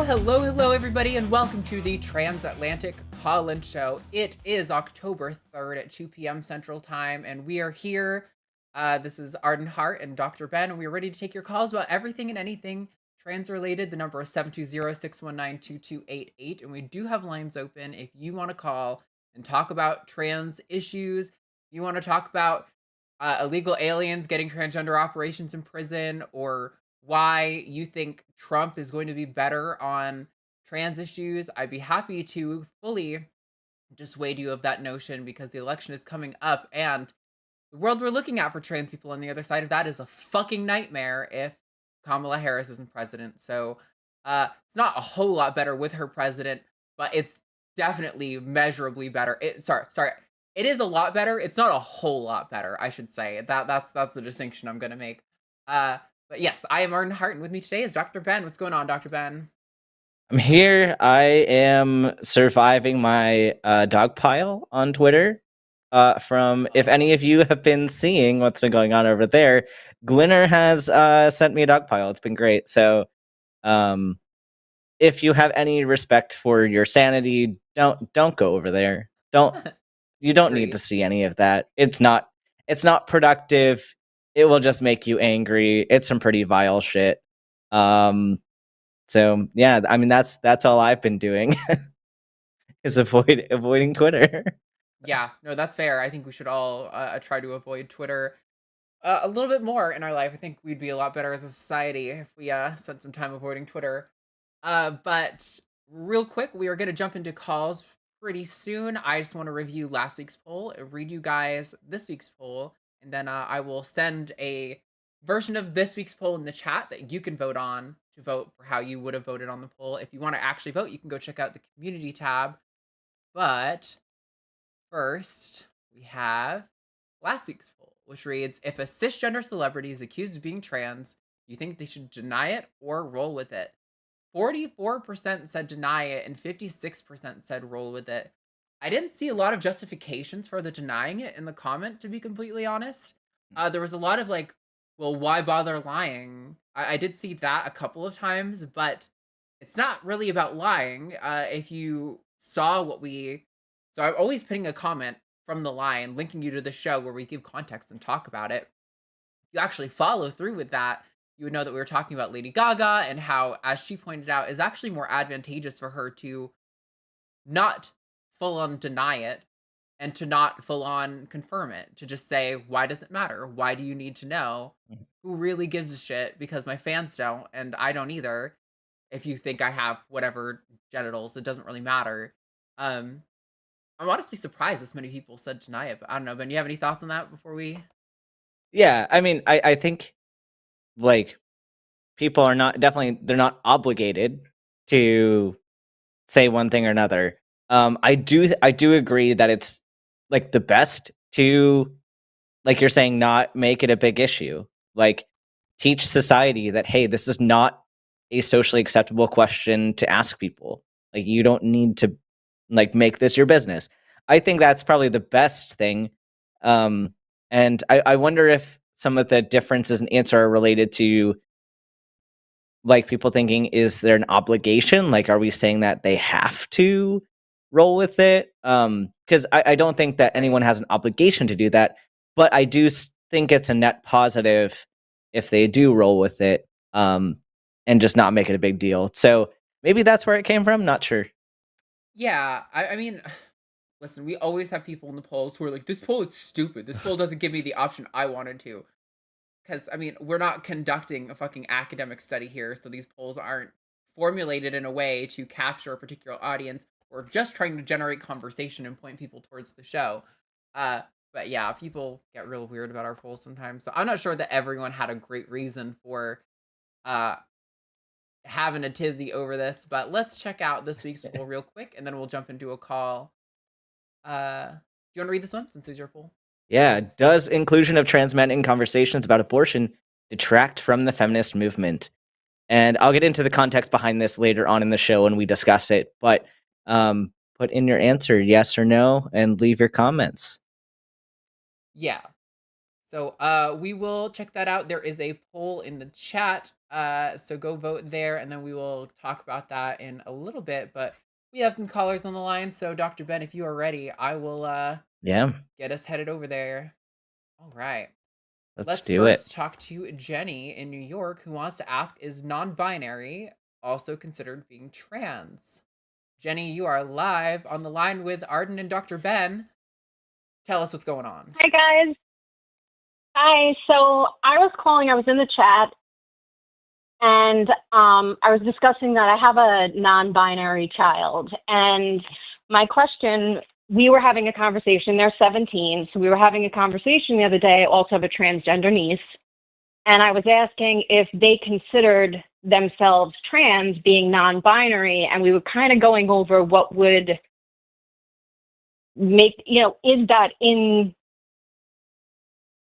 Hello, everybody, and welcome to the Transatlantic Call-In Show. It is October 3rd at 2 p.m. Central Time, and we are here. This is Arden Hart and Dr. Ben, and we are ready to take your calls about everything and anything trans-related. The number is 720-619-2288, and we do have lines open if you want to call and talk about trans issues. You want to talk about illegal aliens getting transgender operations in prison, or why you think Trump is going to be better on trans issues. I'd be happy to fully dissuade you of that notion, because the election is coming up and the world we're looking at for trans people on the other side of that is a fucking nightmare if Kamala Harris isn't president. So it's not a whole lot better with her president, but it's definitely measurably better. Sorry. It is a lot better. It's not a whole lot better, I should say. That's the distinction I'm going to make. But yes, I am Arden Hart, and with me today is Dr. Ben. What's going on, Dr. Ben? I'm here. I am surviving my dog pile on Twitter. From if any of you have been seeing what's been going on over there, Glinner has sent me a dog pile. It's been great. So, if you have any respect for your sanity, don't go over there. You don't need to see any of that. It's not productive. It will just make you angry. It's some pretty vile shit. So yeah, I mean that's all I've been doing is avoiding Twitter. Yeah, no, that's fair. I think we should all try to avoid Twitter a little bit more in our life. I think we'd be a lot better as a society if we spent some time avoiding Twitter. But real quick, we are going to jump into calls pretty soon. I just want to review last week's poll, read you guys this week's poll, and then I will send a version of this week's poll in the chat that you can vote on to vote for how you would have voted on the poll. If you want to actually vote, you can go check out the community tab. But first, we have last week's poll, which reads, if a cisgender celebrity is accused of being trans, do you think they should deny it or roll with it? 44% said deny it and 56% said roll with it. I didn't see a lot of justifications for the denying it in the comment, to be completely honest. There was a lot of like, well, why bother lying? I did see that a couple of times, but it's not really about lying. If you saw so I'm always putting a comment from the line, linking you to the show where we give context and talk about it. If you actually follow through with that, you would know that we were talking about Lady Gaga and how, as she pointed out, is actually more advantageous for her to not full-on deny it and to not full-on confirm it, to just say, why does it matter? Why do you need to know? Who really gives a shit? Because my fans don't, and I don't either. If you think I have whatever genitals, it doesn't really matter. I'm honestly surprised this many people said deny it, but I don't know. Ben, you have any thoughts on that before we? Yeah, I mean, I think like people are they're not obligated to say one thing or another. I do agree that it's like the best to, like you're saying, not make it a big issue. Like, teach society that, hey, this is not a socially acceptable question to ask people. Like, you don't need to like make this your business. I think that's probably the best thing. And I wonder if some of the differences in answer are related to like people thinking, is there an obligation? Like, are we saying that they have to roll with it? Because I don't think that anyone has an obligation to do that, but I do think it's a net positive if they do roll with it, and just not make it a big deal. So maybe that's where it came from. Not sure. Yeah, I mean, listen, we always have people in the polls who are like, this poll is stupid. This poll doesn't give me the option I wanted to. Because, I mean, we're not conducting a fucking academic study here, so these polls aren't formulated in a way to capture a particular audience. We're just trying to generate conversation and point people towards the show. But yeah, people get real weird about our polls sometimes. So I'm not sure that everyone had a great reason for having a tizzy over this, but let's check out this week's poll real quick, and then we'll jump into a call. Do you want to read this one, since it's your poll? Yeah. Does inclusion of trans men in conversations about abortion detract from the feminist movement? And I'll get into the context behind this later on in the show when we discuss it. But Put in your answer, yes or no, and leave your comments. Yeah. So we will check that out. There is a poll in the chat. So go vote there, and then we will talk about that in a little bit. But we have some callers on the line. So Dr. Ben, if you are ready, I will get us headed over there. All right. Let's Let's do it. first talk to Jenny in New York, who wants to ask, is non-binary also considered being trans? Jenny, you are live on the line with Arden and Dr. Ben. Tell us what's going on. Hi, guys. Hi. So I was calling, I was in the chat, and I was discussing that I have a non-binary child. And my question, we were having a conversation, they're 17, so we were having a conversation the other day. I also have a transgender niece. And I was asking if they considered themselves trans, being non-binary, and we were kind of going over what would make, is that in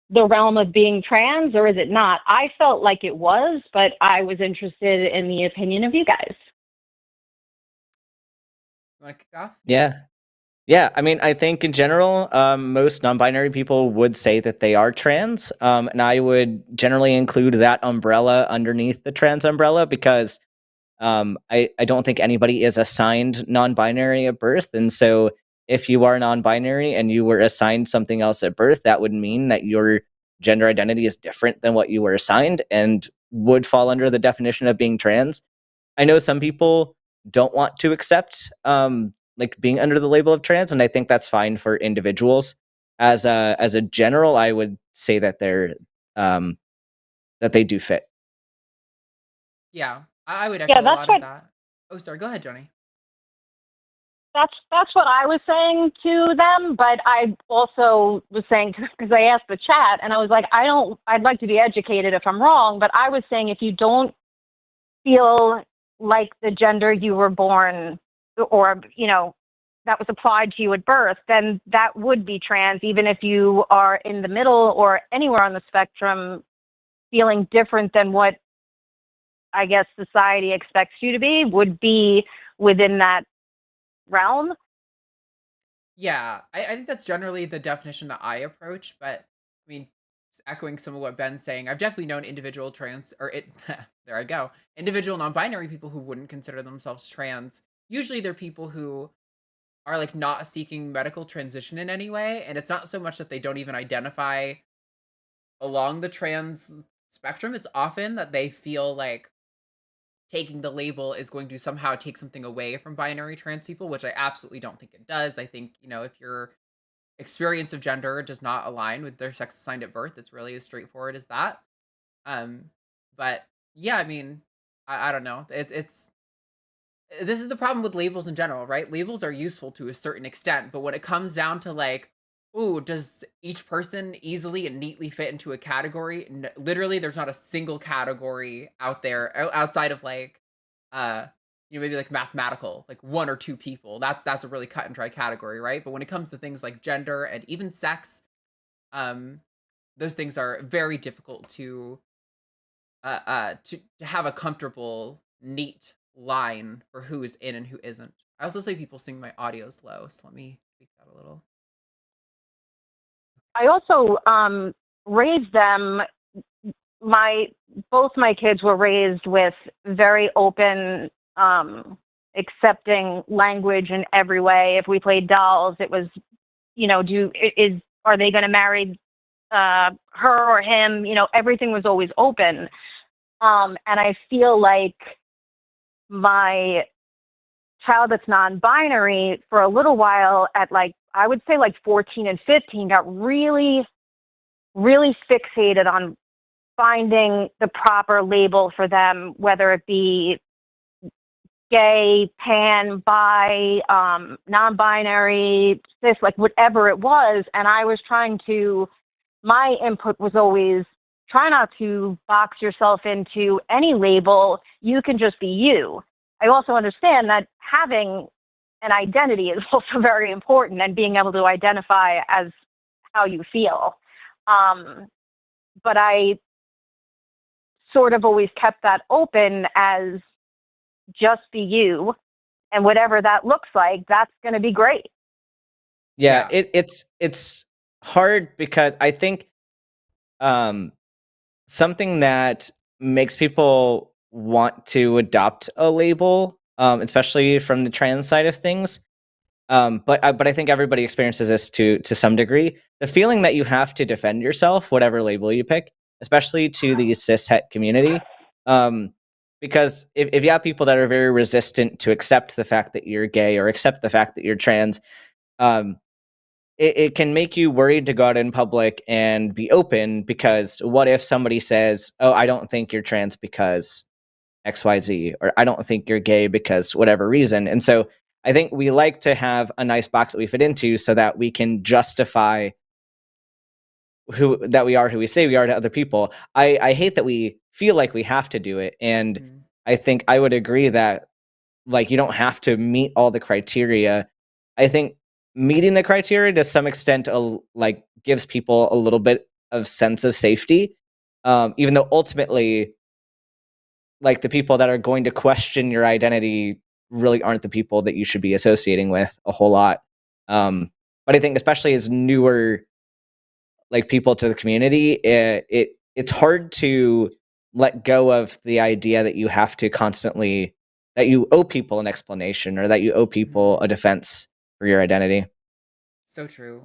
the realm of being trans, or is it not? I felt like it was, but I was interested in the opinion of you guys. You want to kick it off? Yeah. I mean, I think in general, most non-binary people would say that they are trans, and I would generally include that umbrella underneath the trans umbrella because I don't think anybody is assigned non-binary at birth, and so if you are non-binary and you were assigned something else at birth, that would mean that your gender identity is different than what you were assigned and would fall under the definition of being trans. I know some people don't want to accept like being under the label of trans, and I think that's fine for individuals. As a general, I would say that they're that they do fit. Yeah, I would echo a lot of that. Oh, sorry. Go ahead, Johnny. That's what I was saying to them, but I also was saying, because I asked the chat, and I was like, I'd like to be educated if I'm wrong, but I was saying if you don't feel like the gender you were born, or, that was applied to you at birth, then that would be trans, even if you are in the middle or anywhere on the spectrum, feeling different than what I guess society expects you to be, would be within that realm. Yeah, I think that's generally the definition that I approach, but I mean, echoing some of what Ben's saying, I've definitely known individual trans, or it, there I go, individual non-binary people who wouldn't consider themselves trans. Usually they're people who are like not seeking medical transition in any way, and it's not so much that they don't even identify along the trans spectrum, it's often that they feel like taking the label is going to somehow take something away from binary trans people, which I absolutely don't think it does. I think, if your experience of gender does not align with their sex assigned at birth, it's really as straightforward as that. But yeah, I mean, I don't know. It's this is the problem with labels in general, right? Labels are useful to a certain extent, but when it comes down to like, ooh, does each person easily and neatly fit into a category? Literally, there's not a single category out there outside of like, maybe like mathematical, like one or two people. That's a really cut and dry category, right? But when it comes to things like gender and even sex, those things are very difficult to have a comfortable, neat line for who is in and who isn't. I also say people sing my audio's low, so let me tweak that a little. I also raised them. Both my kids were raised with very open, accepting language in every way. If we played dolls, it was, are they going to marry her or him? Everything was always open. And I feel like my child that's non-binary, for a little while at I would say 14 and 15, got really, really fixated on finding the proper label for them, whether it be gay, pan, bi, non-binary, cis, whatever it was. And I was my input was always, try not to box yourself into any label. You can just be you. I also understand that having an identity is also very important, and being able to identify as how you feel. But I sort of always kept that open as just be you. and whatever that looks like, that's going to be great. Yeah, it's hard because I think something that makes people want to adopt a label, especially from the trans side of things. But I think everybody experiences this to some degree. The feeling that you have to defend yourself, whatever label you pick, especially to the cis-het community. Because if you have people that are very resistant to accept the fact that you're gay or accept the fact that you're trans, it can make you worried to go out in public and be open, because what if somebody says, oh, I don't think you're trans because XYZ, or I don't think you're gay because whatever reason. And so I think we like to have a nice box that we fit into so that we can justify that we are who we say we are to other people. I hate that we feel like we have to do it. And I think I would agree that, like, you don't have to meet all the criteria. I think meeting the criteria to some extent like gives people a little bit of sense of safety, even though ultimately, like, the people that are going to question your identity really aren't the people that you should be associating with a whole lot. But I think especially as newer, like, people to the community, it's hard to let go of the idea that you have to constantly, that you owe people an explanation or that you owe people a defense for your identity. So true.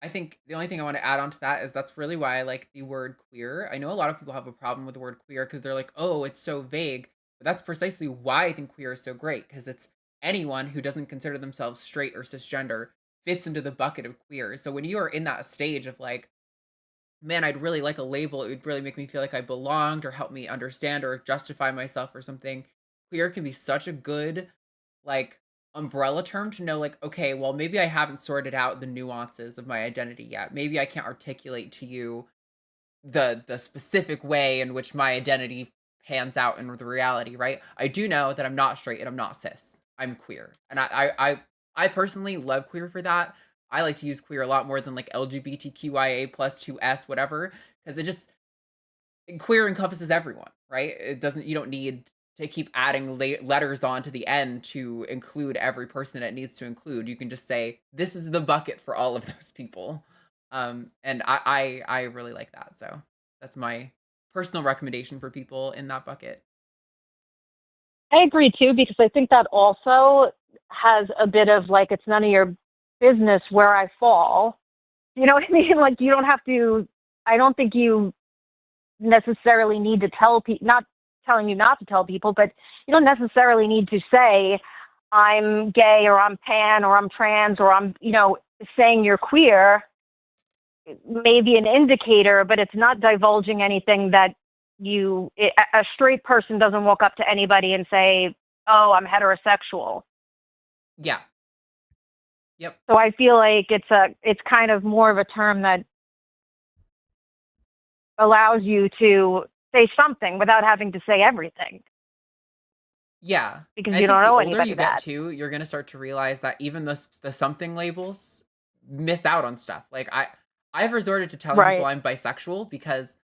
I think the only thing I want to add on to that is that's really why I like the word queer. I know a lot of people have a problem with the word queer because they're like, oh, it's so vague. But that's precisely why I think queer is so great, because it's anyone who doesn't consider themselves straight or cisgender fits into the bucket of queer. So when you are in that stage of like, man, I'd really like a label, it would really make me feel like I belonged or help me understand or justify myself or something. Queer can be such a good, like, umbrella term to know, like, okay, well, maybe I haven't sorted out the nuances of my identity yet. Maybe I can't articulate to you the specific way in which my identity pans out in the reality, right? I do know that I'm not straight and I'm not cis. I'm queer. And I personally love queer for that. I like to use queer a lot more than like LGBTQIA plus 2S, whatever, because it just, queer encompasses everyone, right? It doesn't, you don't need to keep adding letters on to the end to include every person it needs to include. You can just say, this is the bucket for all of those people. And I really like that. So that's my personal recommendation for people in that bucket. I agree too, because I think that also has a bit of like, it's none of your business where I fall. You know what I mean? Like, you don't have to, I don't think you necessarily need to tell people, not telling you not to tell people, but you don't necessarily need to say, I'm gay or I'm pan or I'm trans or I'm, you know, saying you're queer may be an indicator, but it's not divulging anything that a straight person doesn't walk up to anybody and say, oh, I'm heterosexual. Yeah. Yep. So I feel like it's kind of more of a term that allows you to say something without having to say everything. Yeah. Because you don't know anybody the older you get too, you're going to start to realize that even the something labels miss out on stuff. Like I've resorted to telling people I'm bisexual because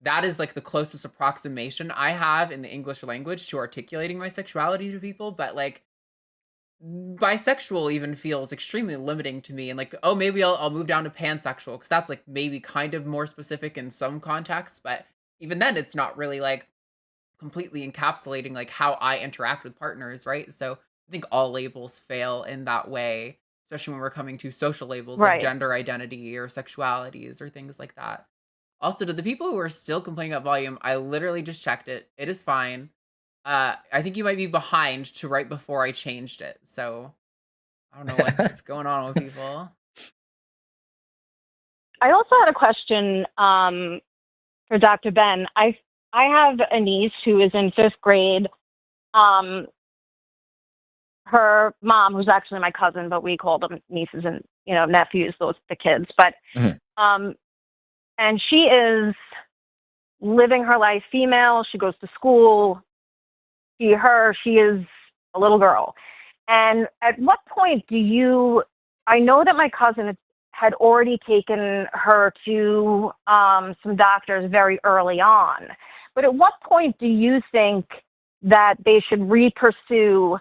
that is like the closest approximation I have in the English language to articulating my sexuality to people. But like, bisexual even feels extremely limiting to me, and like, oh, maybe I'll move down to pansexual because that's like maybe kind of more specific in some contexts, but even then it's not really like completely encapsulating like how I interact with partners, right? So I think all labels fail in that way, especially when we're coming to social labels like gender identity or sexualities or things like that. Also, to the people who are still complaining about volume, I literally just checked it. It is fine. I think you might be behind to right before I changed it. So I don't know what's going on with people. I also had a question for Dr. Ben. I have a niece who is in 5th grade. Her mom, who's actually my cousin, but we call them nieces and, you know, nephews, those the kids. But and she is living her life female. She goes to school. She is a little girl. And at what point I know that my cousin had already taken her to some doctors very early on, but at what point do you think that they should re-pursue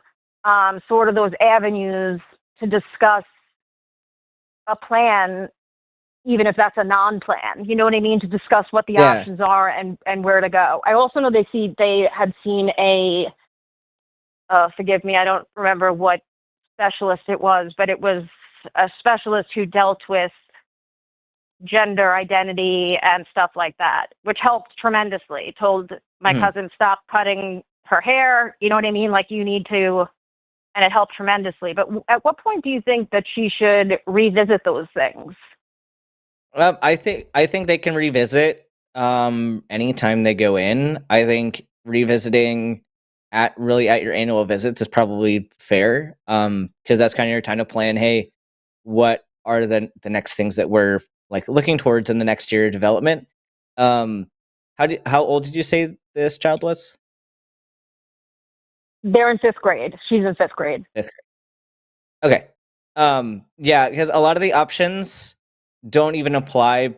sort of those avenues to discuss a plan, even if that's a non-plan, you know what I mean? To discuss what the options are and where to go. I also know they had seen a, forgive me, I don't remember what specialist it was, but it was a specialist who dealt with gender identity and stuff like that, which helped tremendously. Told my cousin, stop cutting her hair, you know what I mean? Like, you need to, and it helped tremendously. But at what point do you think that she should revisit those things? I think they can revisit anytime they go in. I think revisiting at your annual visits is probably fair, because that's kind of your time to plan. Hey, what are the next things that we're like looking towards in the next year of development? How old did you say this child was? They're in 5th grade. She's in 5th grade. 5th grade. Okay. Yeah, because a lot of the options don't even apply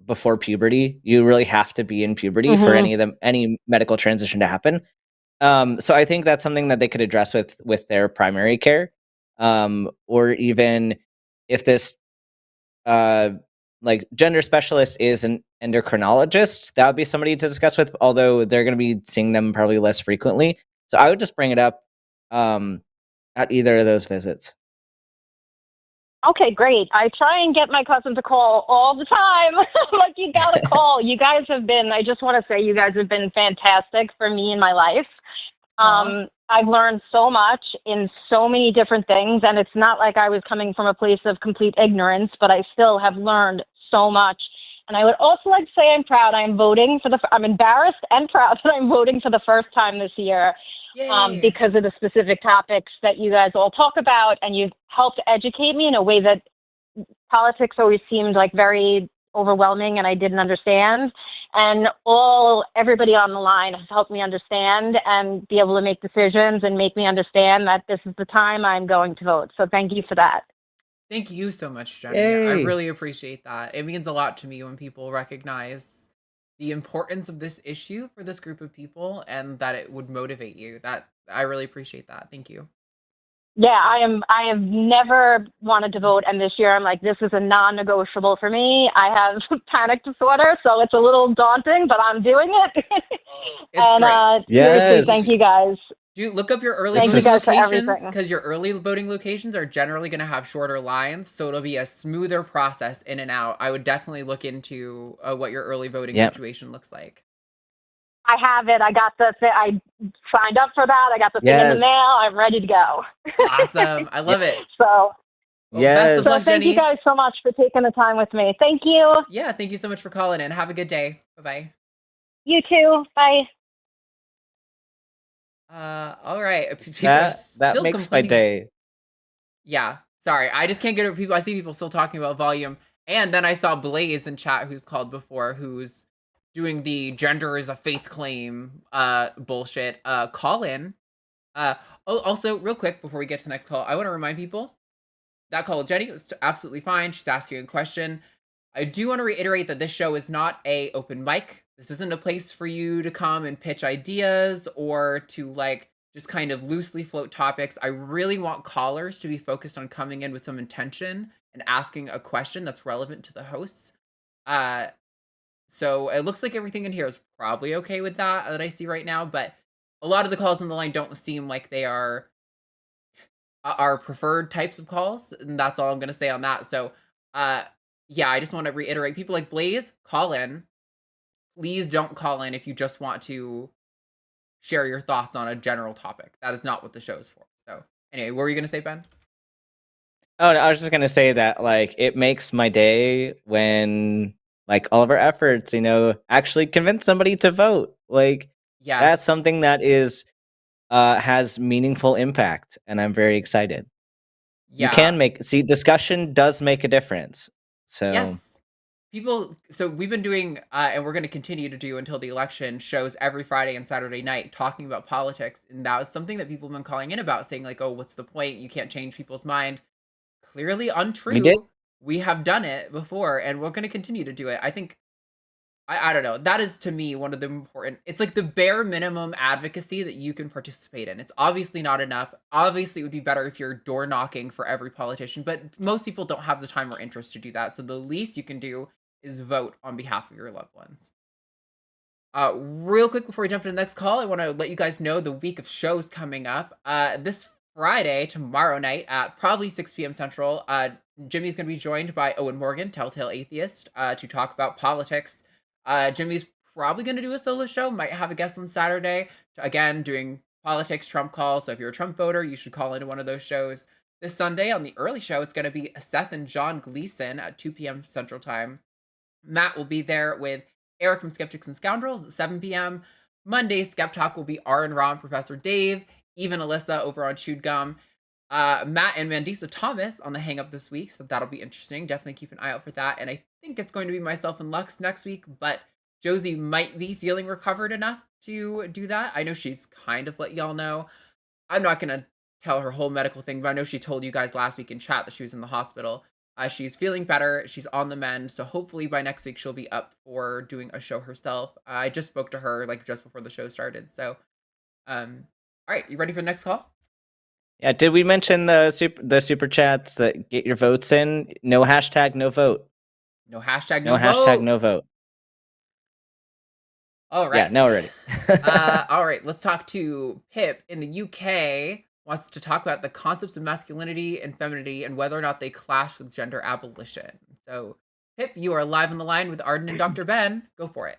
before puberty. You really have to be in puberty for any medical transition to happen. So I think that's something that they could address with their primary care, or even if this like gender specialist is an endocrinologist, that would be somebody to discuss with. Although they're going to be seeing them probably less frequently, so I would just bring it up at either of those visits. Okay, great. I try and get my cousin to call all the time. Like, you gotta call. You guys have been, I just want to say, you guys have been fantastic for me in my life. I've learned so much in so many different things, and it's not like I was coming from a place of complete ignorance, but I still have learned so much. And I would also like to say I'm proud. I'm embarrassed and proud that I'm voting for the first time this year. Because of the specific topics that you guys all talk about, and you've helped educate me in a way that politics always seemed like very overwhelming and I didn't understand. And everybody on the line has helped me understand and be able to make decisions and make me understand that this is the time I'm going to vote. So thank you for that. Thank you so much, Jenny. Yay. I really appreciate that. It means a lot to me when people recognize the importance of this issue for this group of people and that it would motivate you. That I really appreciate that. Thank you. Yeah, I have never wanted to vote, and this year I'm like, this is a non-negotiable for me. I have panic disorder, so it's a little daunting, but I'm doing it. It's great. Seriously, thank you guys. Do look up your early voting locations, because your early voting locations are generally going to have shorter lines, so it'll be a smoother process in and out. I would definitely look into what your early voting situation looks like. I have it. I got I signed up for that. I got the thing in the mail. I'm ready to go. Awesome. I love it. So, best of luck, thank Jenny. you guys so much for taking the time with me. Thank you. Yeah, thank you so much for calling in. Have a good day. Bye-bye. You too. Bye. All right. That makes my day. Yeah. Sorry. I just can't get over people. I see people still talking about volume. And then I saw Blaze in chat, who's called before, who's doing the gender is a faith claim bullshit. Call in. Also, real quick, before we get to the next call, I want to remind people that call with Jenny was absolutely fine. She's asking a question. I do want to reiterate that this show is not a open mic. This isn't a place for you to come and pitch ideas or to like just kind of loosely float topics. I really want callers to be focused on coming in with some intention and asking a question that's relevant to the hosts. So it looks like everything in here is probably okay with that I see right now, but a lot of the calls on the line don't seem like they are our preferred types of calls, and that's all I'm going to say on that. So, yeah, I just want to reiterate, people like Blaze, call in. Please don't call in if you just want to share your thoughts on a general topic. That is not what the show is for. So, anyway, what were you going to say, Ben? Oh, no, I was just going to say that, like, it makes my day when, like, all of our efforts, actually convince somebody to vote. Like, that's something that is has meaningful impact, and I'm very excited. Yeah. You can discussion does make a difference. So yes. So we've been doing, and we're going to continue to do until the election, shows every Friday and Saturday night talking about politics. And that was something that people have been calling in about, saying like, oh, what's the point? You can't change people's mind. Clearly untrue. We have done it before, and we're going to continue to do it. I think I don't know. That is, to me, one of the important, it's like the bare minimum advocacy that you can participate in. It's obviously not enough. Obviously, it would be better if you're door knocking for every politician, but most people don't have the time or interest to do that. So the least you can do is vote on behalf of your loved ones. Real quick before we jump to the next call, I want to let you guys know the week of shows coming up. This Friday, tomorrow night at probably 6 p.m. Central, Jimmy's going to be joined by Owen Morgan, Telltale Atheist, to talk about politics. Jimmy's probably going to do a solo show, might have a guest on Saturday, again, doing politics, Trump calls. So if you're a Trump voter, you should call into one of those shows. This Sunday on the early show, it's going to be Seth and John Gleason at 2 p.m. Central Time. Matt will be there with Eric from Skeptics and Scoundrels at 7 p.m. Monday, Skep Talk will be Aron Ra and Professor Dave, even Alyssa over on Chewed Gum. Matt and Mandisa Thomas on the Hang Up this week, so that'll be interesting. Definitely keep an eye out for that. And I think it's going to be myself and Lux next week, but Josie might be feeling recovered enough to do that. I know she's kind of let y'all know. I'm not going to tell her whole medical thing, but I know she told you guys last week in chat that she was in the hospital. She's feeling better. She's on the mend. So hopefully by next week, she'll be up for doing a show herself. I just spoke to her like just before the show started. So, all right, you ready for the next call? Yeah. Did we mention the super chats that get your votes in? No hashtag, no vote. No hashtag, no vote. Hashtag, no vote. All right. Yeah, no, already. All right, let's talk to Pip in the UK. Wants to talk about the concepts of masculinity and femininity and whether or not they clash with gender abolition. So, Pip, you are live on the line with Arden and Dr. Ben. Go for it.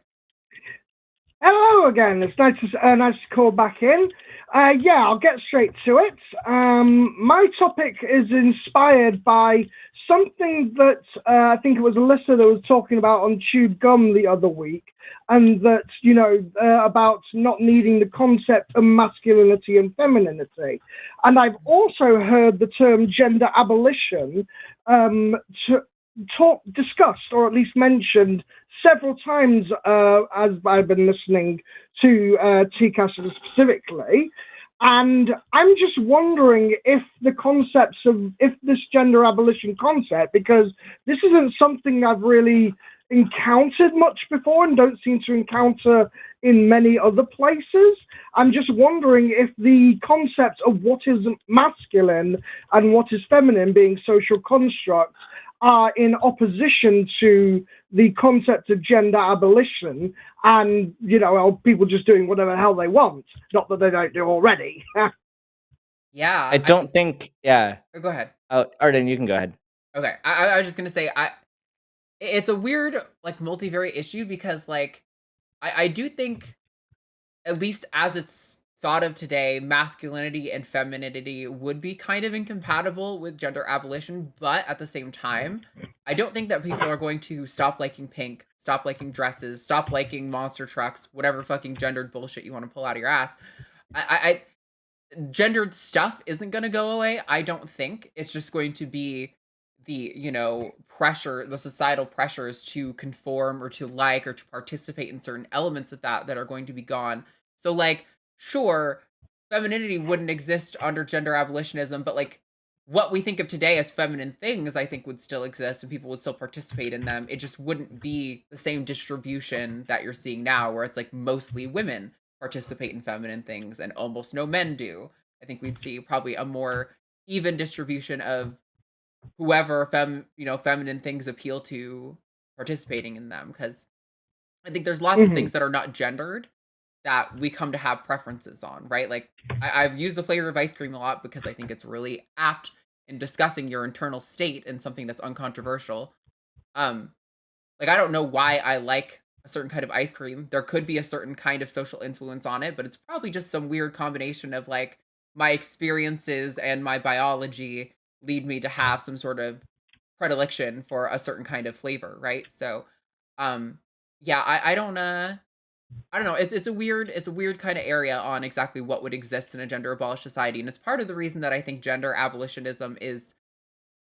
Hello again. It's nice to call back in. Yeah, I'll get straight to it. My topic is inspired by something that I think it was Alyssa that was talking about on Chewed Gum the other week, and that, you know, about not needing the concept of masculinity and femininity. And I've also heard the term gender abolition discussed, or at least mentioned several times as I've been listening to TCAS specifically. And I'm just wondering if the concepts of, if this gender abolition concept, because this isn't something I've really encountered much before and don't seem to encounter in many other places. I'm just wondering if the concept of what is masculine and what is feminine being social constructs are in opposition to the concept of gender abolition, and, you know, people just doing whatever the hell they want. Not that they don't do already. Yeah. I don't think, yeah. Go ahead. Oh, Arden, you can go ahead. Okay. I was just going to say, it's a weird, like, multivariate issue because, like, I do think, at least as it's thought of today, masculinity and femininity would be kind of incompatible with gender abolition, but at the same time, I don't think that people are going to stop liking pink, stop liking dresses, stop liking monster trucks, whatever fucking gendered bullshit you want to pull out of your ass. Gendered stuff isn't going to go away, I don't think. It's just going to be the, you know, pressure, the societal pressures to conform or to like or to participate in certain elements of that are going to be gone. So, like, sure, femininity wouldn't exist under gender abolitionism, but, like, what we think of today as feminine things, I think, would still exist and people would still participate in them. It just wouldn't be the same distribution that you're seeing now, where it's like mostly women participate in feminine things and almost no men do. I think we'd see probably a more even distribution of whoever feminine things appeal to participating in them, because I think there's lots of things that are not gendered that we come to have preferences on, right? Like, I've used the flavor of ice cream a lot because I think it's really apt in discussing your internal state and something that's uncontroversial. Like, I don't know why I like a certain kind of ice cream. There could be a certain kind of social influence on it, but it's probably just some weird combination of, like, my experiences and my biology lead me to have some sort of predilection for a certain kind of flavor, right? So, yeah, I don't know. It's a weird kind of area on exactly what would exist in a gender abolished society, and it's part of the reason that I think gender abolitionism is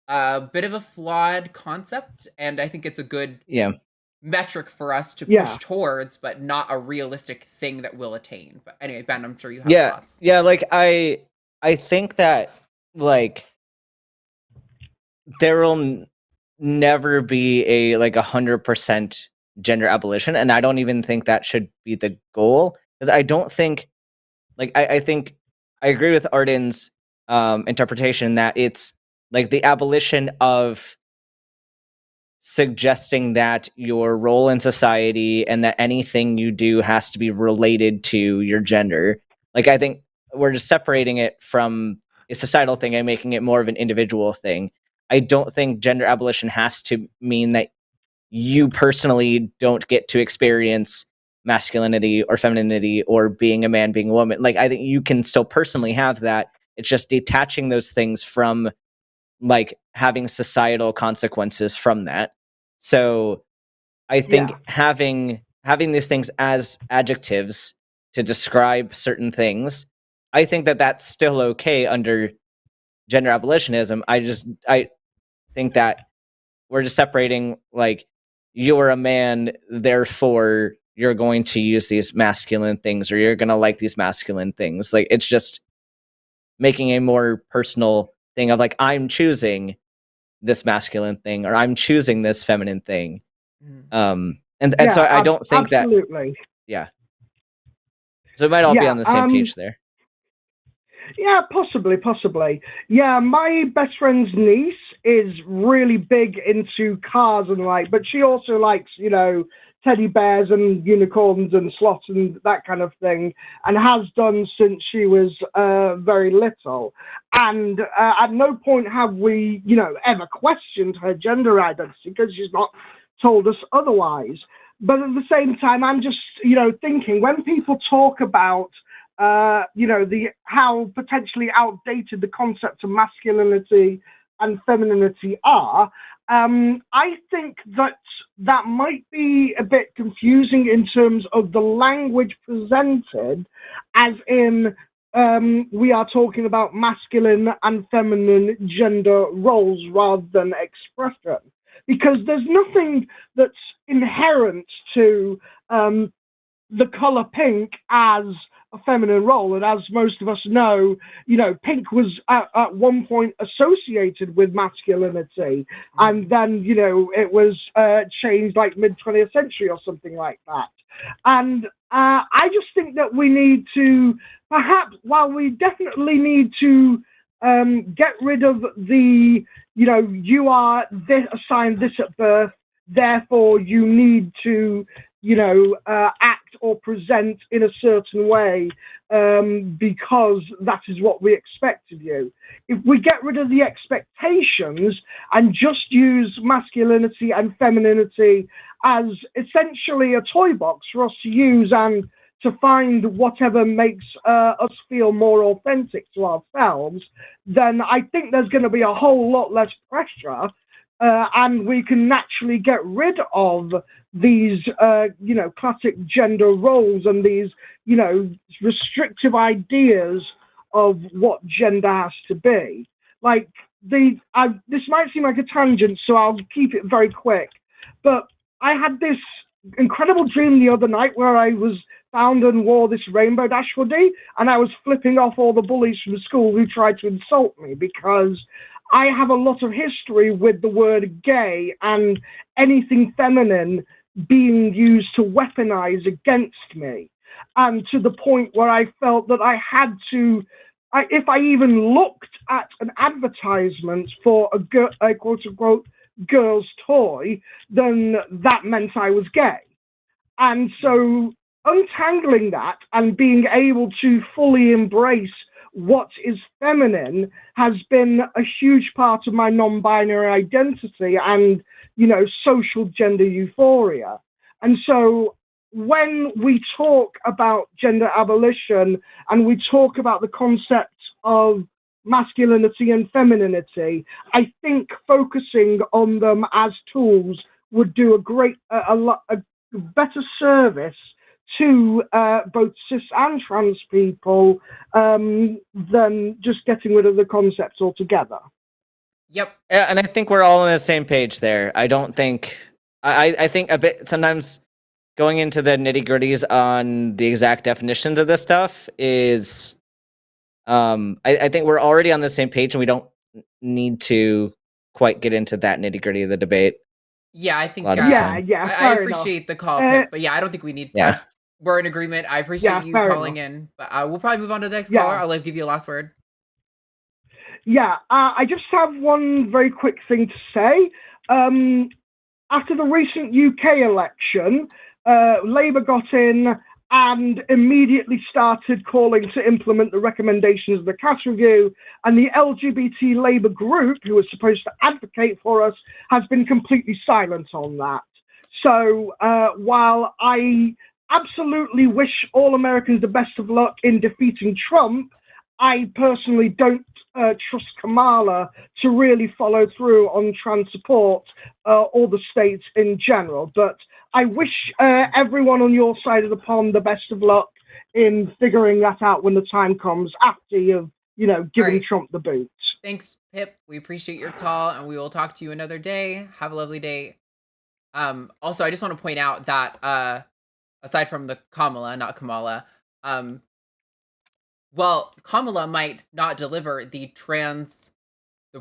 a bit of a flawed concept, and I think it's a good metric for us to push towards, but not a realistic thing that we'll attain. But anyway, Ben, I'm sure you have thoughts. Yeah, like I think that, like, there will never be a, like, 100% gender abolition, and I don't even think that should be the goal, because I don't think, like, I think I agree with Arden's interpretation that it's like the abolition of suggesting that your role in society and that anything you do has to be related to your gender. Like, I think we're just separating it from a societal thing and making it more of an individual thing. I don't think gender abolition has to mean that you personally don't get to experience masculinity or femininity or being a man, being a woman. Like, I think you can still personally have that. It's just detaching those things from, like, having societal consequences from that. So I think having these things as adjectives to describe certain things, I think that that's still okay under gender abolitionism. I think that we're just separating, like, you're a man, therefore you're going to use these masculine things, or you're going to like these masculine things. Like, it's just making a more personal thing of, like, I'm choosing this masculine thing, or I'm choosing this feminine thing. And so I don't think absolutely. Yeah. So we might all be on the same page there. Yeah, possibly. Yeah, my best friend's niece is really big into cars and but she also likes, teddy bears and unicorns and sloths and that kind of thing, and has done since she was very little. And at no point have we, ever questioned her gender identity, because she's not told us otherwise. But at the same time, I'm just, thinking, when people talk about how potentially outdated the concepts of masculinity and femininity are, I think that might be a bit confusing in terms of the language presented, as in we are talking about masculine and feminine gender roles rather than expression, because there's nothing that's inherent to the color pink as a feminine role. And as most of us know, pink was at one point associated with masculinity, and then it was changed like mid-20th century or something like that. And I just think that we need to, perhaps, while we definitely need to get rid of the you are assigned this at birth, therefore you need to act or present in a certain way because that is what we expect of you. If we get rid of the expectations and just use masculinity and femininity as essentially a toy box for us to use and to find whatever makes us feel more authentic to ourselves, then I think there's going to be a whole lot less pressure, and we can naturally get rid of these, classic gender roles and these, restrictive ideas of what gender has to be. Like, this might seem like a tangent, so I'll keep it very quick, but I had this incredible dream the other night where I was found and wore this rainbow dash hoodie, and I was flipping off all the bullies from school who tried to insult me, because I have a lot of history with the word gay and anything feminine being used to weaponize against me. And to the point where I felt that I had to, if I even looked at an advertisement for a quote-unquote girl's toy, then that meant I was gay. And so untangling that and being able to fully embrace what is feminine has been a huge part of my non-binary identity and, social gender euphoria. And so when we talk about gender abolition and we talk about the concept of masculinity and femininity, I think focusing on them as tools would do a better service to both cis and trans people than just getting rid of the concepts altogether. Yep. Yeah, and I think we're all on the same page there. I don't think I think a bit sometimes going into the nitty-gritties on the exact definitions of this stuff is I think we're already on the same page, and we don't need to quite get into that nitty-gritty of the debate. Yeah, I think lot of the same. Yeah, I fair appreciate the call, enough. Pip, but yeah, I don't think we need. Yeah. We're in agreement. I appreciate you fair calling enough. in, but we'll probably move on to the next Yeah. caller. I'll give you a last word. Yeah, I just have one very quick thing to say. After the recent UK election, Labour got in and immediately started calling to implement the recommendations of the Cass Review, and the LGBT Labour group, who was supposed to advocate for us, has been completely silent on that. So while I absolutely wish all Americans the best of luck in defeating Trump, I personally don't trust Kamala to really follow through on trans support or the states in general. But I wish everyone on your side of the pond the best of luck in figuring that out when the time comes after you've, given Trump the boot. Thanks, Pip. We appreciate your call, and we will talk to you another day. Have a lovely day. Also, I just want to point out that aside from the not Kamala, well, Kamala might not deliver the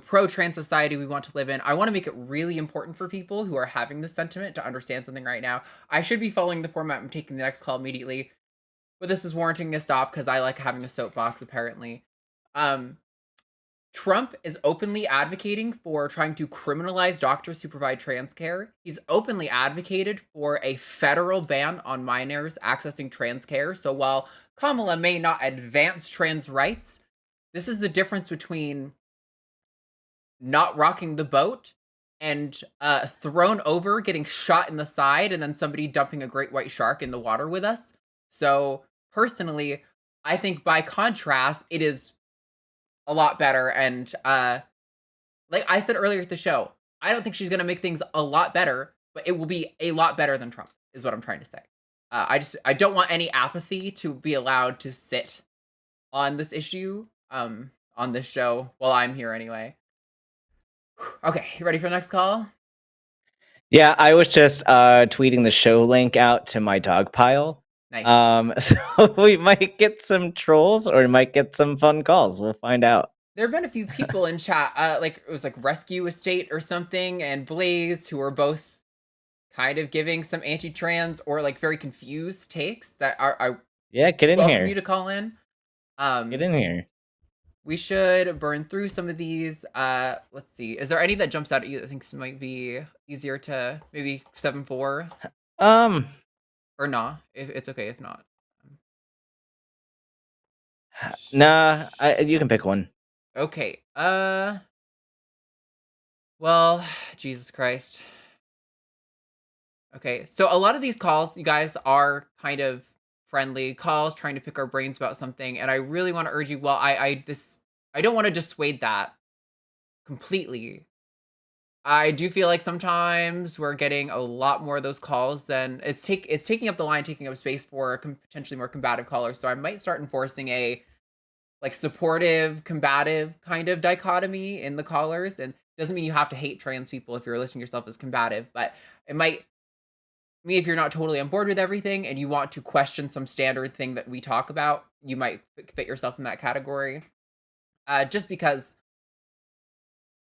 pro-trans society we want to live in. I want to make it really important for people who are having this sentiment to understand something right now. I should be following the format. I'm taking the next call immediately, but this is warranting a stop because I like having a soapbox, apparently. Trump is openly advocating for trying to criminalize doctors who provide trans care. He's openly advocated for a federal ban on minors accessing trans care. So while Kamala may not advance trans rights, this is the difference between not rocking the boat and thrown over, getting shot in the side, and then somebody dumping a great white shark in the water with us. So personally, I think by contrast, it is a lot better. And like I said earlier at the show, I don't think she's going to make things a lot better, but it will be a lot better than Trump, is what I'm trying to say. I don't want any apathy to be allowed to sit on this issue on this show while I'm here anyway. Okay, you ready for the next call? Yeah, I was just tweeting the show link out to my dog pile. Nice. So we might get some trolls or we might get some fun calls. We'll find out. There have been a few people in chat, like it was like Rescue Estate or something, and Blaze, who are both kind of giving some anti-trans or like very confused takes that I get in welcome here. you to call in. Get in here. We should burn through some of these. Let's see. Is there any that jumps out at you that thinks might be easier to maybe 7-4? Or nah. If it's okay if not. Nah, you can pick one. Okay. Well, Jesus Christ. Okay, so a lot of these calls, you guys, are kind of friendly calls, trying to pick our brains about something, and I really want to urge you. Well, I don't want to dissuade that completely. I do feel like sometimes we're getting a lot more of those calls than it's taking up the line, taking up space for potentially more combative callers. So I might start enforcing a like supportive, combative kind of dichotomy in the callers. And doesn't mean you have to hate trans people if you're listing yourself as combative, but it might mean if you're not totally on board with everything and you want to question some standard thing that we talk about, you might fit yourself in that category. Just because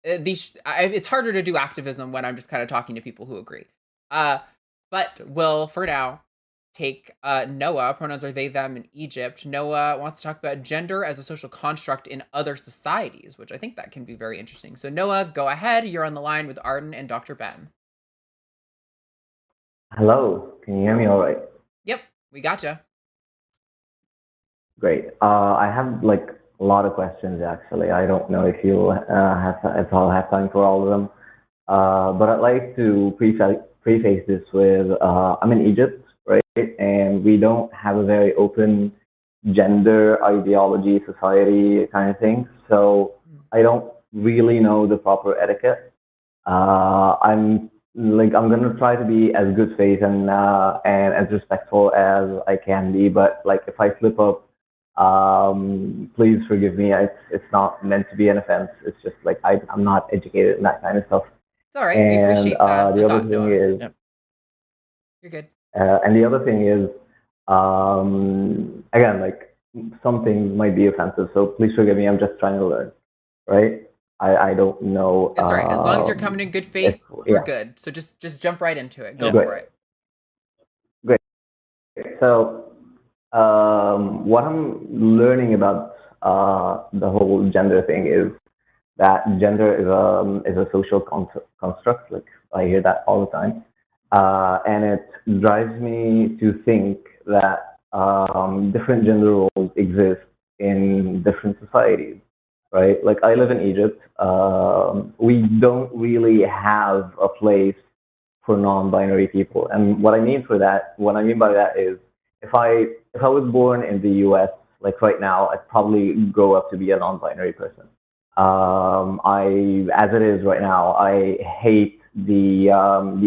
it's harder to do activism when I'm just kind of talking to people who agree. But we'll, for now, take Noah. Pronouns are they, them in Egypt. Noah wants to talk about gender as a social construct in other societies, which I think that can be very interesting. So Noah, go ahead. You're on the line with Arden and Dr. Ben. Hello, can you hear me all right? Yep, we gotcha. Great. I have like a lot of questions actually. I don't know if I'll have time for all of them. But I'd like to preface this with I'm in Egypt, right? And we don't have a very open gender ideology society kind of thing. So I don't really know the proper etiquette. I'm gonna try to be as good faith and as respectful as I can be. But like if I slip up, please forgive me. It's not meant to be an offense. It's just like I'm not educated in that kind of stuff. It's all right. We appreciate that. The other thing is, yep. You're good. And the other thing is, again, like some things might be offensive, so please forgive me. I'm just trying to learn, right? I don't know. That's right. As long as you're coming in good faith, we're good. So just jump right into it. Go for it. Great. So what I'm learning about the whole gender thing is that gender is a social construct. Like I hear that all the time, and it drives me to think that different gender roles exist in different societies, right? Like I live in Egypt. We don't really have a place for non-binary people, and what I mean by that is if I was born in the U.S. like right now, I'd probably grow up to be a non-binary person. As it is right now, I hate the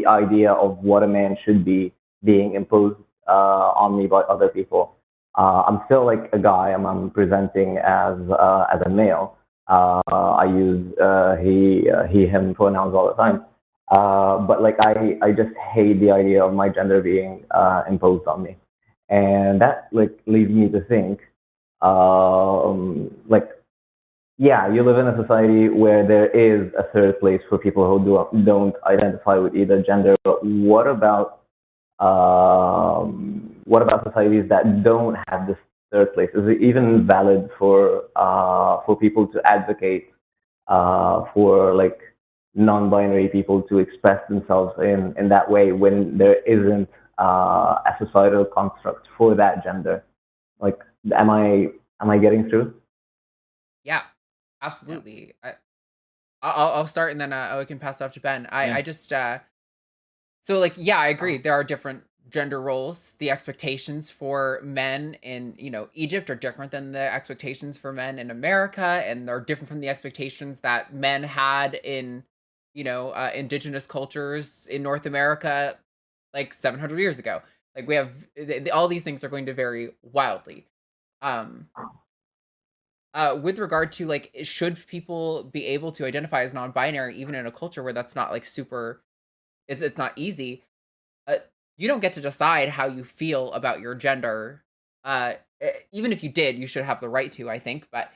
idea of what a man should be being imposed on me by other people. I'm still like a guy. I'm presenting as a male. I use he him pronouns all the time. But like I just hate the idea of my gender being imposed on me, and that like leads me to think like yeah, you live in a society where there is a third place for people who don't identify with either gender. But what about societies that don't have this third place? Is it even valid for people to advocate for like non-binary people to express themselves in that way when there isn't a societal construct for that gender? Like, am I getting through? Yeah, absolutely. I'll start and then we can pass it off to Ben. I just so like yeah, I agree. There are different gender roles. The expectations for men in Egypt are different than the expectations for men in America, and they're different from the expectations that men had in indigenous cultures in North America like 700 years ago. Like we have all these things are going to vary wildly. With regard to like, should people be able to identify as non-binary even in a culture where that's not like super, it's not easy. You don't get to decide how you feel about your gender. Even if you did, you should have the right to, I think. But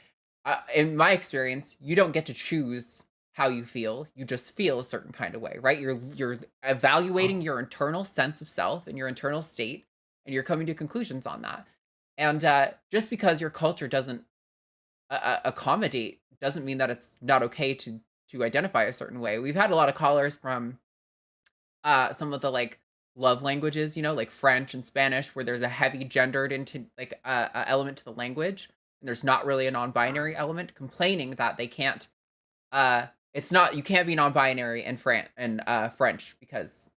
in my experience, you don't get to choose how you feel. You just feel a certain kind of way, right? You're evaluating your internal sense of self and your internal state, and you're coming to conclusions on that. And just because your culture doesn't accommodate doesn't mean that it's not okay to identify a certain way. We've had a lot of callers from some of the like love languages, like French and Spanish, where there's a heavy gendered into like element to the language, and there's not really a non-binary element, complaining that they can't it's not, you can't be non-binary in French because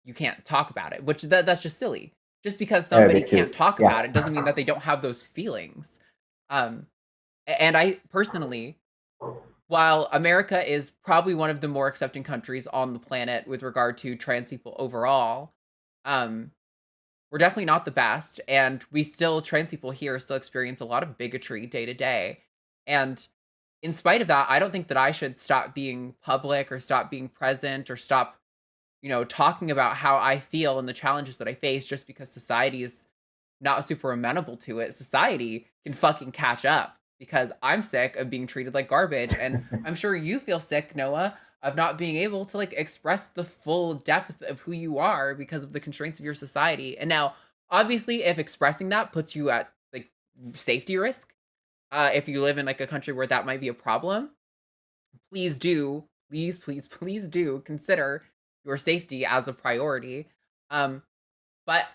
you can't talk about it, which that's just silly. Just because somebody can't talk about it doesn't mean that they don't have those feelings. And I personally, while America is probably one of the more accepting countries on the planet with regard to trans people overall, we're definitely not the best, and trans people here still experience a lot of bigotry day to day. And in spite of that, I don't think that I should stop being public or stop being present or stop, talking about how I feel and the challenges that I face just because society is not super amenable to it. Society can fucking catch up, because I'm sick of being treated like garbage. And I'm sure you feel sick, Noah, of not being able to like express the full depth of who you are because of the constraints of your society. And now, obviously, if expressing that puts you at like safety risk, if you live in like a country where that might be a problem, please do, please do consider your safety as a priority. But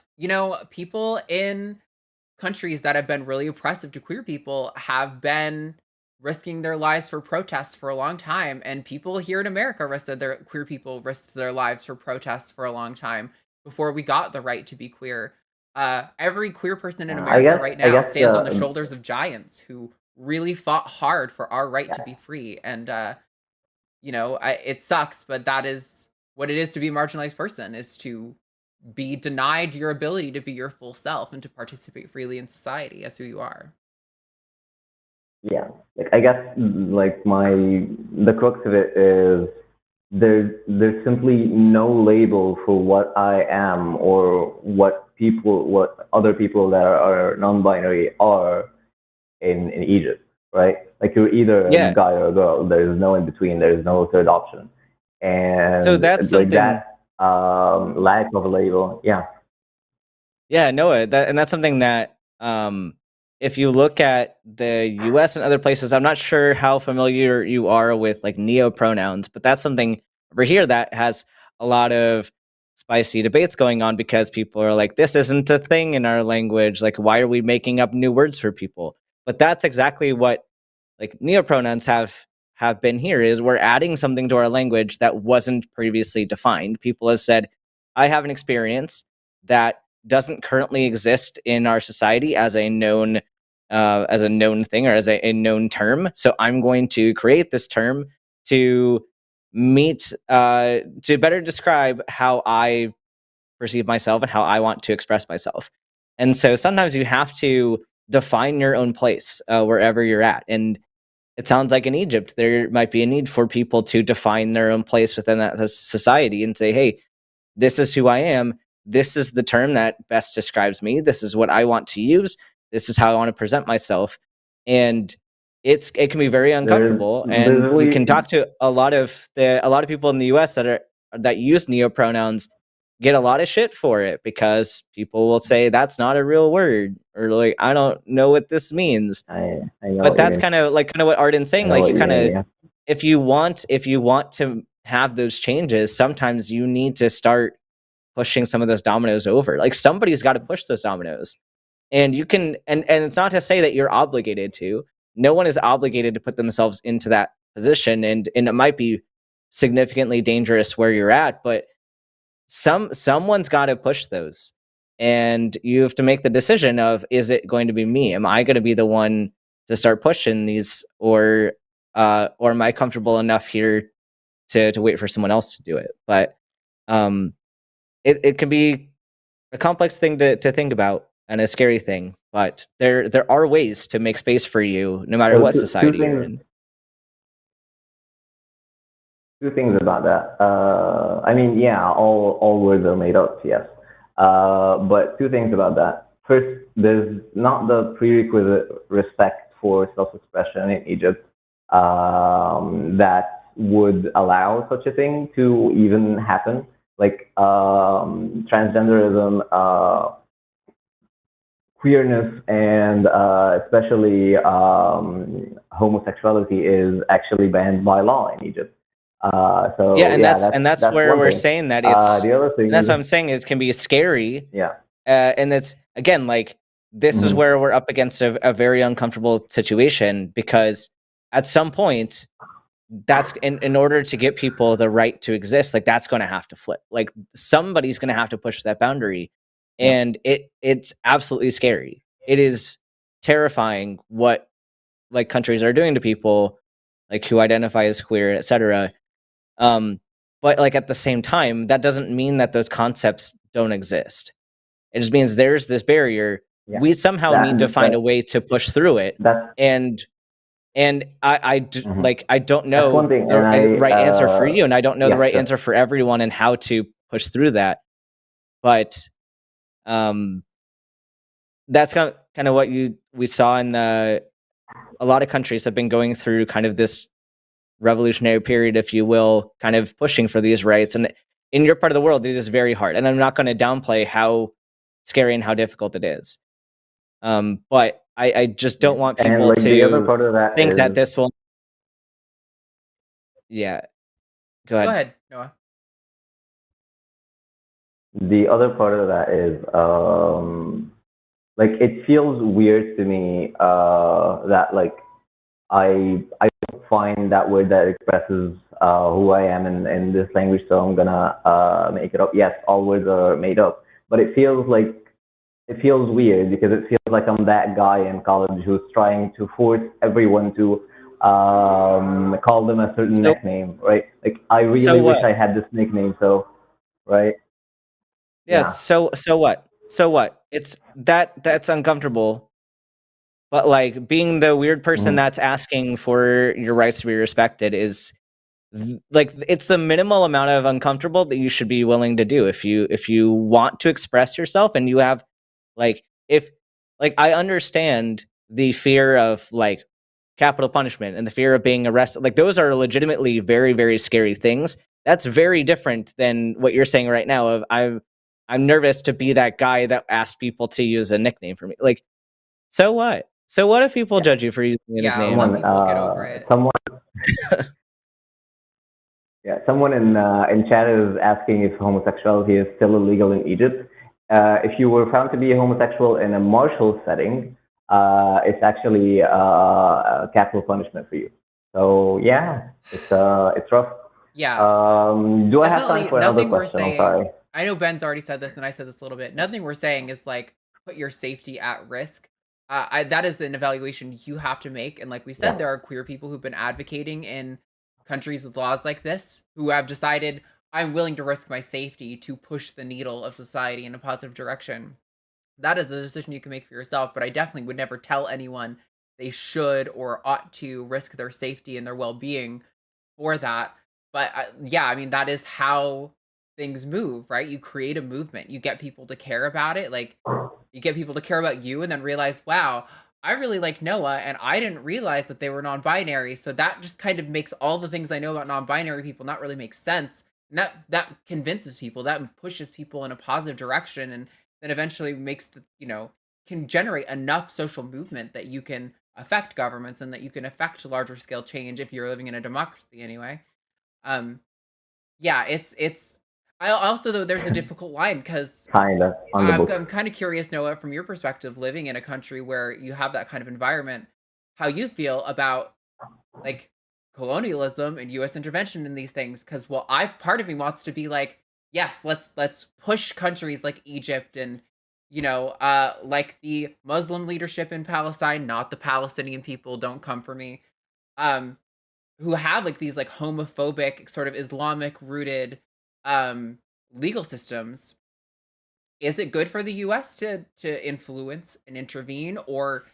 people in countries that have been really oppressive to queer people have been risking their lives for protests for a long time, and people here in America queer people risked their lives for protests for a long time before we got the right to be queer. Every queer person in America right now stands on the shoulders of giants who really fought hard for our right to be free. And it sucks, but that is what it is to be a marginalized person, is to be denied your ability to be your full self and to participate freely in society as who you are. Yeah, like I guess like the crux of it is there's simply no label for what I am or what other people that are non-binary are in Egypt, right? Like you're either a Yeah. guy or a girl. There's no in between. There's no third option. And So that's like something. that lack of a label, yeah. Yeah, no, and that's something that if you look at the US and other places, I'm not sure how familiar you are with like neopronouns, but that's something over here that has a lot of spicy debates going on because people are like, this isn't a thing in our language. Like, why are we making up new words for people? But that's exactly what like neopronouns have been here, is we're adding something to our language that wasn't previously defined. People have said, I have an experience that doesn't currently exist in our society as a known thing or as a known term. So I'm going to create this term to to better describe how I perceive myself and how I want to express myself. And so sometimes you have to define your own place wherever you're at. And it sounds like in Egypt, there might be a need for people to define their own place within that society and say, hey, this is who I am. This is the term that best describes me. This is what I want to use. This is how I want to present myself. And it can be very uncomfortable. And we can talk to a lot of people in the US that use neopronouns get a lot of shit for it because people will say that's not a real word, or like, I don't know what this means. I know. But that's kind of what Arden's saying. Like, you kind of, yeah. if you want to have those changes, sometimes you need to start pushing some of those dominoes over. Like, somebody's got to push those dominoes. And you can, and it's not to say that you're obligated to. No one is obligated to put themselves into that position, and it might be significantly dangerous where you're at, but someone's got to push those. And you have to make the decision of, is it going to be me? Am I going to be the one to start pushing these, or am I comfortable enough here to wait for someone else to do it? But it can be a complex thing to think about and a scary thing. But there are ways to make space for you, no matter what society you're in. Two things about that. I mean, yeah, all words are made up, yes. But two things about that. First, there's not the prerequisite respect for self-expression in Egypt that would allow such a thing to even happen. Like transgenderism, queerness, and especially homosexuality is actually banned by law in Egypt. So yeah, and that's where we're saying that it's the other thing. That's what I'm saying. It can be scary. Yeah. And it's, again, like, this is where we're up against a very uncomfortable situation, because at some point, that's in order to get people the right to exist, like, that's going to have to flip. Like, somebody's going to have to push that boundary, and it's absolutely scary. It is terrifying what like countries are doing to people like who identify as queer, etc. But like, at the same time, that doesn't mean that those concepts don't exist. It just means there's this barrier. Yeah. We somehow need to find a way to push through it. And I don't know the right answer for you, and I don't know the right answer for everyone, and how to push through that. But that's kind of what we saw in a lot of countries have been going through kind of this revolutionary period, if you will, kind of pushing for these rights. And in your part of the world, it is very hard. And I'm not going to downplay how scary and how difficult it is. But I just don't want people to think that this will. Yeah. Go ahead, Noah. The other part of that is like, it feels weird to me that like I don't find that word that expresses who I am in this language, so I'm gonna make it up. Yes, all words are made up, but it feels weird because it feels like I'm that guy in college who's trying to force everyone to call them a certain nickname, right? Like, I really wish I had this nickname, so right. Yeah. So what? So what? It's that's uncomfortable. But like, being the weird person that's asking for your rights to be respected is like, it's the minimal amount of uncomfortable that you should be willing to do if you want to express yourself. And you have like, if like, I understand the fear of like capital punishment and the fear of being arrested, like those are legitimately very, very scary things. That's very different than what you're saying right now of I'm nervous to be that guy that asks people to use a nickname for me. Like, so what? So what if people judge you for using a Yeah, nickname? let people get over it. Someone in chat is asking if homosexuality is still illegal in Egypt. If you were found to be a homosexual in a martial setting, it's actually a capital punishment for you. So yeah, it's rough. Yeah. Do I have time for another Nothing we're question? I'm saying. sorry. I know Ben's already said this, and I said this a little bit. Nothing we're saying is like put your safety at risk. That is an evaluation you have to make. And like we said, there are queer people who've been advocating in countries with laws like this who have decided I'm willing to risk my safety to push the needle of society in a positive direction. That is a decision you can make for yourself, but I definitely would never tell anyone they should or ought to risk their safety and their well-being for that. But yeah, I mean, that is how things move, right? You create a movement, you get people to care about it. Like, you get people to care about you and then realize, wow, I really like Noah and I didn't realize that they were non-binary. So that just kind of makes all the things I know about non-binary people not really make sense. And that convinces people, that pushes people in a positive direction, and then eventually makes can generate enough social movement that you can affect governments and that you can affect larger scale change if you're living in a democracy anyway. Yeah, it's I also, though, there's a difficult line because I'm kind of curious, Noah, from your perspective, living in a country where you have that kind of environment, how you feel about like colonialism and U.S. intervention in these things. Because part of me wants to be like, yes, let's push countries like Egypt and like the Muslim leadership in Palestine, not the Palestinian people, don't come for me, who have like these like homophobic sort of Islamic rooted legal systems. Is it good for the US to influence and intervene, or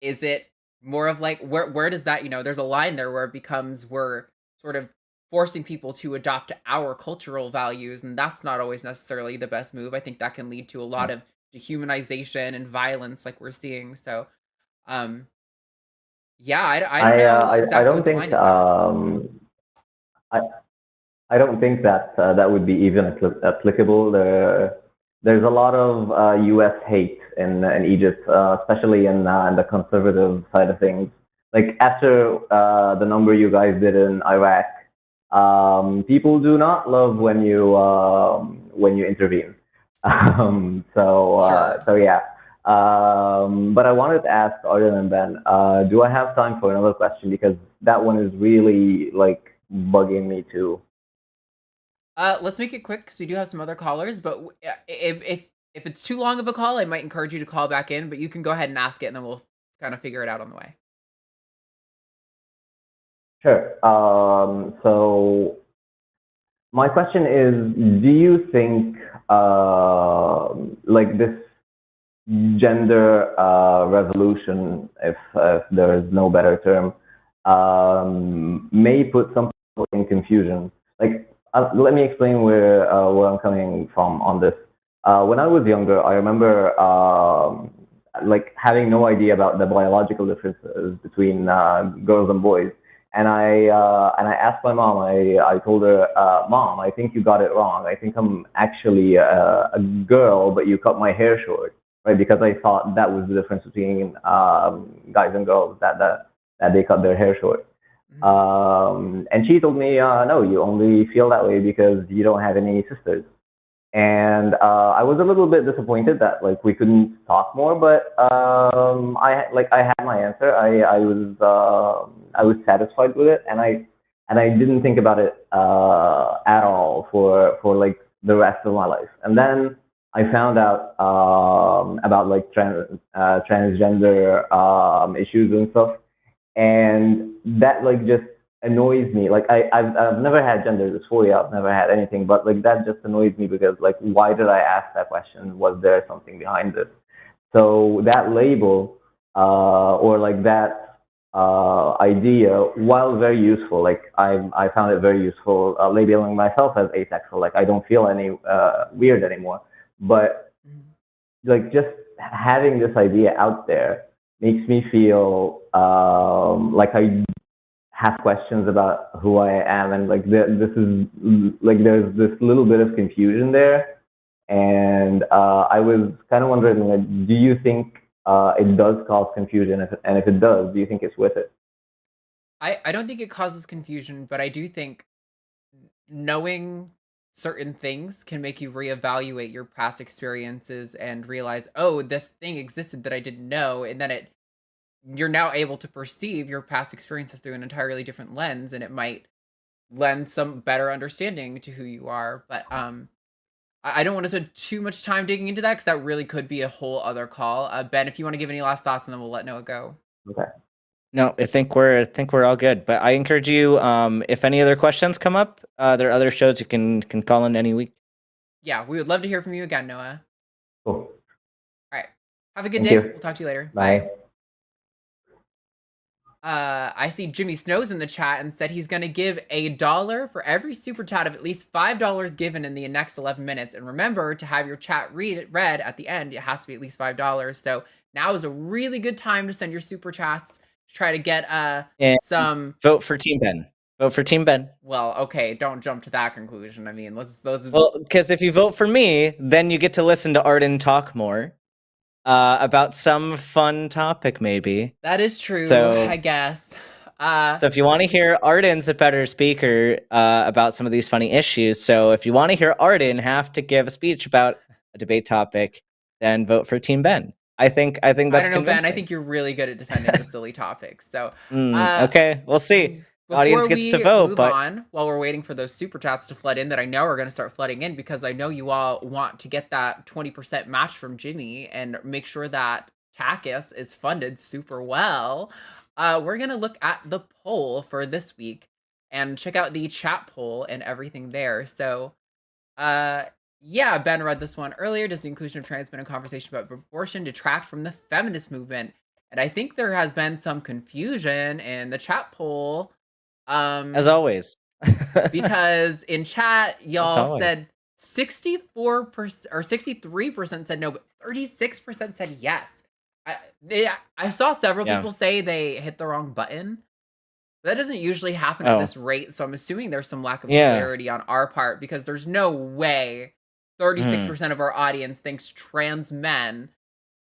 is it more of like where does that, there's a line there where it becomes we're sort of forcing people to adopt our cultural values, and that's not always necessarily the best move. I think that can lead to a lot of dehumanization and violence like we're seeing. So yeah, I don't know exactly I don't what the think line is there. I don't think that that would be even applicable. There's a lot of U.S. hate in Egypt, especially in the conservative side of things. Like after the number you guys did in Iraq, people do not love when you intervene. So yeah. But I wanted to ask Arden and Ben, do I have time for another question? Because that one is really like bugging me too. Let's make it quick because we do have some other callers. But if it's too long of a call, I might encourage you to call back in. But you can go ahead and ask it, and then we'll kind of figure it out on the way. Sure. So my question is, do you think like this gender revolution, if there is no better term, may put some people in confusion? Like, let me explain where I'm coming from on this. When I was younger, I remember like having no idea about the biological differences between girls and boys. And I asked my mom. I told her, Mom, I think you got it wrong. I think I'm actually a girl, but you cut my hair short, right? Because I thought that was the difference between guys and girls, that they cut their hair short. And she told me, no, you only feel that way because you don't have any sisters. And I was a little bit disappointed that like we couldn't talk more, but I had my answer. I was satisfied with it, and I didn't think about it at all for like the rest of my life. And then I found out about like transgender issues and stuff, and that like just annoys me. Like I've never had gender dysphoria. I've never had anything, but like that just annoys me because like why did I ask that question? Was there something behind this? So that label or like that idea, while very useful, like I found it very useful labeling myself as asexual. Like I don't feel any weird anymore. But like just having this idea out there makes me feel like I have questions about who I am, and like this is like there's this little bit of confusion there, and I was kind of wondering, like, do you think it does cause confusion, and if it does, do you think it's worth it? I don't think it causes confusion, but I do think knowing certain things can make you reevaluate your past experiences and realize, oh, this thing existed that I didn't know, and then you're now able to perceive your past experiences through an entirely different lens, and it might lend some better understanding to who you are. But I don't want to spend too much time digging into that because that really could be a whole other call. Ben, if you want to give any last thoughts, and then we'll let Noah go. Okay. No, I think we're all good. But I encourage you, if any other questions come up, there are other shows you can call in any week. Yeah, we would love to hear from you again, Noah. Cool. All right. Have a good Thank day. you. We'll talk to you later. Bye. I see Jimmy Snow's in the chat and said he's going to give $1 for every super chat of at least $5 given in the next 11 minutes. And remember to have your chat read at the end. It has to be at least $5. So now is a really good time to send your super chats to try to get some. Vote for Team Ben. Vote for Team Ben. Well, okay, don't jump to that conclusion. I mean, let's. Well, because if you vote for me, then you get to listen to Arden talk more about some fun topic, maybe. That is true, So- I guess. So if you want to hear Arden's a better speaker about some of these funny issues. So if you want to hear Arden have to give a speech about a debate topic, then vote for Team Ben. I think that's I don't know, Ben. I convincing. think you're really good at defending the silly topics. So Okay, we'll see. Audience before gets to we vote, move but on, while we're waiting for those super chats to flood in that I know are going to start flooding in, because I know you all want to get that 20% match from Jimmy and make sure that Takis is funded super well. We're going to look at the poll for this week and check out the chat poll and everything there. So, yeah, Ben read this one earlier. Does the inclusion of trans men in conversation about abortion detract from the feminist movement? And I think there has been some confusion in the chat poll. as always. Because in chat, y'all always. said 64% or 63% said no, but 36% said yes. I saw several Yeah. people say they hit the wrong button. That doesn't usually happen at this rate, so I'm assuming there's some lack of clarity on our part, because there's no way 36% of our audience thinks trans men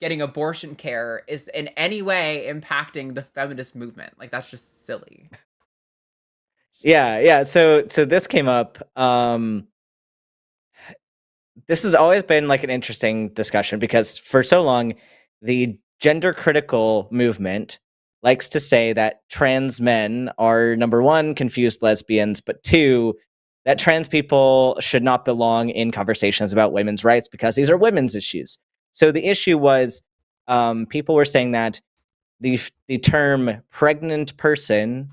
getting abortion care is in any way impacting the feminist movement. Like, that's just silly. Yeah. So this came up. This has always been like an interesting discussion because for so long, the gender critical movement likes to say that trans men are, number one, confused lesbians, but two, that trans people should not belong in conversations about women's rights because these are women's issues. So the issue was people were saying that the term pregnant person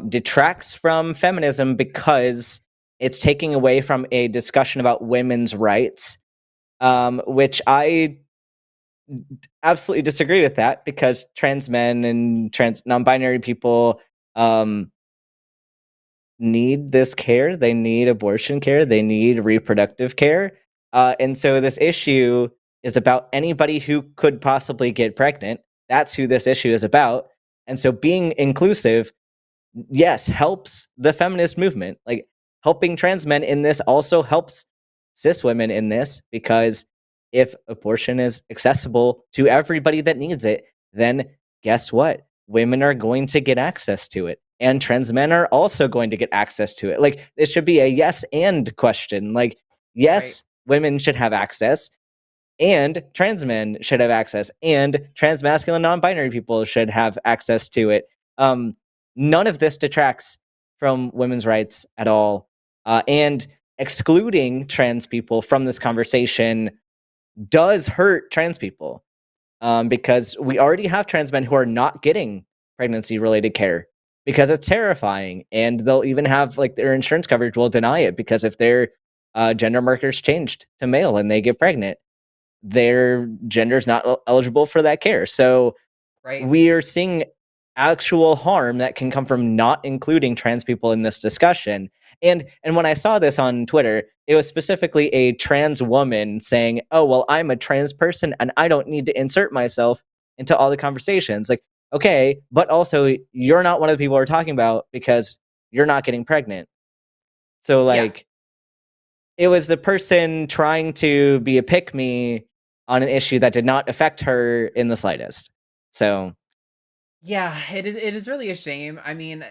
detracts from feminism because it's taking away from a discussion about women's rights, which I absolutely disagree with that, because trans men and trans non-binary people need this care. They need abortion care. They need reproductive care. And so this issue is about anybody who could possibly get pregnant. That's who this issue is about. And so being inclusive, yes, helps the feminist movement. Like, helping trans men in this also helps cis women in this, because if abortion is accessible to everybody that needs it, then guess what? Women are going to get access to it, and trans men are also going to get access to it. Like, this should be a yes and question. Like, yes, women should have access, and trans men should have access, and trans masculine non-binary people should have access to it. None of this detracts from women's rights at all. And excluding trans people from this conversation does hurt trans people, because we already have trans men who are not getting pregnancy-related care because it's terrifying, and they'll even have, like, their insurance coverage will deny it because if their gender markers changed to male and they get pregnant, their gender is not eligible for that care. So we are seeing actual harm that can come from not including trans people in this discussion. And when I saw this on Twitter, it was specifically a trans woman saying, "Oh, well, I'm a trans person and I don't need to insert myself into all the conversations. Like, okay, but also you're not one of the people we're talking about because you're not getting pregnant. So like, it was the person trying to be a pick-me on an issue that did not affect her in the slightest. So Yeah, it is really a shame. I mean,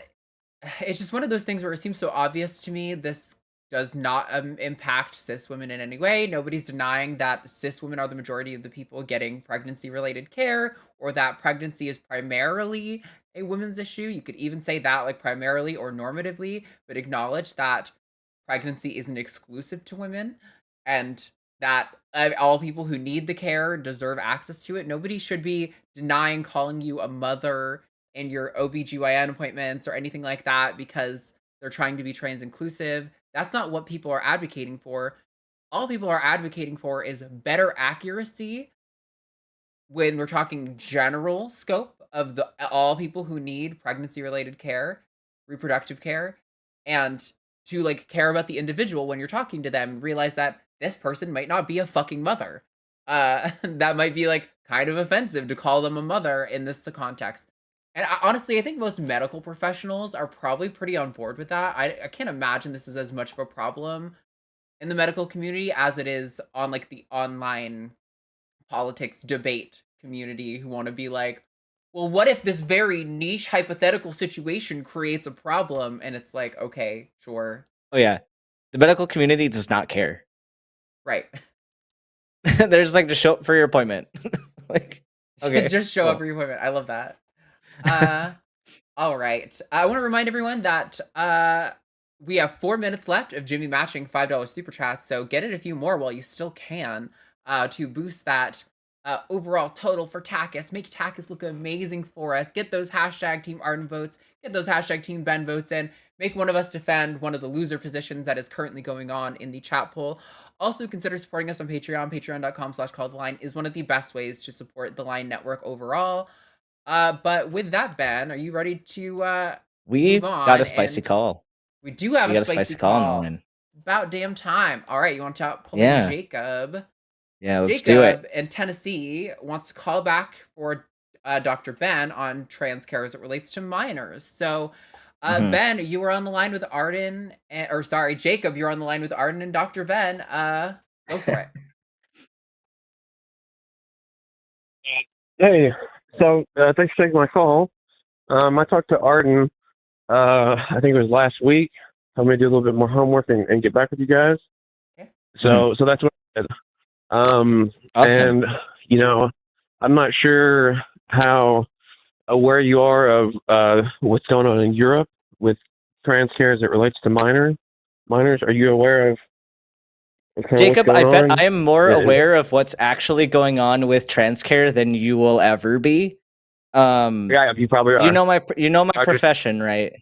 it's just one of those things where it seems so obvious to me this does not impact cis women in any way. Nobody's denying that cis women are the majority of the people getting pregnancy related care, or that pregnancy is primarily a women's issue. You could even say that, like, primarily or normatively, but acknowledge that pregnancy isn't exclusive to women, and that all people who need the care deserve access to it. Nobody should be denying calling you a mother in your OBGYN appointments or anything like that because they're trying to be trans inclusive. That's not what people are advocating for. All people are advocating for is better accuracy when we're talking general scope of the all people who need pregnancy related care, reproductive care, and to like care about the individual when you're talking to them and realize that this person might not be a fucking mother. That might be like kind of offensive to call them a mother in this context. And honestly, I think most medical professionals are probably pretty on board with that. I can't imagine this is as much of a problem in the medical community as it is on like the online politics debate community who want to be like, well, what if this very niche hypothetical situation creates a problem? And it's like, okay, sure. Oh yeah, the medical community does not care. Right. They're just like, to show up for your appointment. Like, okay, just show up for your appointment. I love that. All right. I want to remind everyone that we have 4 minutes left of Jimmy matching $5 super chats, so get it a few more while you still can to boost that overall total for Takis. Make Takis look amazing for us. Get those hashtag Team Arden votes. Get those hashtag Team Ben votes in. Make one of us defend one of the loser positions that is currently going on in the chat poll. Also, consider supporting us on Patreon. Patreon.com/calltheline is one of the best ways to support the Line Network overall. But with that, Ben, are you ready to we move on? got a spicy call. We do have a spicy call. It's about damn time. All right, you want to pull in Jacob? Yeah, let's Jacob do it. in Tennessee wants to call back for Dr. Ben on trans care as it relates to minors. So, Ben, you were on the line with Arden, Jacob, you're on the line with Arden and Dr. Ben. Go for it. Hey, so thanks for taking my call. I talked to Arden, I think it was last week. I'm going to do a little bit more homework and get back with you guys. Okay. So that's what I did. Awesome. And, you know, I'm not sure how aware you are of what's going on in Europe with trans care as it relates to minors. Are you aware of Jacob, I bet I am more aware of what's actually going on with trans care than you will ever be. Yeah, you probably are. You know my profession, right?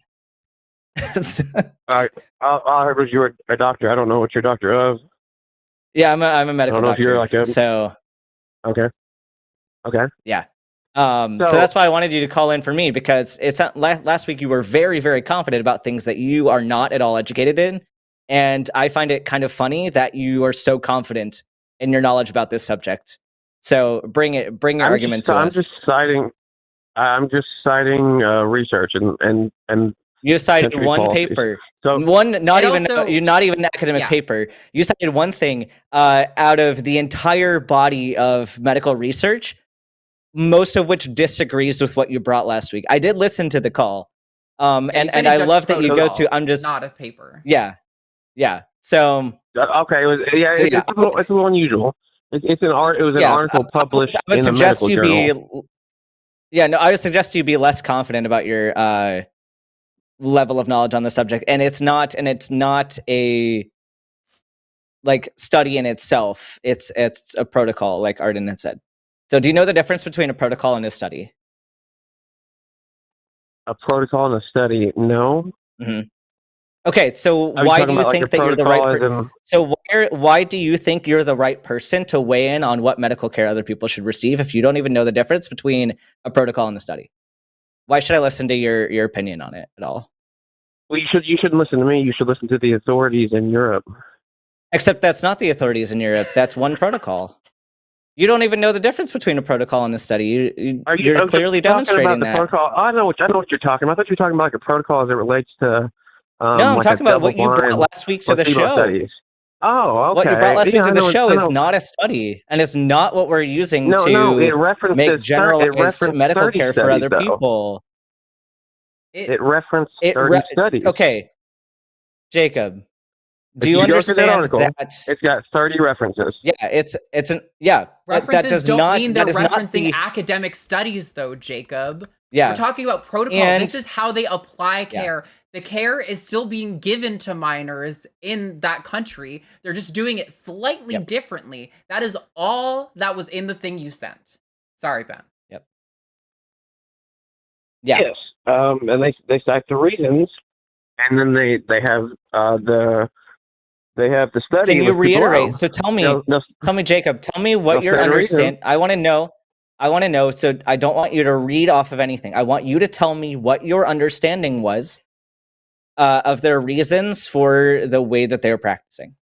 I heard you were a doctor. I don't know what you're a doctor of. Yeah, I'm a medical I don't know doctor. If you're like a... So okay. Yeah. So that's why I wanted you to call in for me, because it's last week you were very, very confident about things that you are not at all educated in. And I find it kind of funny that you are so confident in your knowledge about this subject. So bring your argument to us. I'm just citing research and you cited one policies. Paper. So not even an academic paper. You cited one thing out of the entire body of medical research, most of which disagrees with what you brought last week. I did listen to the call. And I love that you go to I'm just not a paper. Yeah. So okay, it's a little unusual. It's an article published in a medical journal. I would suggest you be less confident about your level of knowledge on the subject, and it's not a like study in itself. It's a protocol, like Arden had said. So, do you know the difference between a protocol and a study? A protocol and a study? No. Mm-hmm. Okay, so why do you think that you're the right person? So why do you think you're the right person to weigh in on what medical care other people should receive if you don't even know the difference between a protocol and a study? Why should I listen to your opinion on it at all? Well, you shouldn't listen to me. You should listen to the authorities in Europe. Except that's not the authorities in Europe. That's one protocol. You don't even know the difference between a protocol and a study. You're clearly talking demonstrating about the that. protocol? I know what you're talking about. I thought you were talking about like a protocol as it relates to. No, I'm like talking about what you brought last week to the show. Studies. Oh, okay. What you brought last week to the show is is not a study, and it's not what we're using it to make generalized medical care for other people. It referenced certain studies. Okay, Jacob, do you understand that it's got 30 references? Yeah, it's references don't mean they're referencing academic studies, though, Jacob. Yeah, we're talking about protocol. This is how they apply care. Yeah. The care is still being given to minors in that country. They're just doing it slightly differently. That is all that was in the thing you sent. Sorry, Ben. Yep. Yeah. Yes. And they cite the reasons, and then they have the study. Can you reiterate? So tell me, Jacob. Tell me what your understand. I want to know. So I don't want you to read off of anything. I want you to tell me what your understanding was of their reasons for the way that they're practicing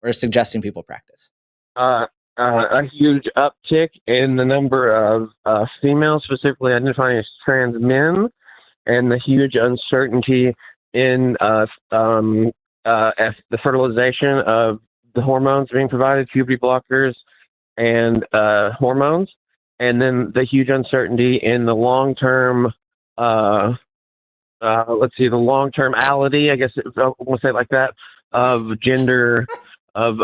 or suggesting people practice. A huge uptick in the number of females specifically identifying as trans men, and the huge uncertainty in the fertilization of the hormones being provided, puberty blockers, and hormones. And then the huge uncertainty in the long-term, the long-termality, I guess we'll say it like that, of gender, of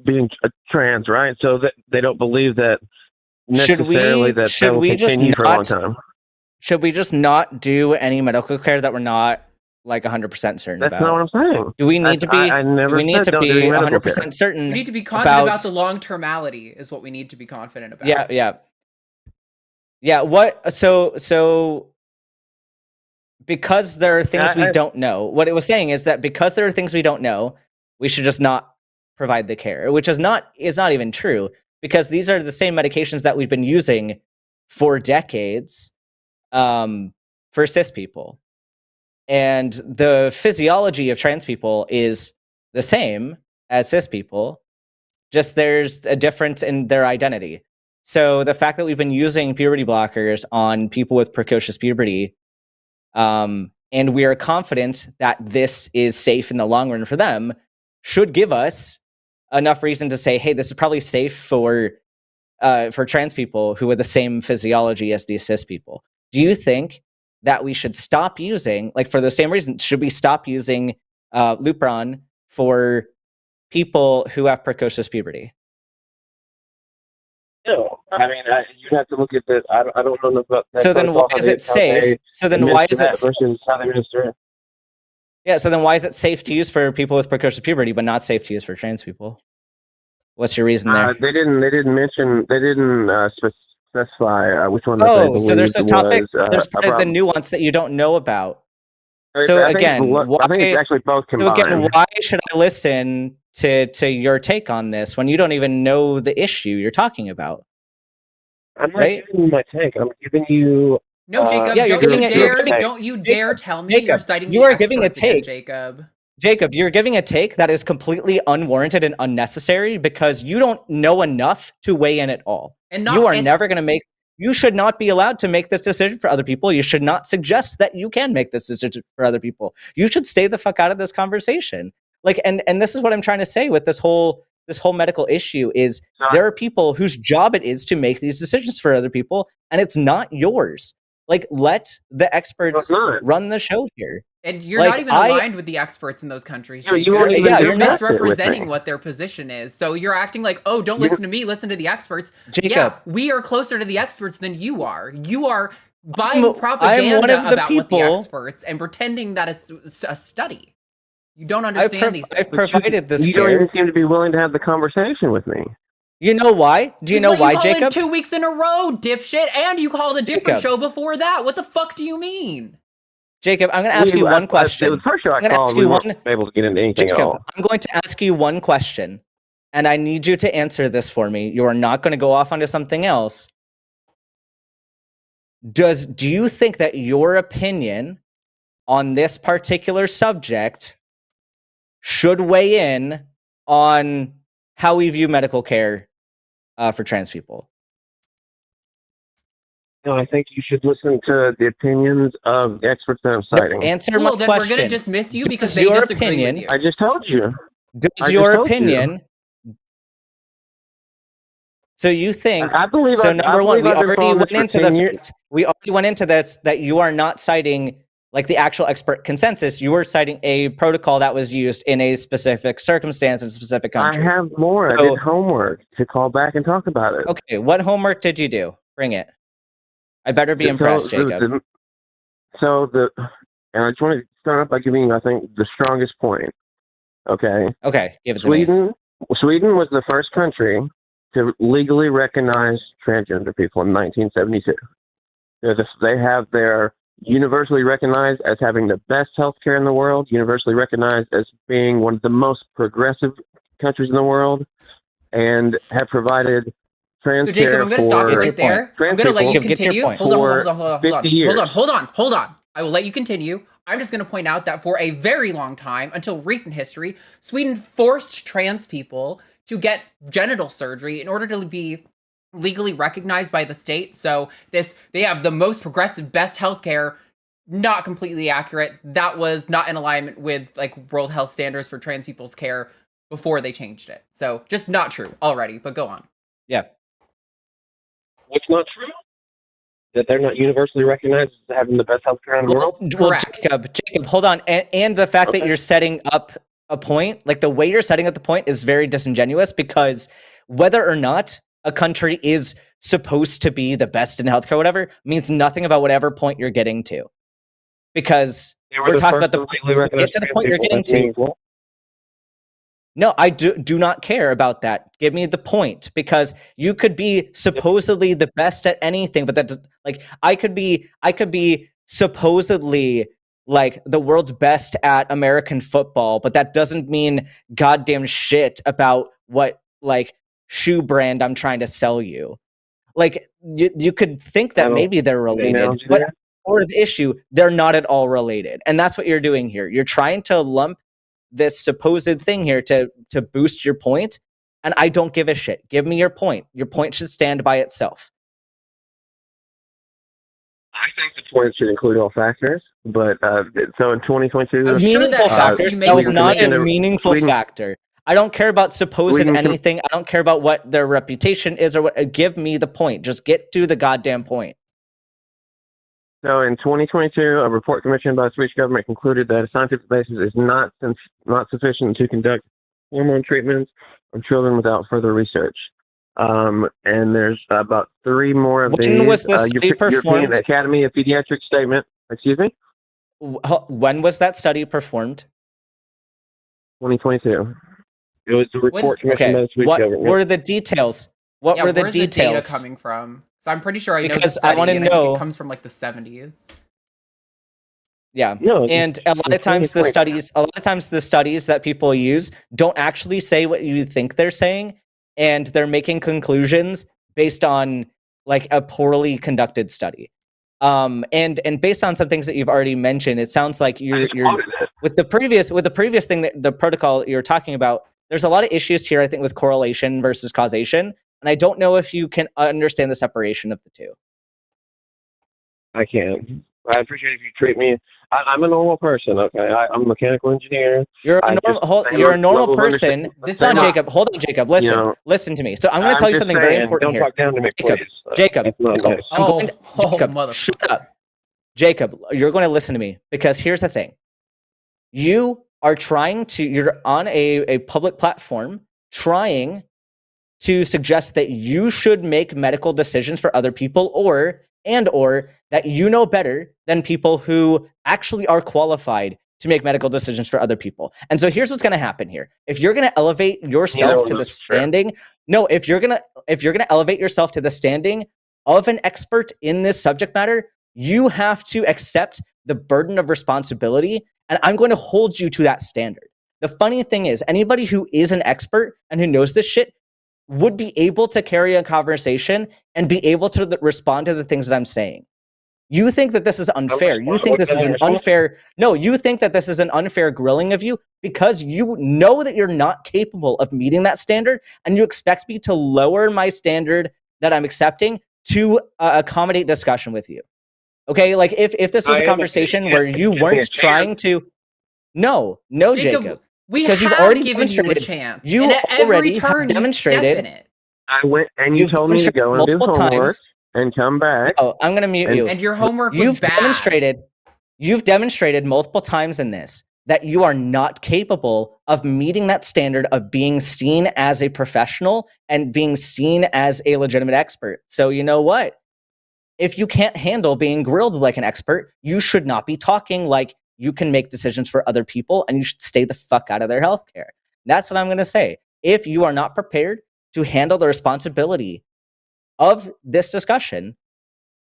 being trans, right? So that they don't believe that necessarily that will continue for a long time. Should we just not do any medical care that we're not like 100% certain about? That's not what I'm saying. Do we need to be? I never we need to be 100% certain. We need to be confident about the long-termality. Is what we need to be confident about. Yeah. What? So because there are things we don't know. What it was saying is that because there are things we don't know, we should just not provide the care, which is not even true, because these are the same medications that we've been using for decades for cis people. And the physiology of trans people is the same as cis people, just there's a difference in their identity. So the fact that we've been using puberty blockers on people with precocious puberty, and we are confident that this is safe in the long run for them, should give us enough reason to say, hey, this is probably safe for trans people who have the same physiology as these cis people. Do you think that we should stop using, like for the same reason, should we stop using Lupron for people who have precocious puberty? No, I mean, you'd have to look at the, I don't know about that. So then why is it safe? So then why is it versus how they administer it? Yeah, so then why is it safe to use for people with precocious puberty, but not safe to use for trans people? What's your reason there? They didn't specify which one. So there's a topic. There's the nuance that you don't know about. So I think it's actually both combined. So again, why should I listen to your take on this when you don't even know the issue you're talking about? I'm not giving you my take. I'm giving you. No, Jacob. Don't you dare tell me you're citing. You are giving a take, Jacob. Jacob, you're giving a take that is completely unwarranted and unnecessary because you don't know enough to weigh in at all. And you are never going to make. You should not be allowed to make this decision for other people. You should not suggest that you can make this decision for other people. You should stay the fuck out of this conversation. Like, and this is what I'm trying to say with this whole medical issue is there are people whose job it is to make these decisions for other people, and it's not yours. Like, let the experts run the show here. And you're not even aligned with the experts in those countries. You're misrepresenting what their position is. So you're acting like, oh, don't listen to me, listen to the experts. Jacob, yeah, we are closer to the experts than you are. You are buying propaganda about what the experts and pretending that it's a study. You don't understand these things. I've provided this. You don't even seem to be willing to have the conversation with me. You know why? Do you know why, Jacob? 2 weeks in a row, dipshit, and you called a different show before that. What the fuck do you mean? Jacob, I'm going to ask you one question. The first show I called, we weren't able to get into anything at all. I'm going to ask you one question, and I need you to answer this for me. You are not going to go off onto something else. Do you think that your opinion on this particular subject should weigh in on how we view medical care for trans people? No, I think you should listen to the opinions of the experts that I'm citing. Answer Cool, my then question. we're gonna dismiss you because Does they your disagree opinion- with you. I just told you. Does I your just told you. opinion? So you think? I believe. So I number one, believe we I've been already following went this for into 10 the years. fact, we already went into this that you are not citing like the actual expert consensus. You were citing a protocol that was used in a specific circumstance in a specific country. I have more. I So- did homework to call back and talk about it. Okay, what homework did you do? Bring it. I better be impressed, Jacob. And I just want to start off by giving you, I think, the strongest point. Okay. Okay, give it to me. Sweden was the first country to legally recognize transgender people in 1972. They have their universally recognized as having the best healthcare in the world, universally recognized as being one of the most progressive countries in the world, and have provided trans So Jacob, care I'm going to for stop you Get your right there. point. I'm going to let you Jacob, get your continue. point. Hold For on. 50 years. Hold on. I will let you continue. I'm just going to point out that for a very long time, until recent history, Sweden forced trans people to get genital surgery in order to be legally recognized by the state. So they have the most progressive, best healthcare. Not completely accurate. That was not in alignment with like World Health Standards for trans people's care before they changed it. So just not true already, but go on. Yeah. What's not true? That they're not universally recognized as having the best healthcare in the world? Well, Correct. Jacob, hold on. And the fact that Okay. you're setting up a point, like the way you're setting up the point is very disingenuous, because whether or not a country is supposed to be the best in healthcare or whatever means nothing about whatever point you're getting to. Because we're talking about the point, get to the point you're getting to. No, I do not care about that. Give me the point, because you could be supposedly the best at anything, but that like I could be supposedly like the world's best at American football, but that doesn't mean goddamn shit about what like shoe brand I'm trying to sell you. Like you could think that maybe they're related, but for the issue, they're not at all related. And that's what you're doing here. You're trying to lump this supposed thing here to boost your point, and I don't give a shit. Give me your point. Your point should stand by itself. I think the point should include all factors, but so in 2022, I'm sure Meaningful that helps factors. you That make was your not point. a meaningful factor. I don't care about supposed Sweden- anything. I don't care about what their reputation is or what. Give me the point. Just get to the goddamn point. So in 2022, a report commissioned by the Swedish government concluded that a scientific basis is not sufficient to conduct hormone treatments on children without further research. And there's about 3 more of these. When was this study performed? European Academy of Pediatrics statement. Excuse me? When was that study performed? 2022. It was the report commissioned by the Swedish What government. were the details? What were the where's details? the data coming from? So I'm pretty sure I know Because the I study, wanna and I think know- it comes from like the 70s. Yeah. No, And a lot of times the studies that people use don't actually say what you think they're saying, and they're making conclusions based on like a poorly conducted study. And based on some things that you've already mentioned, it sounds like you're with the previous thing, that the protocol you're talking about, there's a lot of issues here, I think, with correlation versus causation, and I don't know if you can understand the separation of the two. I can. I appreciate if you treat me. I'm a normal person, okay? I'm a mechanical engineer. You're a normal person. This Hold is on, not- Jacob. Hold on, Jacob. Listen, You know, listen to me. So I'm going to tell you just something very saying, important don't here. talk down to me, Jacob, please. Jacob, That's not nice. Jacob, mother. shut up. Jacob, you're going to listen to me, because here's the thing. You're on a public platform trying to suggest that you should make medical decisions for other people, or that you know better than people who actually are qualified to make medical decisions for other people. And so here's what's going to happen here. If you're going to elevate yourself to the standing, if you're going to elevate yourself to the standing of an expert in this subject matter, you have to accept the burden of responsibility, and I'm going to hold you to that standard. The funny thing is, anybody who is an expert and who knows this shit would be able to carry a conversation and be able to respond to the things that I'm saying. You think that this is unfair. You think this is an unfair. No, you think that this is an unfair grilling of you because you know that you're not capable of meeting that standard, and you expect me to lower my standard that I'm accepting to accommodate discussion with you. Okay, like if this was a conversation where you weren't trying to. No, Jacob. We because have you've already given you a demonstrated. chance. You and at every already turn have demonstrated. you step in it. I went and you You've told me to go and do multiple homework times. and come back. Oh, I'm gonna mute you. And your homework was You've bad. You've demonstrated multiple times in this that you are not capable of meeting that standard of being seen as a professional and being seen as a legitimate expert. So you know what? If you can't handle being grilled like an expert, you should not be talking like you can make decisions for other people, and you should stay the fuck out of their healthcare. That's what I'm going to say. If you are not prepared to handle the responsibility of this discussion,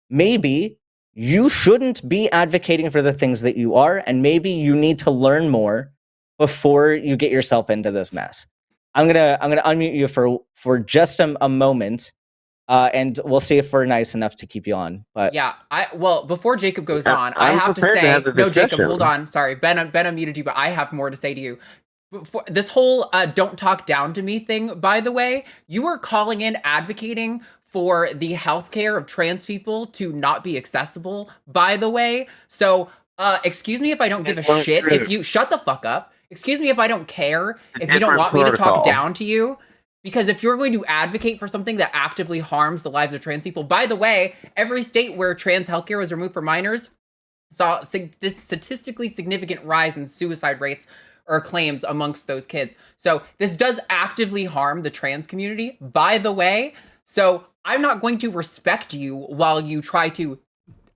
maybe you shouldn't be advocating for the things that you are, and maybe you need to learn more before you get yourself into this mess. I'm gonna unmute you for just a moment, and we'll see if we're nice enough to keep you on. But yeah, before Jacob goes on, I I'm have to prepared to say, have the no, Jacob, discussion. hold on. Sorry, Ben unmuted you, but I have more to say to you. For this whole don't talk down to me thing, by the way, you are calling in advocating for the healthcare of trans people to not be accessible, by the way. So, excuse me if I don't give a shit if you shut the fuck up. Excuse me if I don't care if you don't want me to talk down to you. Because if you're going to advocate for something that actively harms the lives of trans people, by the way, every state where trans healthcare was removed for minors saw a statistically significant rise in suicide rates or claims amongst those kids. So this does actively harm the trans community, by the way. So I'm not going to respect you while you try to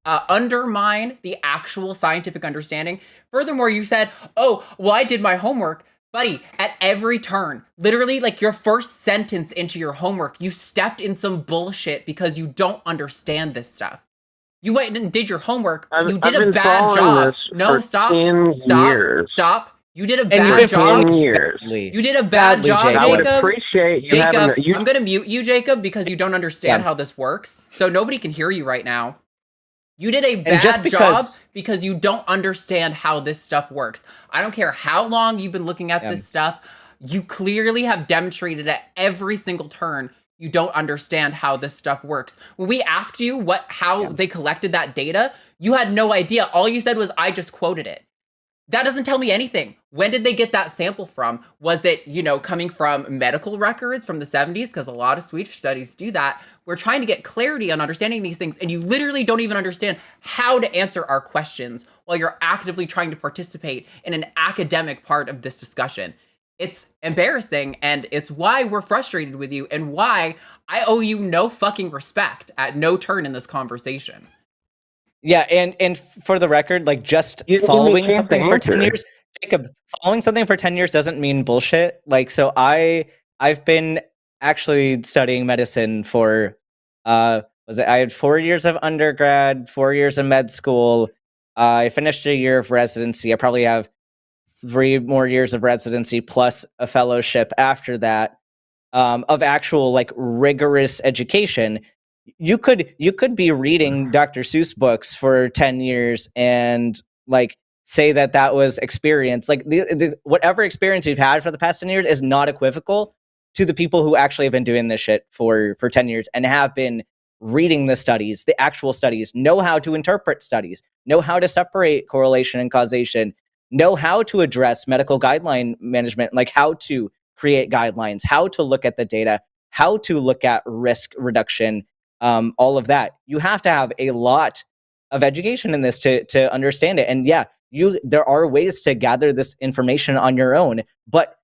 undermine the actual scientific understanding. Furthermore, you said, oh, well, I did my homework. Buddy, at every turn, literally like your first sentence into your homework, you stepped in some bullshit because you don't understand this stuff. You went and did your homework, but you did a bad job. No, stop. You did a bad job. You did a bad job, Jacob. I would appreciate you Jacob, I'm going to mute you, Jacob, because you don't understand how this works. So nobody can hear you right now. You did a bad job because you don't understand how this stuff works. I don't care how long you've been looking at this stuff. You clearly have demonstrated at every single turn you don't understand how this stuff works. When we asked you how they collected that data, you had no idea. All you said was, I just quoted it. That doesn't tell me anything. When did they get that sample from? Was it, coming from medical records from the 70s? Because a lot of Swedish studies do that. We're trying to get clarity on understanding these things, and you literally don't even understand how to answer our questions while you're actively trying to participate in an academic part of this discussion. It's embarrassing, and it's why we're frustrated with you, and why I owe you no fucking respect at no turn in this conversation. Yeah, and for the record, like, just following something for 10 years, Jacob, following something for 10 years doesn't mean bullshit. Like, so I've been actually studying medicine for, I had 4 years of undergrad, 4 years of med school. I finished a year of residency. I probably have 3 more years of residency plus a fellowship after that, of actual, like, rigorous education. You could be reading Dr. Seuss books for 10 years and, like, say that was experience. Like, whatever experience you've had for the past 10 years is not equivocal to the people who actually have been doing this shit for 10 years and have been reading the studies, the actual studies, know how to interpret studies, know how to separate correlation and causation, know how to address medical guideline management, like how to create guidelines, how to look at the data, how to look at risk reduction, all of that. You have to have a lot of education in this to understand it. And yeah, there are ways to gather this information on your own, but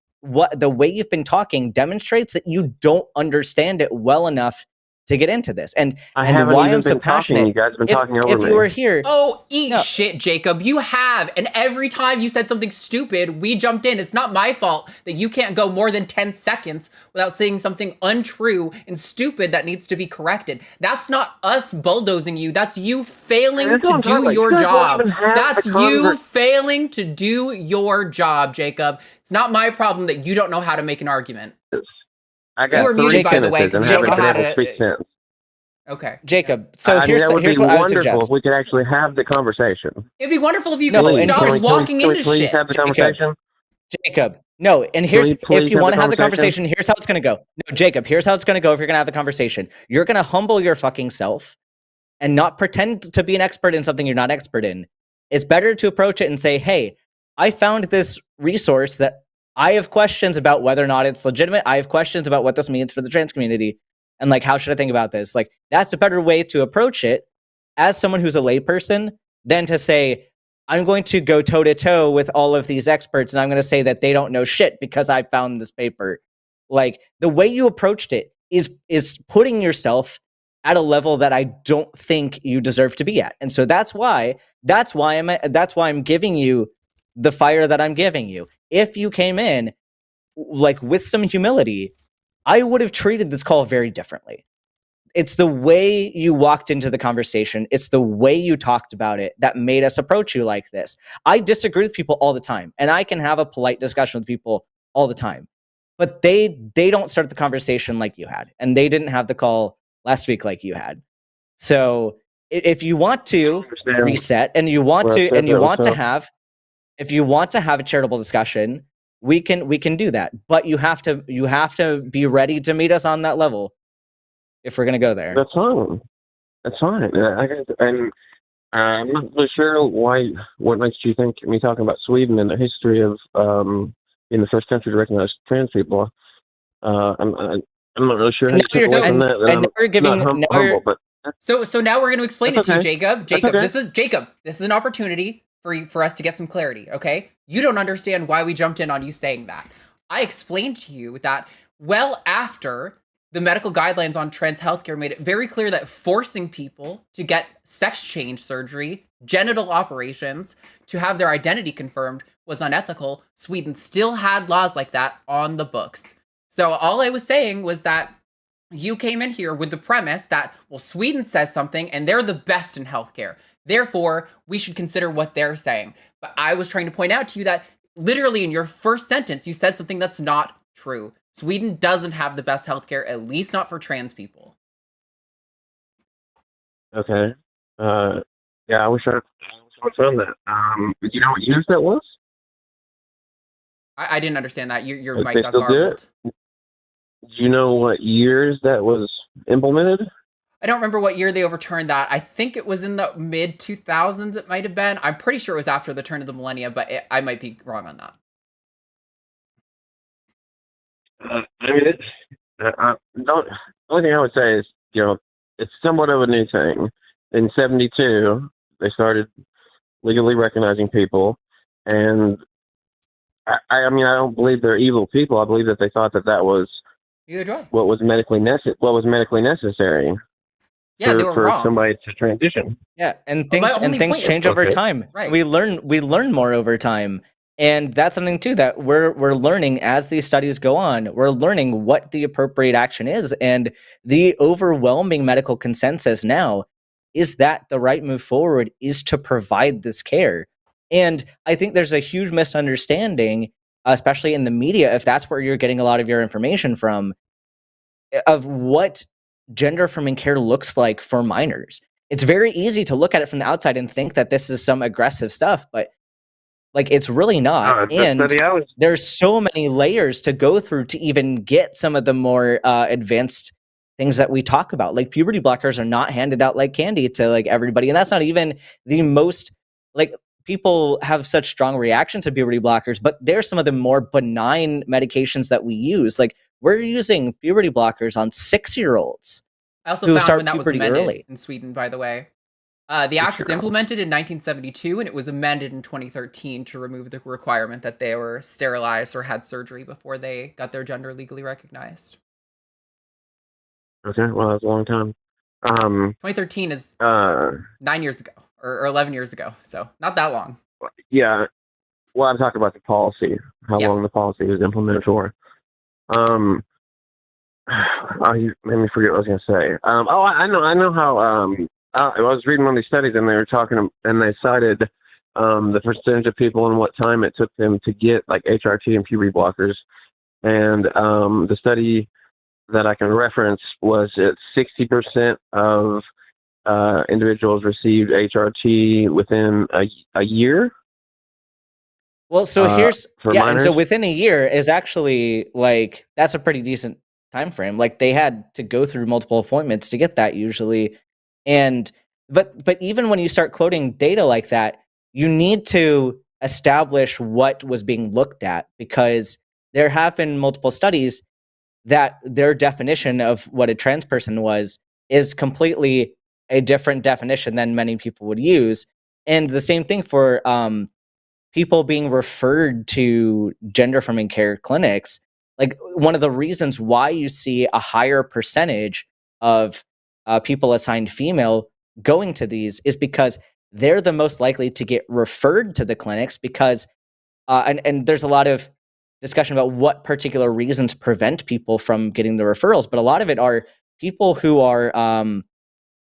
the way you've been talking demonstrates that you don't understand it well enough to get into this. And why I'm so passionate. You guys have been talking over me. If you were here. Oh, shit, Jacob. You have. And every time you said something stupid, we jumped in. It's not my fault that you can't go more than 10 seconds without saying something untrue and stupid that needs to be corrected. That's not us bulldozing you. That's you failing to do your job. That's you failing to do your job, Jacob. It's not my problem that you don't know how to make an argument. I got you were muted, by the way, because Jacob had to speak sense. Okay. Jacob. So I mean, that would here's be what I would wonderful suggest. if we could actually have the conversation. It'd be wonderful if you No, could and stop here's- walking can we into please shit. have the Jacob. conversation? Jacob, no, and here's we please if you have want to the have the conversation? conversation, here's how it's gonna go. No, Jacob, here's how it's gonna go if you're gonna have the conversation. You're gonna humble your fucking self and not pretend to be an expert in something you're not expert in. It's better to approach it and say, hey, I found this resource that I have questions about whether or not it's legitimate. I have questions about what this means for the trans community. And like, how should I think about this? Like, that's a better way to approach it as someone who's a layperson than to say, I'm going to go toe to toe with all of these experts and I'm going to say that they don't know shit because I found this paper. Like, the way you approached it is putting yourself at a level that I don't think you deserve to be at. And so that's why I'm giving you the fire that I'm giving you. If you came in like with some humility, I would have treated this call very differently. It's the way you walked into the conversation. It's the way you talked about it that made us approach you like this. I disagree with people all the time, and I can have a polite discussion with people all the time. But they don't start the conversation like you had, and they didn't have the call last week like you had. So if you want to reset and you want to have a charitable discussion, we can do that. But you have to be ready to meet us on that level if we're gonna go there. That's fine. That's fine. And I'm not really sure what makes you think me talking about Sweden and the history of being the first country to recognize trans people. I'm not really sure how you took away from that. And we're giving humble, but So now we're going to explain it to you, okay. Jacob. That's Jacob, okay. this is an opportunity for us to get some clarity, okay? You don't understand why we jumped in on you saying that. I explained to you that well after the medical guidelines on trans healthcare made it very clear that forcing people to get sex change surgery, genital operations, to have their identity confirmed was unethical, Sweden still had laws like that on the books. So all I was saying was that you came in here with the premise that, well, Sweden says something and they're the best in healthcare. Therefore, we should consider what they're saying. But I was trying to point out to you that literally in your first sentence, you said something that's not true. Sweden doesn't have the best healthcare, at least not for trans people. Okay. Yeah, I wish I found that. You know what years that was? I didn't understand that. Your Like mic they got still do garbled. Do you know what years that was implemented? I don't remember what year they overturned that. I think it was in the mid 2000s. It might have been. I'm pretty sure it was after the turn of the millennia, but I might be wrong on that. I mean, it's the only thing I would say is, it's somewhat of a new thing. In '72, they started legally recognizing people, and I mean, I don't believe they're evil people. I believe that they thought that was what was medically necessary. Yeah, they were for wrong. somebody to transition. Yeah, and things change over time. Right. We learn more over time. And that's something too that we're learning as these studies go on. We're learning what the appropriate action is, and the overwhelming medical consensus now is that the right move forward is to provide this care. And I think there's a huge misunderstanding, especially in the media, if that's where you're getting a lot of your information from, of what gender affirming care looks like for minors. It's very easy to look at it from the outside and think that this is some aggressive stuff, but like, it's really not. And there's so many layers to go through to even get some of the more advanced things that we talk about. Like, puberty blockers are not handed out like candy to like everybody. And that's not even the most, like, people have such strong reaction to puberty blockers, but there's some of the more benign medications that we use. Like, we're using puberty blockers on 6-year-olds. I also found when that was amended in Sweden, by the way. The act was implemented in 1972, and it was amended in 2013 to remove the requirement that they were sterilized or had surgery before they got their gender legally recognized. Okay, well, that's a long time. 2013 is 9 years ago, or 11 years ago, so not that long. Yeah, well, I'm talking about the policy, how long the policy was implemented for. You made me forget what I was going to say. I know how... I was reading one of these studies, and they were talking, and they cited the percentage of people and what time it took them to get like HRT and puberty blockers. And the study that I can reference was that 60% of individuals received HRT within a year. Well, so here's for and so minors. within a year is actually like that's a pretty decent time frame. Like they had to go through multiple appointments to get that usually, and but even when you start quoting data like that, you need to establish what was being looked at, because there have been multiple studies that their definition of what a trans person was is completely a different definition than many people would use, and the same thing for people being referred to gender affirming care clinics. Like one of the reasons why you see a higher percentage of people assigned female going to these is because they're the most likely to get referred to the clinics, because and there's a lot of discussion about what particular reasons prevent people from getting the referrals, but a lot of it are people who are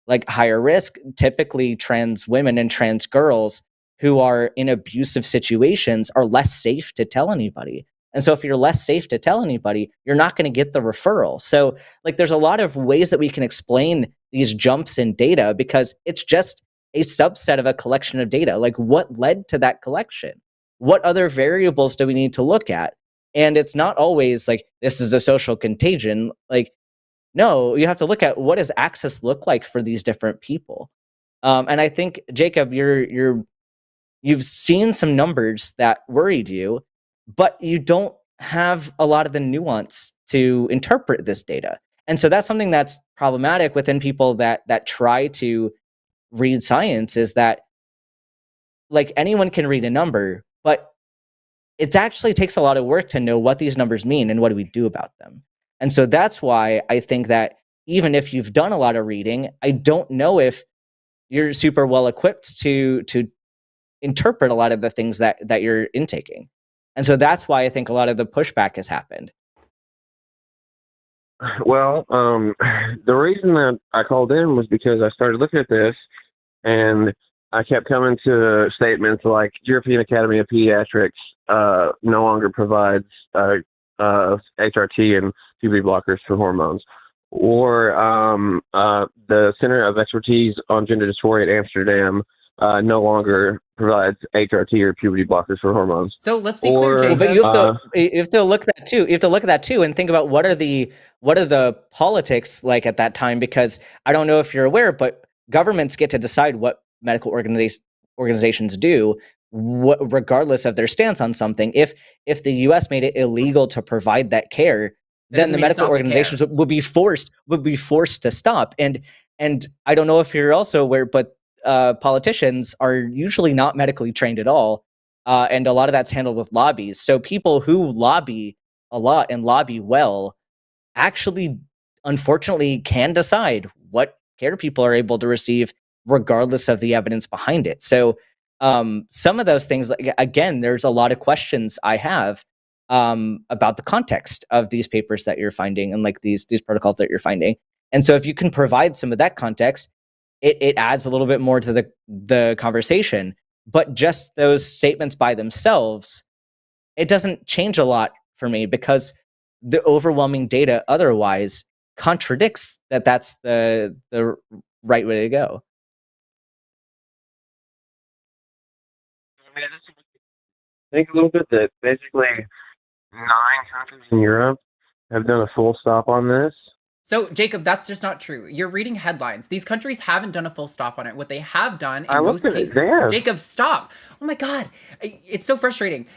like higher risk, typically trans women and trans girls who are in abusive situations are less safe to tell anybody. And so if you're less safe to tell anybody, you're not going to get the referral. So like there's a lot of ways that we can explain these jumps in data, because it's just a subset of a collection of data. Like what led to that collection? What other variables do we need to look at? And it's not always like this is a social contagion. Like, no, you have to look at what does access look like for these different people. And I think, Jacob, you've seen some numbers that worried you, but you don't have a lot of the nuance to interpret this data. And so that's something that's problematic within people that try to read science, is that like anyone can read a number, but it actually takes a lot of work to know what these numbers mean and what do we do about them. And so that's why I think that even if you've done a lot of reading, I don't know if you're super well equipped to interpret a lot of the things that you're intaking. And so that's why I think a lot of the pushback has happened. Well, the reason that I called in was because I started looking at this, and I kept coming to statements like European Academy of Pediatrics no longer provides HRT and puberty blockers for hormones, or the Center of Expertise on Gender Dysphoria at Amsterdam no longer provides HRT or puberty blockers for hormones. So let's be clear, Jacob. But you have to look at that too. You have to look at that too and think about what are the politics like at that time, because I don't know if you're aware, but governments get to decide what medical organizations do, regardless of their stance on something. If the U.S. made it illegal to provide that care, then the medical organizations would be forced to stop. And I don't know if you're also aware, but politicians are usually not medically trained at all, and a lot of that's handled with lobbies. So people who lobby a lot and lobby well actually, unfortunately, can decide what care people are able to receive, regardless of the evidence behind it. So some of those things, again, there's a lot of questions I have about the context of these papers that you're finding and like these protocols that you're finding. And so if you can provide some of that context, it adds a little bit more to the conversation. But just those statements by themselves, it doesn't change a lot for me, because the overwhelming data otherwise contradicts that that's the right way to go. I mean, I think a little bit that basically 9 countries in Europe have done a full stop on this. So, Jacob, that's just not true. You're reading headlines. These countries haven't done a full stop on it. What they have done in most cases... Jacob, stop! Oh my god. It's so frustrating.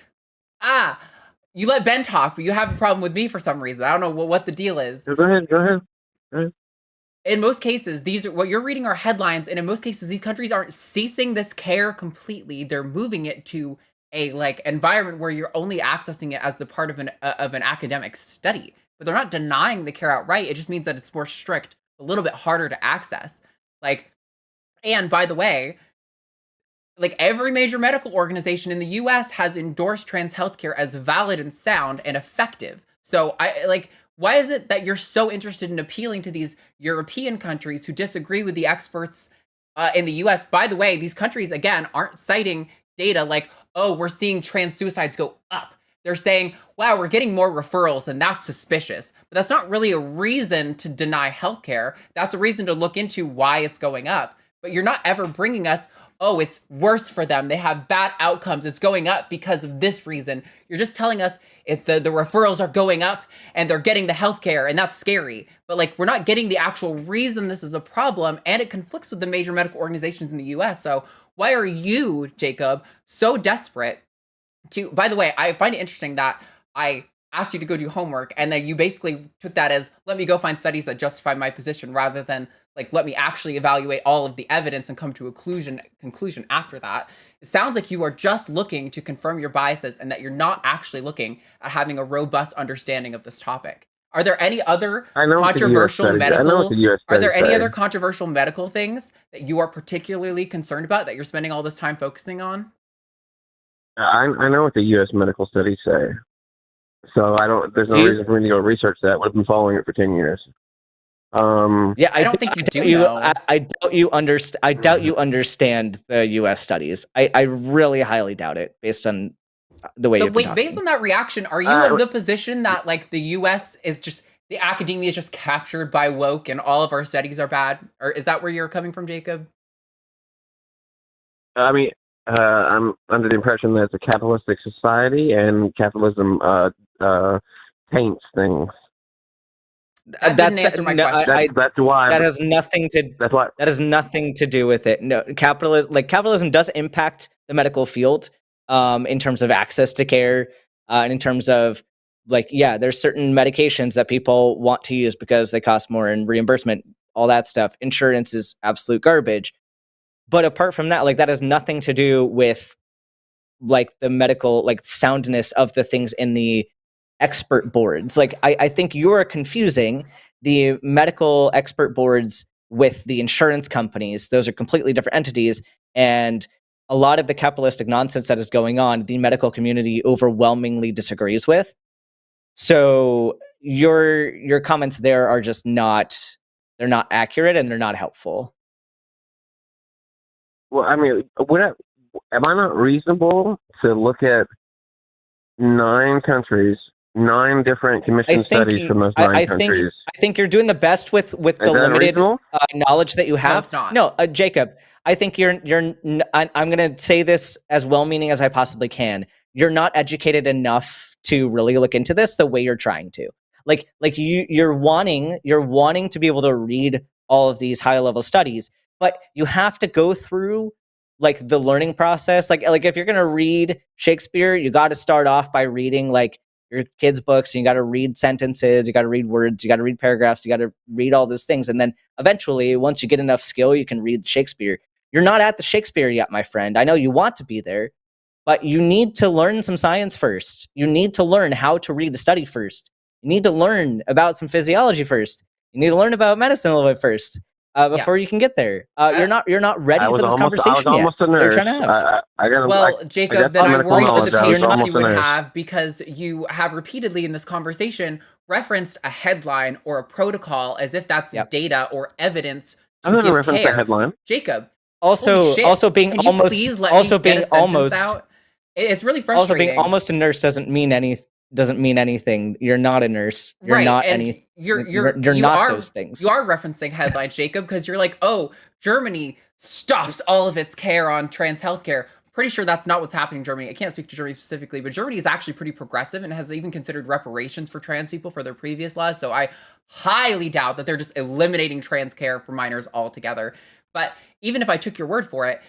You let Ben talk, but you have a problem with me for some reason. I don't know what the deal is. Go ahead. In most cases, what you're reading are headlines, and in most cases, these countries aren't ceasing this care completely. They're moving it to a environment where you're only accessing it as the part of an academic study. But they're not denying the care outright. It just means that it's more strict, a little bit harder to access. And by the way, every major medical organization in the US has endorsed trans healthcare as valid and sound and effective. So why is it that you're so interested in appealing to these European countries who disagree with the experts in the US? By the way, these countries, again, aren't citing data like, oh, we're seeing trans suicides go up. they're saying, wow, we're getting more referrals and that's suspicious. But that's not really a reason to deny healthcare. That's a reason to look into why it's going up. But you're not ever bringing us, oh, it's worse for them. They have bad outcomes. It's going up because of this reason. You're just telling us if the referrals are going up and they're getting the healthcare, and that's scary. But like, we're not getting the actual reason this is a problem, and it conflicts with the major medical organizations in the US. So why are you, Jacob, so desperate to, by the way, I find it interesting that I asked you to go do homework and then you basically took that as, let me go find studies that justify my position, rather than like, let me actually evaluate all of the evidence and come to a conclusion after that. It sounds like you are just looking to confirm your biases and that you're not actually looking at having a robust understanding of this topic. Are there any other controversial medical, are there any other controversial medical things that you are particularly concerned about that you're spending all this time focusing on? I know what the U.S. medical studies say, so there's no reason for me to go research that. I've been following it for 10 years. Yeah, I don't think you do know. I doubt you understand the U.S. studies. I really highly doubt it, based on the way. So wait, based on that reaction, are you of the position that like the U.S. is just, the academia is just captured by woke and all of our studies are bad? Or is that where you're coming from, Jacob? I mean, I'm under the impression that it's a capitalistic society and capitalism taints things. That didn't answer my question. That's why. That has nothing to. That's why. That has nothing to do with it. No, capitalism does impact the medical field, in terms of access to care, and in terms of there's certain medications that people want to use because they cost more in reimbursement, all that stuff. Insurance is absolute garbage. But apart from that, that has nothing to do with the medical soundness of the things in the expert boards. I think you're confusing the medical expert boards with the insurance companies. Those are completely different entities, and a lot of the capitalistic nonsense that is going on, the medical community overwhelmingly disagrees with. So your comments there are just they're not accurate and they're not helpful. Well, I mean, am I not reasonable to look at 9 countries, 9 different commission studies from those 9 countries? I think you're doing the best with the limited knowledge that you have. No, it's not. No, Jacob, I think I'm going to say this as well-meaning as I possibly can. You're not educated enough to really look into this the way you're trying to. You're wanting to be able to read all of these high-level studies, but you have to go through the learning process. If you're going to read Shakespeare, you got to start off by reading your kids' books, and you got to read sentences, you got to read words, you got to read paragraphs, you got to read all these things. And then eventually, once you get enough skill, you can read Shakespeare. You're not at the Shakespeare yet, my friend. I know you want to be there, but you need to learn some science first. You need to learn how to read a study first. You need to learn about some physiology first. You need to learn about medicine a little bit first. Before you can get there. You're not ready for this conversation yet. I was almost a nerd. Jacob, then I worry for the patience you would have, because you have repeatedly in this conversation referenced a headline or a protocol as if that's data or evidence to I'm give reference care. The headline. Jacob, also being almost it's really frustrating. Also being almost a nurse doesn't mean anything. You're not a nurse. You're not any. You're not those things. You are referencing headlines, Jacob, because you're like, oh, Germany stops all of its care on trans healthcare. Pretty sure that's not what's happening in Germany. I can't speak to Germany specifically, but Germany is actually pretty progressive and has even considered reparations for trans people for their previous laws. So I highly doubt that they're just eliminating trans care for minors altogether. But even if I took your word for it,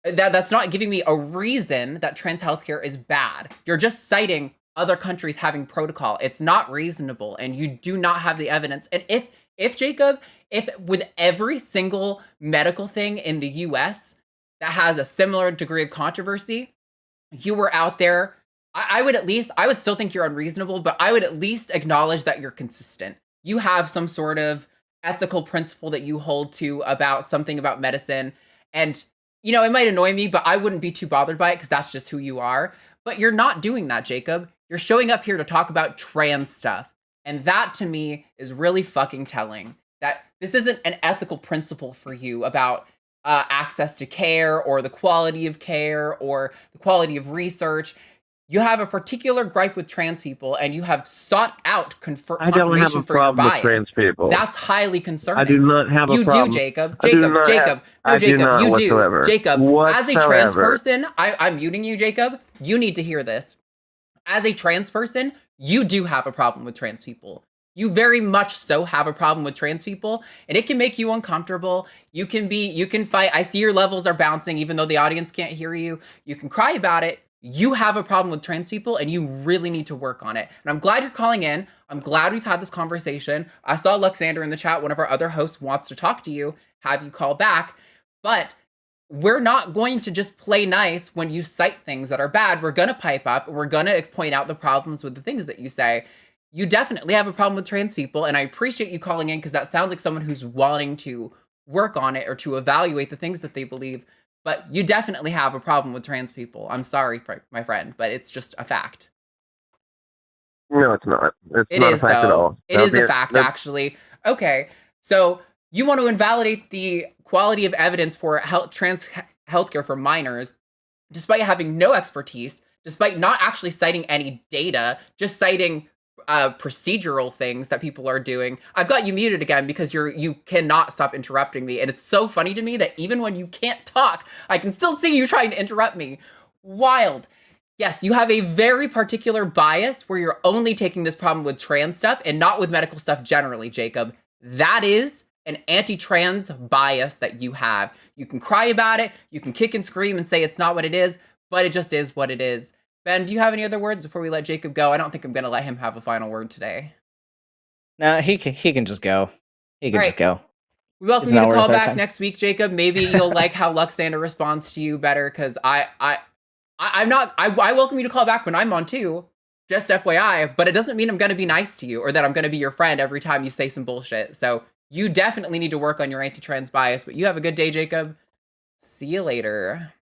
that's not giving me a reason that trans healthcare is bad. You're just citing other countries having protocol. It's not reasonable, and you do not have the evidence. And if Jacob, if with every single medical thing in the US that has a similar degree of controversy, you were out there, I would still think you're unreasonable, but I would at least acknowledge that you're consistent. You have some sort of ethical principle that you hold to about something about medicine. And it might annoy me, but I wouldn't be too bothered by it because that's just who you are. But you're not doing that, Jacob. You're showing up here to talk about trans stuff. And that, to me, is really fucking telling. That this isn't an ethical principle for you about access to care or the quality of care or the quality of research. You have a particular gripe with trans people, and you have sought out I don't have confirmation a for your problem with bias. trans people. That's highly concerning. I do not have a You do, problem. Jacob. I do Jacob, not Jacob. No, I do Jacob, not you whatsoever. do. Jacob, as a trans Whatsoever. person, I'm muting you, Jacob. You need to hear this. As a trans person, you do have a problem with trans people. You very much so have a problem with trans people, and it can make you uncomfortable. You can fight. I see your levels are bouncing, even though the audience can't hear you. You can cry about it. You have a problem with trans people, and you really need to work on it. And I'm glad you're calling in. I'm glad we've had this conversation. I saw Luxander in the chat. One of our other hosts wants to talk to you, have you call back. But we're not going to just play nice when you cite things that are bad. We're going to pipe up. We're going to point out the problems with the things that you say. You definitely have a problem with trans people, and I appreciate you calling in because that sounds like someone who's wanting to work on it or to evaluate the things that they believe. But you definitely have a problem with trans people. I'm sorry, my friend, but it's just a fact. No, it's not. It not is, a fact though. at all. It is a fact, actually. Okay, so you want to invalidate the quality of evidence for trans healthcare for minors, despite having no expertise, despite not actually citing any data, just citing procedural things that people are doing. I've got you muted again because you cannot stop interrupting me, and it's so funny to me that even when you can't talk, I can still see you trying to interrupt me. Wild. Yes, you have a very particular bias where you're only taking this problem with trans stuff and not with medical stuff generally, Jacob. That is an anti-trans bias that you have. You can cry about it, you can kick and scream and say it's not what it is, but it just is what it is. Ben, do you have any other words before we let Jacob go? I don't think I'm going to let him have a final word today. No, he can just go. He can just go. We welcome you to call back next week, Jacob. Maybe you'll like how Luxander responds to you better, because I welcome you to call back when I'm on too, just FYI, but it doesn't mean I'm going to be nice to you or that I'm going to be your friend every time you say some bullshit. So you definitely need to work on your anti-trans bias, but you have a good day, Jacob. See you later.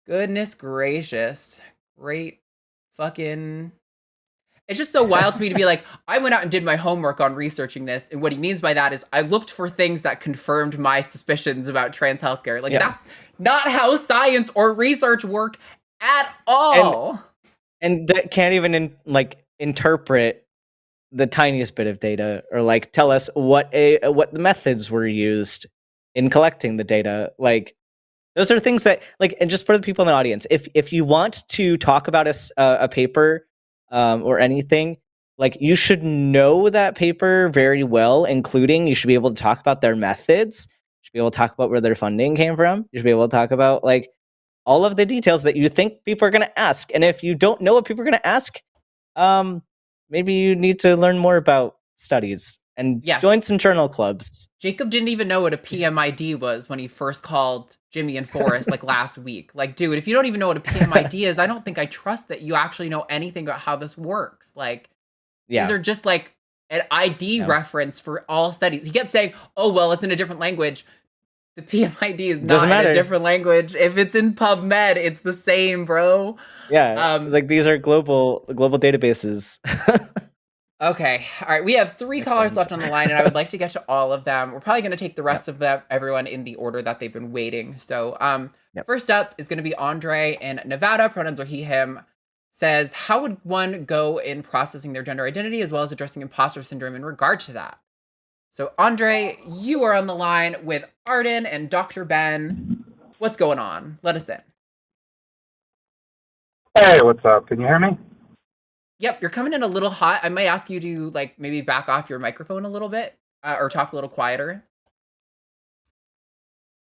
Goodness gracious. Great fucking... It's just so wild to me to be like, I went out and did my homework on researching this, and what he means by that is I looked for things that confirmed my suspicions about trans healthcare. Like, that's not how science or research work at all. And that can't even interpret the tiniest bit of data, or like tell us what the methods were used in collecting the data. Like, those are things that, like, and just for the people in the audience, if you want to talk about a paper or anything, like, you should know that paper very well, including you should be able to talk about their methods. You should be able to talk about where their funding came from. You should be able to talk about, like, all of the details that you think people are going to ask. And if you don't know what people are going to ask, maybe you need to learn more about studies and join some journal clubs. Jacob didn't even know what a PMID was when he first called Jimmy and Forrest like last week. Like, dude, if you don't even know what a PMID is, I don't think I trust that you actually know anything about how this works. Like, these are just like an ID reference for all studies. He kept saying, oh, well, it's in a different language. The PMID is not in a different language. If it's in PubMed, it's the same, bro. Yeah, like, these are global databases. Okay. All right. We have 3 callers left on the line, and I would like to get to all of them. We're probably going to take the rest of them, everyone, in the order that they've been waiting. So, first up is going to be Andre in Nevada. Pronouns are he, him. Says, how would one go in processing their gender identity as well as addressing imposter syndrome in regard to that? So, Andre, you are on the line with Arden and Dr. Ben. What's going on? Let us in. Hey, what's up? Can you hear me? Yep, you're coming in a little hot. I might ask you to, like, maybe back off your microphone a little bit or talk a little quieter.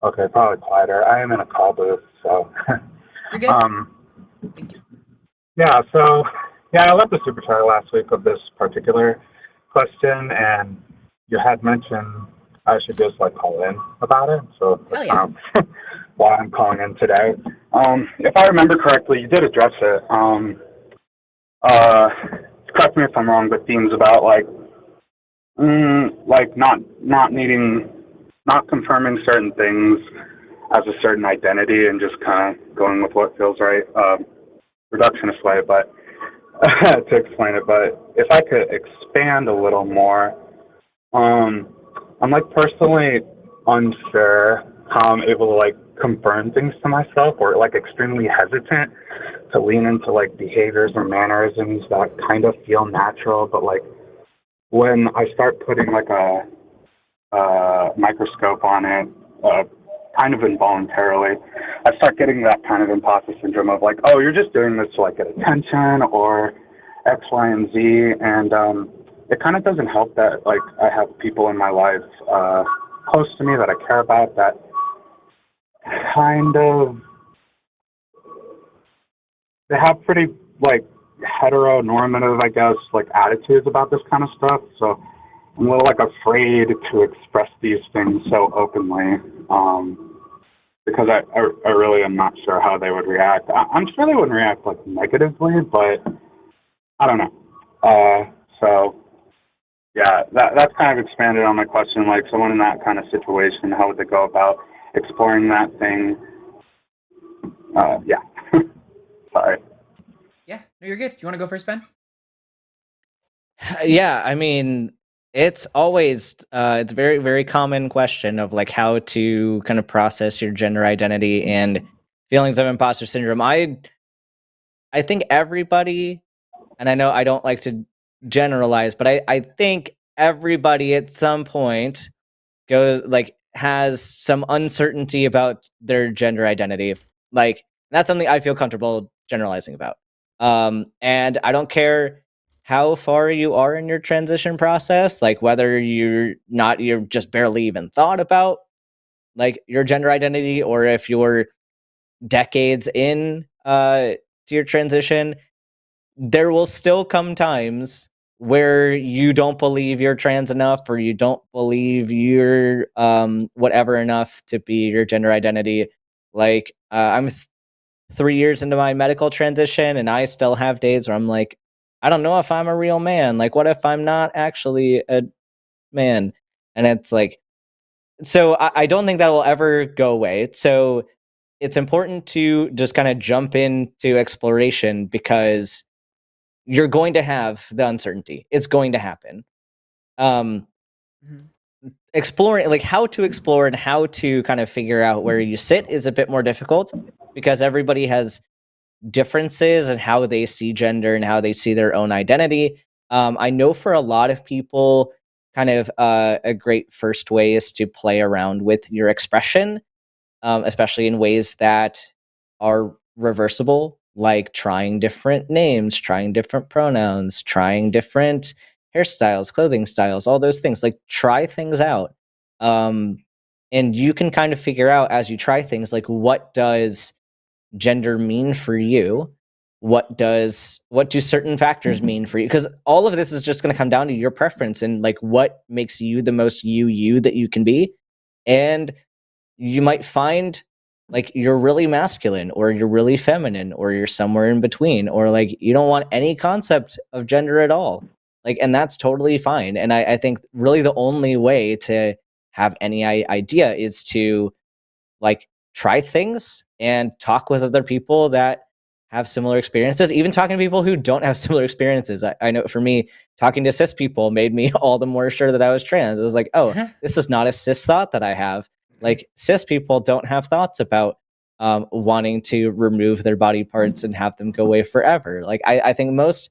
Okay, probably quieter. I am in a call booth, so. You're good. Thank you. Yeah, so, I left the super chat last week of this particular question, and you had mentioned I should just, like, call in about it. So that's kind of why I'm calling in today. If I remember correctly, you did address it. Correct me if I'm wrong, but themes about like not confirming certain things as a certain identity and just kind of going with what feels right. Reductionist way, but to explain it. But if I could expand a little more, I'm like personally unsure how I'm able to like confirm things to myself, or like extremely hesitant to lean into like behaviors or mannerisms that kind of feel natural. But like when I start putting like a microscope on it, kind of involuntarily, I start getting that kind of imposter syndrome of like, oh, you're just doing this to like get attention or X, Y, and Z. And it kind of doesn't help that like I have people in my life close to me that I care about that kind of, they have pretty like heteronormative, I guess, like attitudes about this kind of stuff. So I'm a little like afraid to express these things so openly, because I really am not sure how they would react. I'm sure they wouldn't react like negatively, but I don't know. So yeah, that's kind of expanded on my question. Like someone in that kind of situation, how would they go about exploring that thing? Yeah. Sorry. Yeah, no, you're good. You want to go first, Ben? Yeah, I mean, it's always it's a very, very common question of like how to kind of process your gender identity and feelings of imposter syndrome. I think everybody, and I know I don't like to generalize, but I think everybody at some point goes like has some uncertainty about their gender identity. Like that's something I feel comfortable generalizing about. And I don't care how far you are in your transition process, like whether you're just barely even thought about like your gender identity, or if you're decades in to your transition, there will still come times where you don't believe you're trans enough, or you don't believe you're whatever enough to be your gender identity. Like I'm 3 years into my medical transition, and I still have days where I'm like, I don't know if I'm a real man. Like, what if I'm not actually a man? And it's like, so I don't think that will ever go away. So it's important to just kind of jump into exploration, because you're going to have the uncertainty. It's going to happen. Exploring, like how to explore and how to kind of figure out where you sit is a bit more difficult, because everybody has differences in how they see gender and how they see their own identity. I know for a lot of people, kind of a great first way is to play around with your expression, especially in ways that are reversible, like trying different names, trying different pronouns, trying different hairstyles, clothing styles, all those things. Like try things out. And you can kind of figure out as you try things, like what does gender mean for you? What do certain factors mean for you? Because all of this is just going to come down to your preference and like what makes you the most you that you can be. And you might find like you're really masculine, or you're really feminine, or you're somewhere in between, or like you don't want any concept of gender at all. Like, and that's totally fine. And I think really the only way to have any idea is to like try things and talk with other people that have similar experiences, even talking to people who don't have similar experiences. I know for me, talking to cis people made me all the more sure that I was trans. It was like, oh, this is not a cis thought that I have. Like cis people don't have thoughts about wanting to remove their body parts and have them go away forever. Like I think most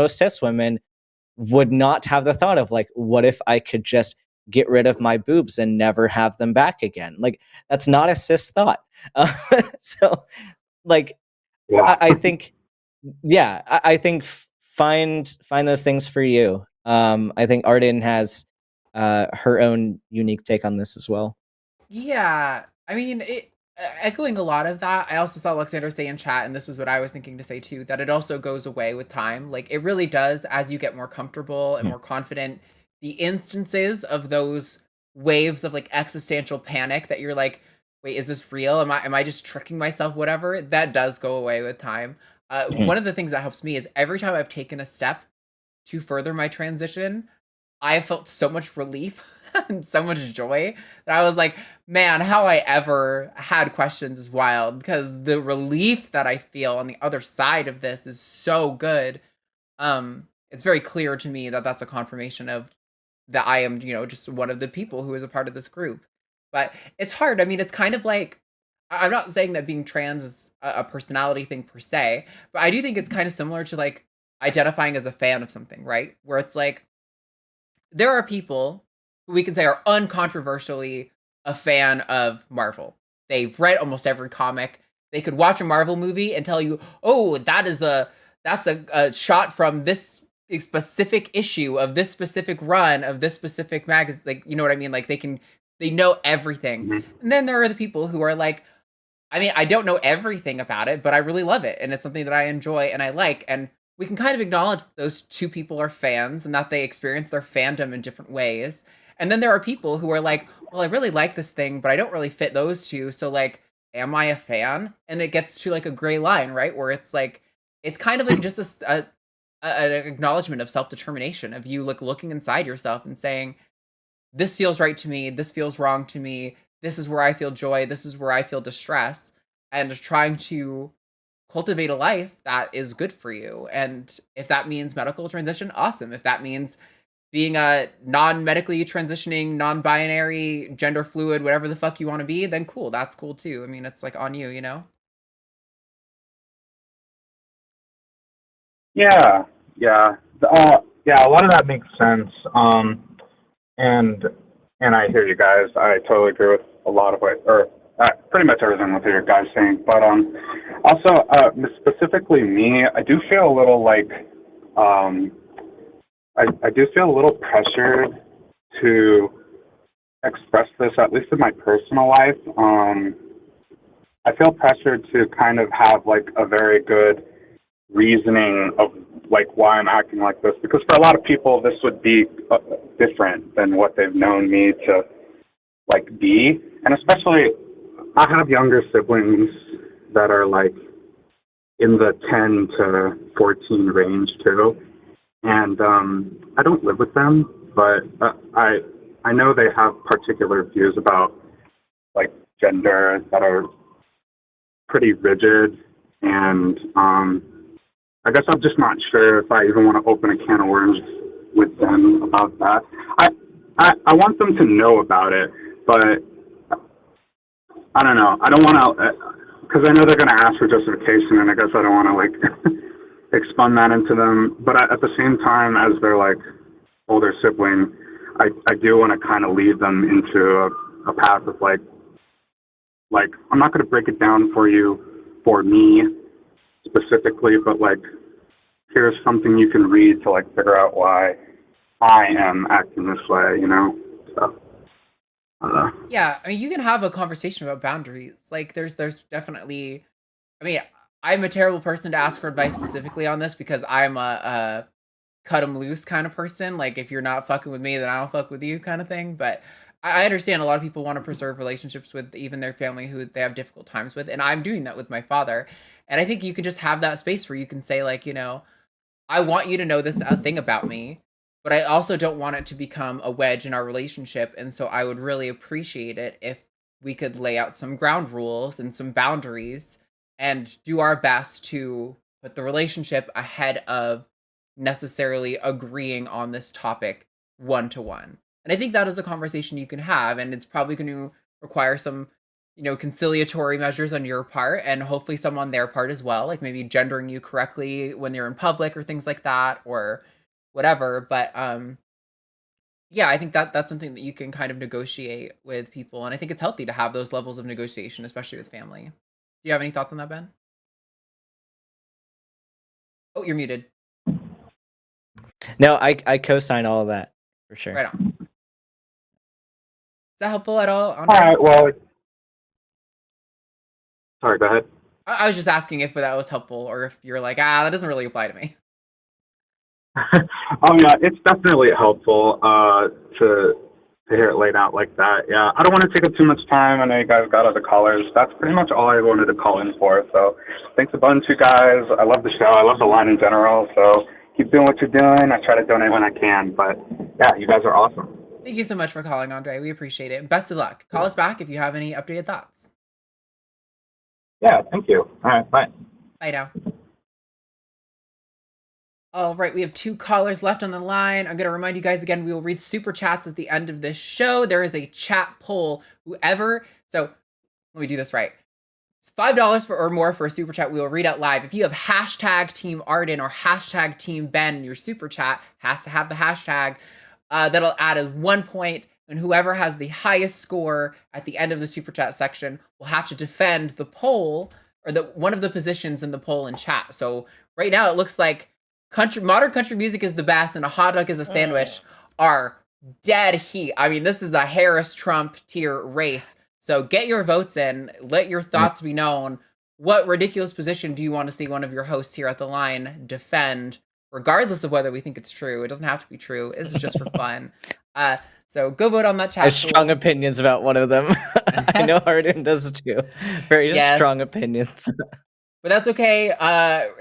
cis women would not have the thought of like, what if I could just get rid of my boobs and never have them back again? Like that's not a cis thought. So like, Yeah. I think, yeah, I think find those things for you. I think Arden has her own unique take on this as well. Yeah, I mean, echoing a lot of that. I also saw Luxander say in chat, and this is what I was thinking to say too, that it also goes away with time. Like it really does, as you get more comfortable and more confident. The instances of those waves of like existential panic that you're like, wait, is this real? Am I just tricking myself? Whatever, that does go away with time. One of the things that helps me is every time I've taken a step to further my transition, I felt so much relief and so much joy that I was like, man, how I ever had questions is wild, because the relief that I feel on the other side of this is so good. It's very clear to me that that's a confirmation of that I am, just one of the people who is a part of this group. But it's hard. I mean, it's kind of like I'm not saying that being trans is a personality thing per se, but I do think it's kind of similar to like identifying as a fan of something, right? Where it's like there are people who we can say are uncontroversially a fan of Marvel. They've read almost every comic. They could watch a Marvel movie and tell you, "Oh, that's a shot from this specific issue of this specific run of this specific magazine." Like, you know what I mean? Like they know everything. Mhm. And then there are the people who are like, I mean, I don't know everything about it, but I really love it, and it's something that I enjoy and I like, and we can kind of acknowledge that those two people are fans and that they experience their fandom in different ways. And then there are people who are like, well, I really like this thing, but I don't really fit those two. So like, am I a fan? And it gets to like a gray line, right? Where it's like, it's kind of like just an acknowledgement of self-determination, of you like looking inside yourself and saying, this feels right to me, this feels wrong to me, this is where I feel joy, this is where I feel distress, and just trying to cultivate a life that is good for you. And if that means medical transition, awesome. If that means being a non-medically transitioning, non-binary, gender fluid, whatever the fuck you want to be, then cool. That's cool too. I mean, it's like on you, you know? Yeah, yeah, yeah. A lot of that makes sense. And I hear you guys. I totally agree with a lot of what, or pretty much everything with your guys saying. But also specifically me, I do feel a little like I do feel a little pressured to express this, at least in my personal life. I feel pressured to kind of have like a very good reasoning of like why I'm acting like this, because for a lot of people this would be different than what they've known me to like be. And especially I have younger siblings that are like in the 10 to 14 range too, and I don't live with them, but I know they have particular views about like gender that are pretty rigid, and I guess I'm just not sure if I even want to open a can of worms with them about that. I want them to know about it, but I don't know. I don't want to, because I know they're going to ask for justification, and I guess I don't want to like expand that into them. But at the same time, as their like older sibling, I do want to kind of lead them into a path of like I'm not going to break it down for you, for me specifically, but like here's something you can read to like figure out why I am acting this way, you know? So Yeah, I mean, you can have a conversation about boundaries. Like there's definitely, I mean, I'm a terrible person to ask for advice specifically on this because I'm a cut them loose kind of person. Like if you're not fucking with me, then I don't fuck with you kind of thing. But I understand a lot of people want to preserve relationships with even their family who they have difficult times with, and I'm doing that with my father. And I think you can just have that space where you can say like, you know, I want you to know this thing about me, but I also don't want it to become a wedge in our relationship. And so I would really appreciate it if we could lay out some ground rules and some boundaries and do our best to put the relationship ahead of necessarily agreeing on this topic one to one. And I think that is a conversation you can have, and it's probably going to require some, you know, conciliatory measures on your part and hopefully some on their part as well, like maybe gendering you correctly when you're in public or things like that or whatever. But yeah, I think that that's something that you can kind of negotiate with people, and I think it's healthy to have those levels of negotiation, especially with family. Do you have any thoughts on that, Ben? Oh, you're muted. No, I co-sign all of that for sure. Right on. Is that helpful at all? all right, well, sorry, go ahead. I was just asking if that was helpful or if you're like, that doesn't really apply to me. Oh yeah, it's definitely helpful to hear it laid out like that. Yeah, I don't want to take up too much time. I know you guys got other callers. That's pretty much all I wanted to call in for. So thanks a bunch, you guys. I love the show. I love the line in general. So keep doing what you're doing. I try to donate when I can. But yeah, you guys are awesome. Thank you so much for calling, Andre. We appreciate it. Best of luck. Call us back if you have any updated thoughts. Yeah, thank you. All right, bye. Bye now. All right, we have 2 callers left on the line. I'm going to remind you guys again, we will read super chats at the end of this show. There is a chat poll. So let me do this right. $5 or more for a super chat, we will read out live. If you have hashtag Team Arden or hashtag Team Ben in your super chat, has to have the hashtag. That'll add as 1 point, and whoever has the highest score at the end of the super chat section will have to defend the poll or one of the positions in the poll in chat. So right now it looks like modern country music is the best, and a hot dog is a sandwich are dead heat. I mean, this is a Harris Trump tier race. So get your votes in. Let your thoughts be known. What ridiculous position do you want to see one of your hosts here at the line defend, regardless of whether we think it's true? It doesn't have to be true. This is just for fun. So go vote on that chat. I have strong opinions about one of them. I know Arden does too. Very strong opinions. But that's okay.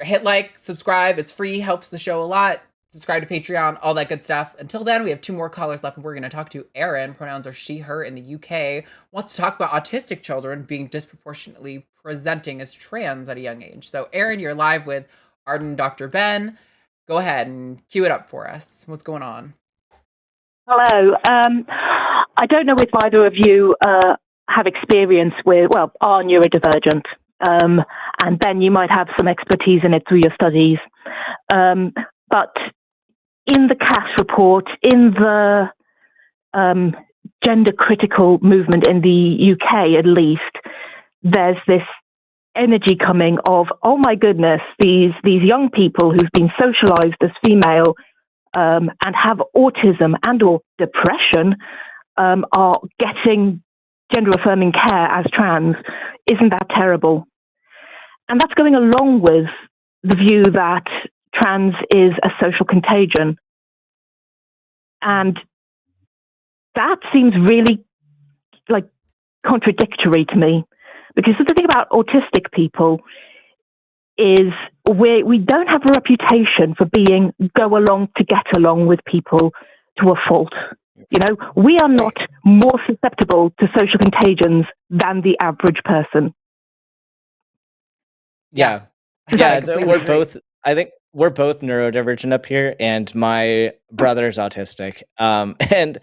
Hit like, subscribe. It's free. Helps the show a lot. Subscribe to Patreon, all that good stuff. Until then, we have 2 more callers left, and we're going to talk to Aaron. Pronouns are she, her in the UK. Wants to talk about autistic children being disproportionately presenting as trans at a young age. So, Aaron, you're live with Arden, Dr. Ben. Go ahead and cue it up for us. What's going on? Hello. I don't know if either of you have experience with, well, are neurodivergent. And Ben, you might have some expertise in it through your studies. But in the CAS report, in the gender critical movement in the UK, at least, there's this energy coming of, oh my goodness, these young people who've been socialized as female and have autism and or depression are getting gender affirming care as trans. Isn't that terrible? And that's going along with the view that trans is a social contagion. And that seems really like contradictory to me, because the thing about autistic people is we don't have a reputation for being go along to get along with people to a fault. You know, we are not more susceptible to social contagions than the average person. Yeah. We're both, I think we're both neurodivergent up here, and my brother's autistic. And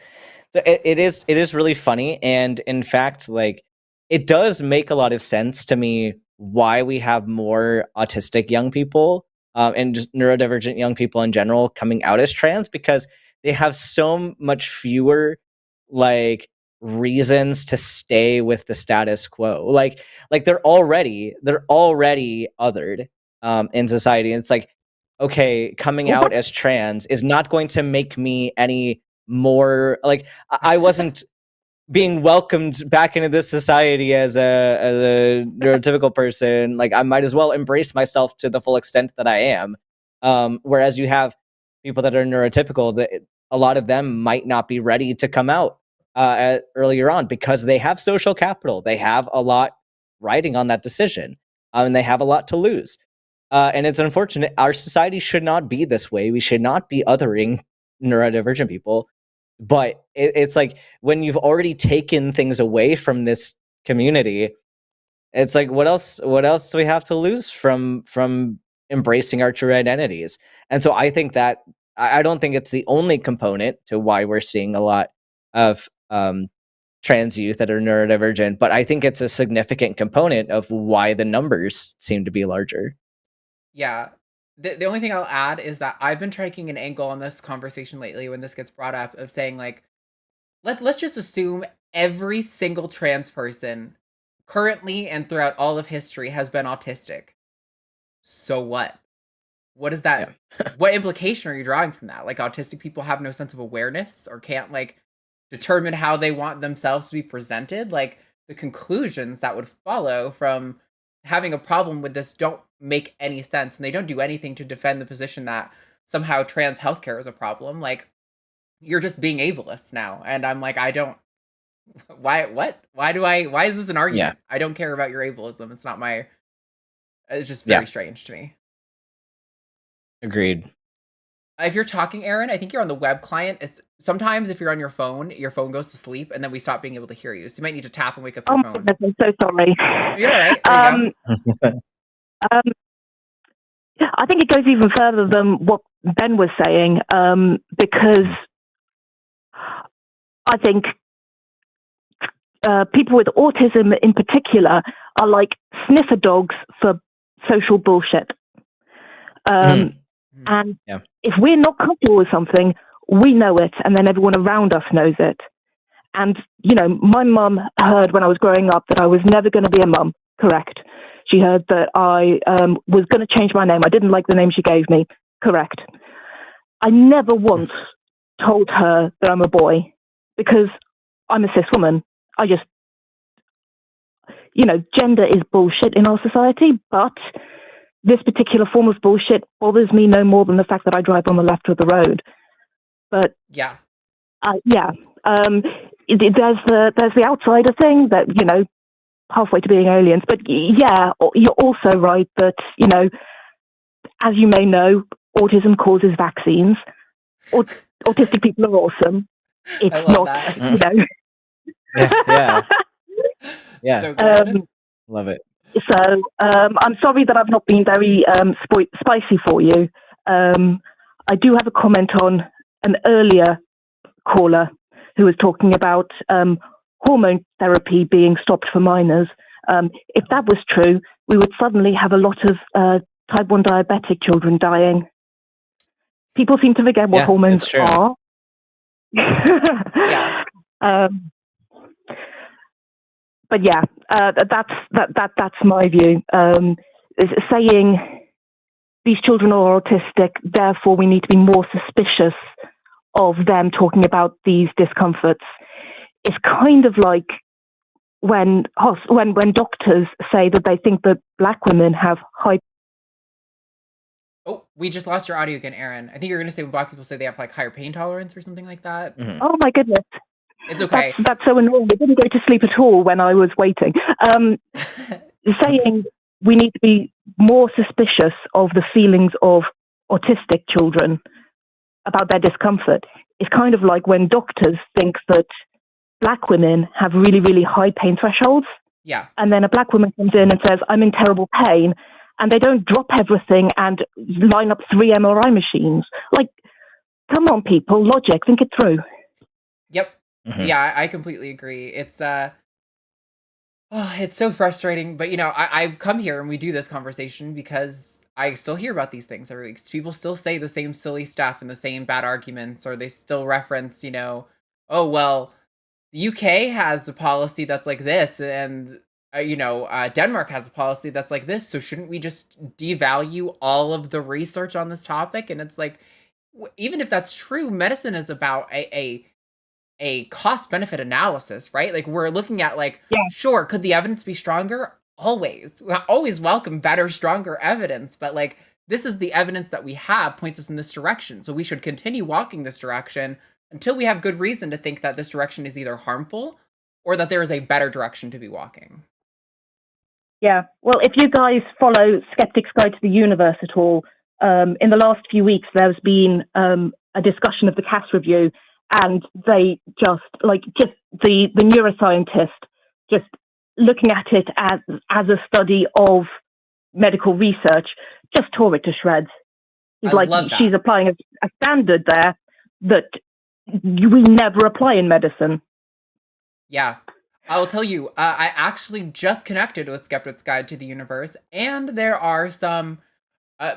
so it is really funny. And in fact, like, it does make a lot of sense to me why we have more autistic young people and just neurodivergent young people in general coming out as trans, because they have so much fewer like reasons to stay with the status quo. Like they're already othered in society. And it's like, okay, coming out as trans is not going to make me any more like I wasn't being welcomed back into this society as a neurotypical person. Like, I might as well embrace myself to the full extent that I am. Whereas you have people that are neurotypical, that a lot of them might not be ready to come out earlier on because they have social capital. They have a lot riding on that decision, and they have a lot to lose. And it's unfortunate. Our society should not be this way. We should not be othering neurodivergent people. But it's like, when you've already taken things away from this community, it's like, what else do we have to lose from embracing our true identities? And so I think that I don't think it's the only component to why we're seeing a lot of trans youth that are neurodivergent, but I think it's a significant component of why the numbers seem to be larger. Yeah. The only thing I'll add is that I've been taking an angle on this conversation lately when this gets brought up of saying, like, let's just assume every single trans person currently and throughout all of history has been autistic. So what? What is that? Yeah. What implication are you drawing from that? Like, autistic people have no sense of awareness or can't, like, determine how they want themselves to be presented? Like, the conclusions that would follow from having a problem with this don't make any sense, and they don't do anything to defend the position that somehow trans healthcare is a problem. Like, you're just being ableist now, and I'm like, I don't. Why is this an argument? Yeah. I don't care about your ableism. It's not my. It's just very strange to me. Agreed. If you're talking, Aaron, I think you're on the web client. Sometimes if you're on your phone goes to sleep, and then we stop being able to hear you. So you might need to tap and wake up your phone. I'm so sorry. You're all right. There you go. I think it goes even further than what Ben was saying, because I think people with autism in particular are like sniffer dogs for social bullshit. And if we're not comfortable with something, we know it, and then everyone around us knows it. And, you know, my mum heard when I was growing up that I was never going to be a mum. Correct. She heard that I was going to change my name. I didn't like the name she gave me. Correct. I never once told her that I'm a boy because I'm a cis woman. I just, you know, gender is bullshit in our society, but this particular form of bullshit bothers me no more than the fact that I drive on the left of the road. But yeah. There's the outsider thing that, you know, halfway to being aliens. But yeah, you're also right that, you know, as you may know, autism causes vaccines. Autistic people are awesome. It's not, that. You know. Yeah. So love it. So I'm sorry that I've not been very spicy for you. I do have a comment on an earlier caller who was talking about hormone therapy being stopped for minors. If that was true, we would suddenly have a lot of type 1 diabetic children dying. People seem to forget what hormones are. But yeah, that's my view. Saying these children are autistic, therefore we need to be more suspicious of them talking about these discomforts. It's kind of like when doctors say that they think that black women have high. Oh, we just lost your audio again, Aaron. I think you're going to say when black people say they have like higher pain tolerance or something like that. Mm-hmm. Oh my goodness. It's okay. That's so annoying. I didn't go to sleep at all when I was waiting. Saying we need to be more suspicious of the feelings of autistic children about their discomfort is kind of like when doctors think that black women have really, really high pain thresholds. Yeah. And then a black woman comes in and says, I'm in terrible pain. And they don't drop everything and line up 3 MRI machines. Like, come on, people, logic, think it through. Yep. Mm-hmm. Yeah, I completely agree. It's so frustrating. But, you know, I come here and we do this conversation because I still hear about these things every week. People still say the same silly stuff and the same bad arguments, or they still reference, you know, oh, well, the UK has a policy that's like this, and, Denmark has a policy that's like this, so shouldn't we just devalue all of the research on this topic? And it's like, even if that's true, medicine is about a cost-benefit analysis, right? Like, we're looking at, like, sure, could the evidence be stronger? Always. We always welcome better, stronger evidence, but, like, this is the evidence that we have points us in this direction, so we should continue walking this direction until we have good reason to think that this direction is either harmful or that there is a better direction to be walking. Yeah, well, if you guys follow Skeptic's Guide to the Universe at all, in the last few weeks, there's been a discussion of the CAS review, and they just the neuroscientist just looking at it as a study of medical research just tore it to shreds. He's like, she's applying a standard there that we never apply in medicine. Yeah. I will tell you, I actually just connected with Skeptic's Guide to the Universe, and there are some,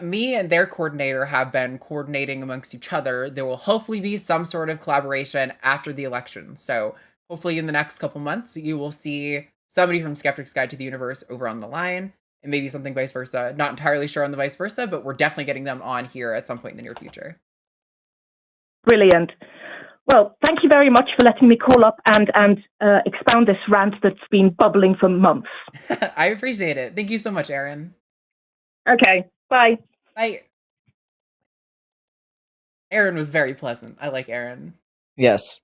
me and their coordinator have been coordinating amongst each other. There will hopefully be some sort of collaboration after the election. So hopefully in the next couple months, you will see somebody from Skeptic's Guide to the Universe over on the line, and maybe something vice versa. Not entirely sure on the vice versa, but we're definitely getting them on here at some point in the near future. Brilliant. Well, thank you very much for letting me call up and expound this rant that's been bubbling for months. I appreciate it. Thank you so much, Aaron. Okay, bye. Bye. Aaron was very pleasant. I like Aaron. Yes.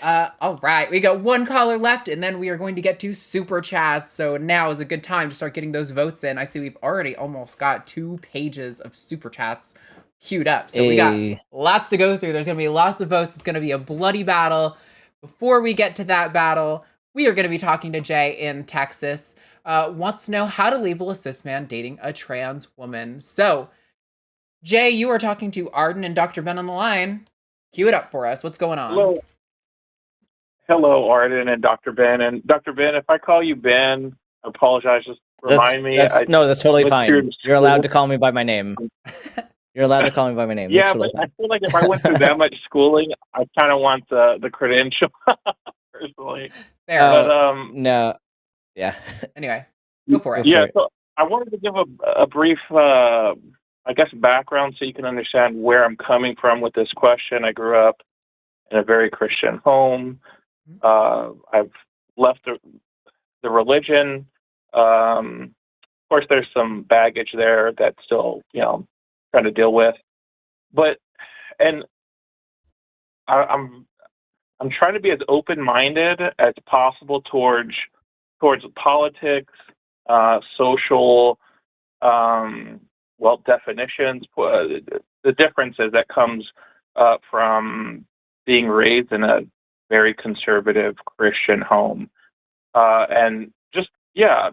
All right. We got one caller left, and then we are going to get to super chats. So now is a good time to start getting those votes in. I see we've already almost got 2 pages of super chats queued up. So we got lots to go through. There's going to be lots of votes. It's going to be a bloody battle. Before we get to that battle, we are going to be talking to Jay in Texas. Wants to know how to label a cis man dating a trans woman. So, Jay, you are talking to Arden and Dr. Ben on the line. Cue it up for us. What's going on? Hello, Arden and Dr. Ben. And Dr. Ben, if I call you Ben, I apologize. Just remind me. That's totally fine. You're allowed to school. call me by my name. You're allowed to call me by my name. That's Yeah, totally but I fine. feel like if I went through that much schooling, I kind of want the credential personally. Fair. But No. Yeah. Anyway, go for it. Yeah, so I wanted to give a brief, I guess, background so you can understand where I'm coming from with this question. I grew up in a very Christian home. I've left the religion. Of course, there's some baggage there that still, trying to deal with. But, and I'm trying to be as open-minded as possible towards politics, social, definitions, the differences that comes from being raised in a very conservative Christian home, and just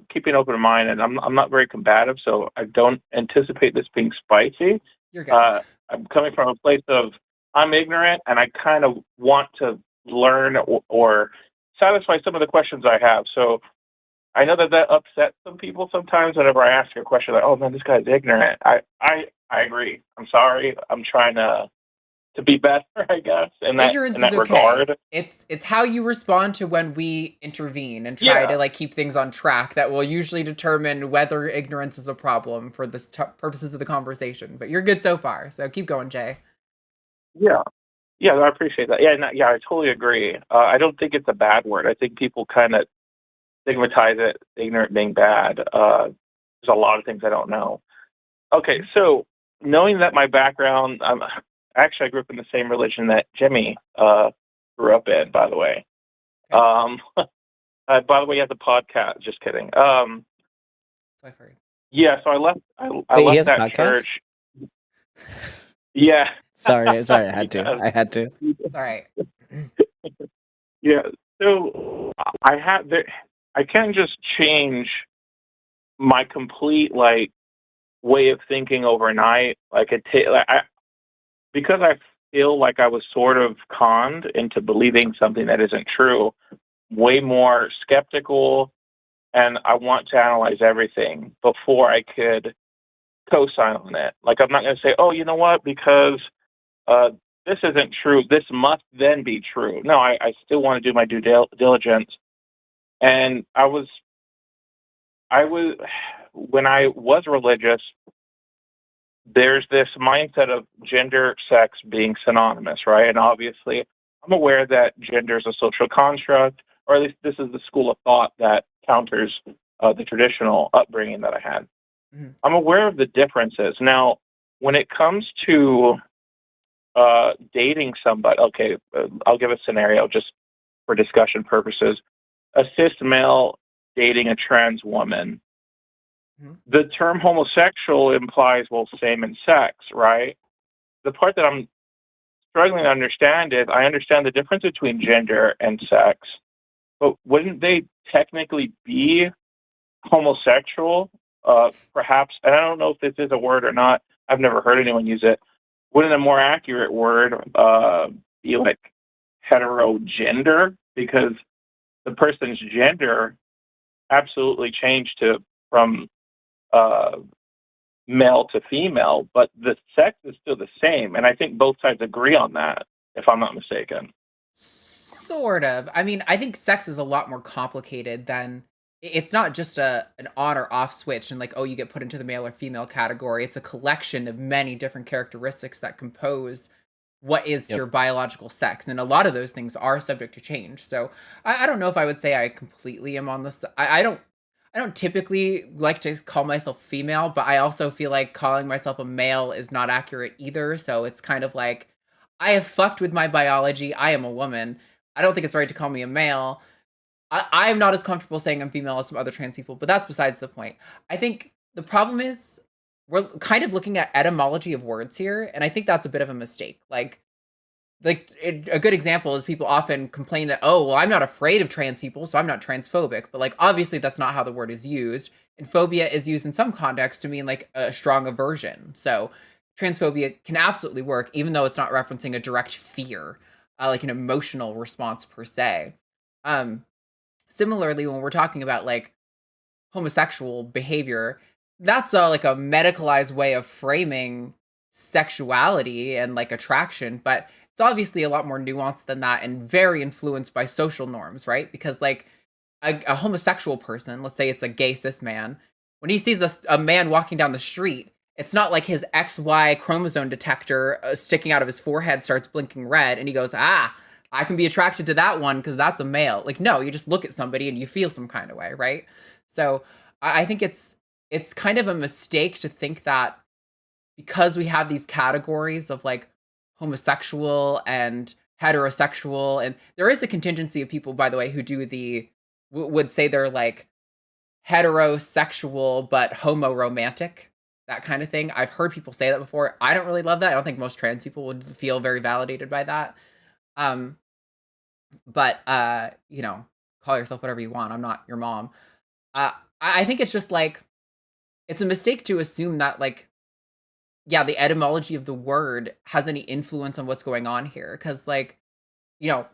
keeping open mind. And I'm not very combative, so I don't anticipate this being spicy. You're good. I'm coming from a place of I'm ignorant, and I kind of want to learn or satisfy some of the questions I have. So I know that upsets some people sometimes whenever I ask a question like, "Oh man, this guy's ignorant." I agree. I'm sorry. I'm trying to be better, I guess, in that regard. It's how you respond to when we intervene and try to keep things on track that will usually determine whether ignorance is a problem for the purposes of the conversation. But you're good so far, so keep going, Jay. Yeah, I appreciate that. Yeah, I totally agree. I don't think it's a bad word. I think people kind of stigmatize it, ignorant being bad. There's a lot of things I don't know. Okay, so knowing that my background, actually I grew up in the same religion that Jimmy grew up in, by the way. By the way, he has a podcast. Just kidding. I've heard. Yeah, so I left that podcast? Church. Yeah. Sorry, I had to. It's all right. Yeah, so I can't just change my complete way of thinking overnight. Because I feel like I was sort of conned into believing something that isn't true, way more skeptical, and I want to analyze everything before I could co-sign on it. I'm not going to say, "Oh, you know what? Because this isn't true, this must then be true." No, I still want to do my due diligence. And I was when I was religious, there's this mindset of gender, sex being synonymous, right? And obviously, I'm aware that gender is a social construct, or at least this is the school of thought that counters the traditional upbringing that I had. Mm-hmm. I'm aware of the differences. Now, when it comes to dating somebody, okay, I'll give a scenario just for discussion purposes. A cis male dating a trans woman. Mm-hmm. The term homosexual implies, same in sex, right? The part that I'm struggling to understand is I understand the difference between gender and sex, but wouldn't they technically be homosexual? Perhaps, and I don't know if this is a word or not. I've never heard anyone use it. Wouldn't a more accurate word be heterogender? Because the person's gender absolutely changed from male to female, but the sex is still the same. And I think both sides agree on that, if I'm not mistaken. Sort of. I mean, I think sex is a lot more complicated than... It's not just an on or off switch and you get put into the male or female category. It's a collection of many different characteristics that compose what is your biological sex. And a lot of those things are subject to change. So I don't know if I would say I completely am on this. I don't typically like to call myself female, but I also feel like calling myself a male is not accurate either. So it's kind of I have fucked with my biology. I am a woman. I don't think it's right to call me a male. I'm not as comfortable saying I'm female as some other trans people, but that's besides the point. I think the problem is we're kind of looking at etymology of words here, and I think that's a bit of a mistake. A good example is people often complain that, "Oh, well, I'm not afraid of trans people, so I'm not transphobic." But obviously that's not how the word is used. And phobia is used in some contexts to mean a strong aversion. So transphobia can absolutely work, even though it's not referencing a direct fear, an emotional response per se. Similarly, when we're talking about homosexual behavior, that's like a medicalized way of framing sexuality and like attraction, but it's obviously a lot more nuanced than that and very influenced by social norms, right? Because like a homosexual person, let's say it's a gay cis man, when he sees a man walking down the street, it's not like his XY chromosome detector sticking out of his forehead starts blinking red and he goes, I can be attracted to that one because that's a male. Like, no, you just look at somebody and you feel some kind of way, right? So I think it's kind of a mistake to think that because we have these categories of like homosexual and heterosexual, and there is a contingency of people, by the way, who do would say they're like heterosexual but homo romantic, that kind of thing. I've heard people say that before. I don't really love that. I don't think most trans people would feel very validated by that. But you know, call yourself whatever you want. I'm not your mom. I think it's just like, it's a mistake to assume that like, yeah, the etymology of the word has any influence on what's going on here. Because like, you know,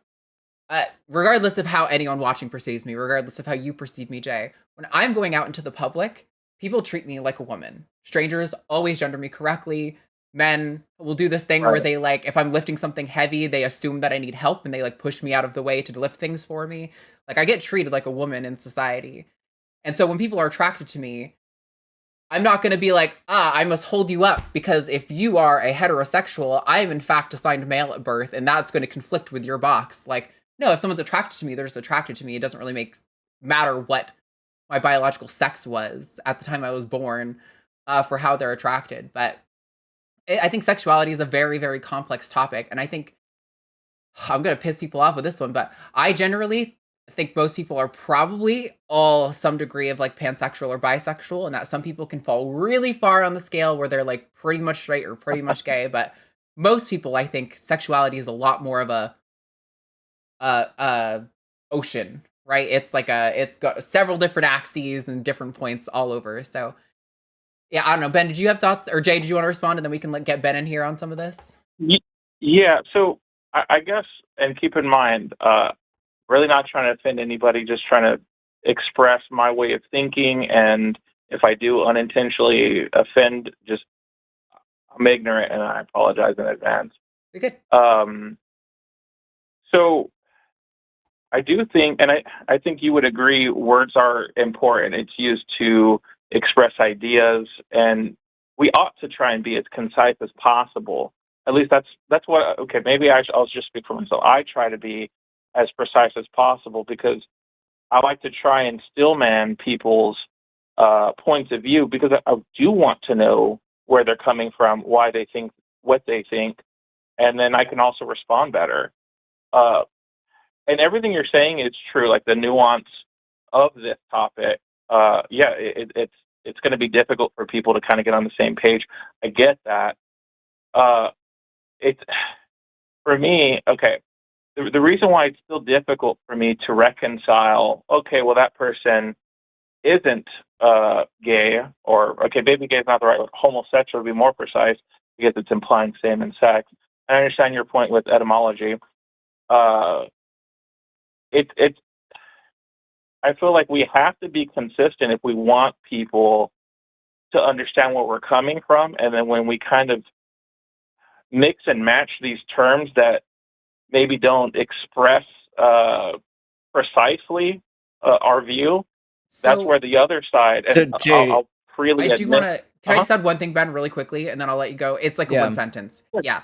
regardless of how anyone watching perceives me, regardless of how you perceive me, Jay, when I'm going out into the public, people treat me like a woman. Strangers always gender me correctly. Men will do this thing where they like, if I'm lifting something heavy, they assume that I need help and they like push me out of the way to lift things for me. Like I get treated like a woman in society. And so when people are attracted to me, I'm not going to be like, I must hold you up because if you are a heterosexual, I am in fact assigned male at birth and that's going to conflict with your box. Like, no, if someone's attracted to me, they're just attracted to me. It doesn't really matter what my biological sex was at the time I was born for how they're attracted. But I think sexuality is a very, very complex topic. And I think I'm going to piss people off with this one, but I generally think most people are probably all some degree of like pansexual or bisexual, and that some people can fall really far on the scale where they're like pretty much straight or pretty much gay. But most people, I think sexuality is a lot more of a ocean, right? It's like it's got several different axes and different points all over. So yeah, I don't know. Ben, did you have thoughts? Or Jay, did you want to respond? And then we can get Ben in here on some of this. Yeah. So I guess, and keep in mind, really not trying to offend anybody, just trying to express my way of thinking. And if I do unintentionally offend, just I'm ignorant and I apologize in advance. You're good. So I do think, and I think you would agree, words are important. It's used to express ideas, and we ought to try and be as concise as possible. At least that's what. Okay, maybe I'll just speak for myself. I try to be as precise as possible because I like to try and stillman people's points of view, because I do want to know where they're coming from, why they think what they think, and then I can also respond better. And everything you're saying is true, like the nuance of this topic. Yeah, it's going to be difficult for people to kind of get on the same page. I get that. It's for me, okay. The reason why it's still difficult for me to reconcile, okay, well, that person isn't gay, or, okay, maybe gay is not the right word, homosexual would be more precise because it's implying same in sex. I understand your point with etymology. I feel like we have to be consistent if we want people to understand where we're coming from. And then when we kind of mix and match these terms that maybe don't express precisely our view, that's where the other side, and So, Jay, I'll freely I admit. do want to. Can I just add one thing, Ben, really quickly, and then I'll let you go. It's like a one sentence. Yeah.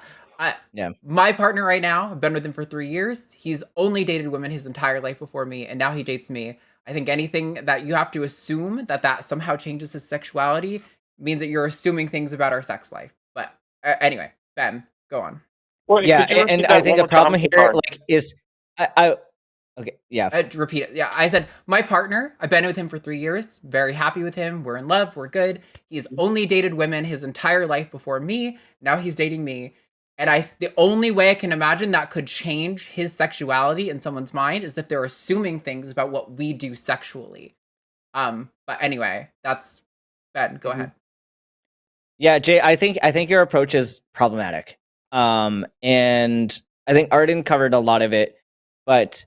My partner right now, I've been with him for 3 years. He's only dated women his entire life before me, and now he dates me. I think anything that you have to assume that somehow changes his sexuality means that you're assuming things about our sex life. But anyway, Ben, go on. Well, yeah, and I think the problem here, like, is okay, yeah. Repeat it. Yeah, I said my partner, I've been with him for 3 years. Very happy with him. We're in love. We're good. He's only dated women his entire life before me. Now he's dating me. And the only way I can imagine that could change his sexuality in someone's mind is if they're assuming things about what we do sexually. But anyway, that's Ben. Go ahead. Yeah, Jay, I think your approach is problematic. And I think Arden covered a lot of it, but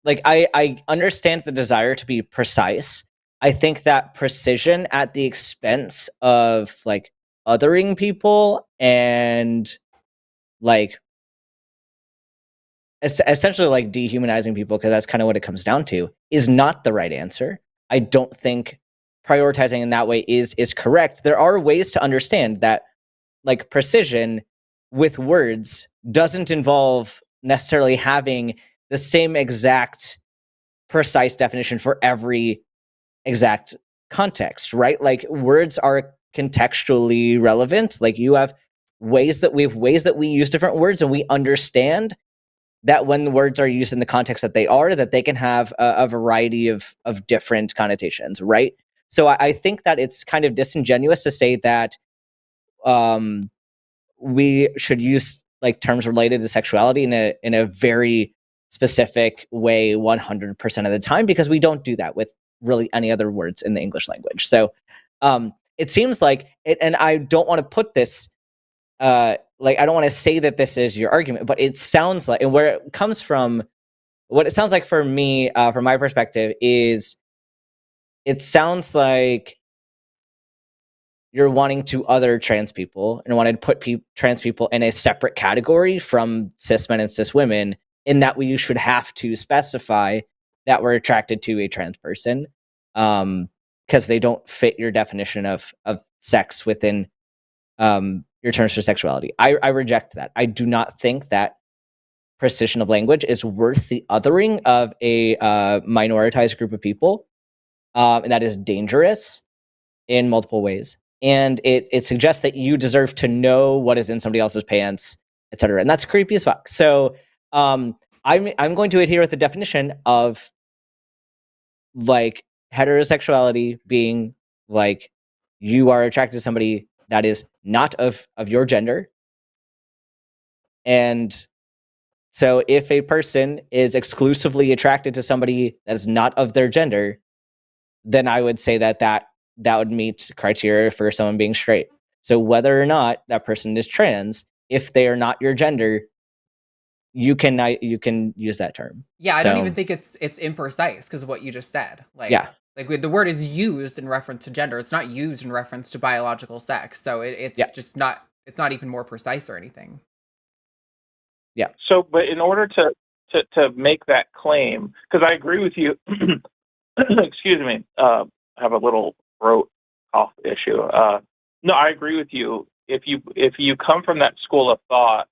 like I understand the desire to be precise. I think that precision at the expense of like othering people and like essentially like dehumanizing people, because that's kind of what it comes down to, is not the right answer. I don't think prioritizing in that way is correct. There are ways to understand that like precision with words doesn't involve necessarily having the same exact precise definition for every exact context, right? Like words are contextually relevant. Like you have ways that we use different words, and we understand that when the words are used in the context that they are, that they can have a variety of different connotations, right? So I think that it's kind of disingenuous to say that we should use like terms related to sexuality in a very specific way 100% of the time, because we don't do that with really any other words in the English language. So it seems like it, and I don't want to put this like I don't want to say that this is your argument, but it sounds like, and where it comes from, what it sounds like for me, from my perspective, is it sounds like you're wanting to other trans people and wanted to put trans people in a separate category from cis men and cis women, in that you should have to specify that we're attracted to a trans person because they don't fit your definition of sex within your terms for sexuality. I reject that. I do not think that precision of language is worth the othering of a minoritized group of people, and that is dangerous in multiple ways. And it suggests that you deserve to know what is in somebody else's pants, etc. And that's creepy as fuck. So I'm going to adhere with the definition of like heterosexuality being like you are attracted to somebody that is not of your gender. And so if a person is exclusively attracted to somebody that is not of their gender, then I would say that would meet criteria for someone being straight. So whether or not that person is trans, if they are not your gender, you can use that term. Yeah, I don't even think it's imprecise because of what you just said. Like, yeah. Like the word is used in reference to gender. It's not used in reference to biological sex. So it's just not, it's not even more precise or anything. Yeah. So, but in order to make that claim, because I agree with you, excuse me, I have a little throat cough issue. No, I agree with you. If you come from that school of thought,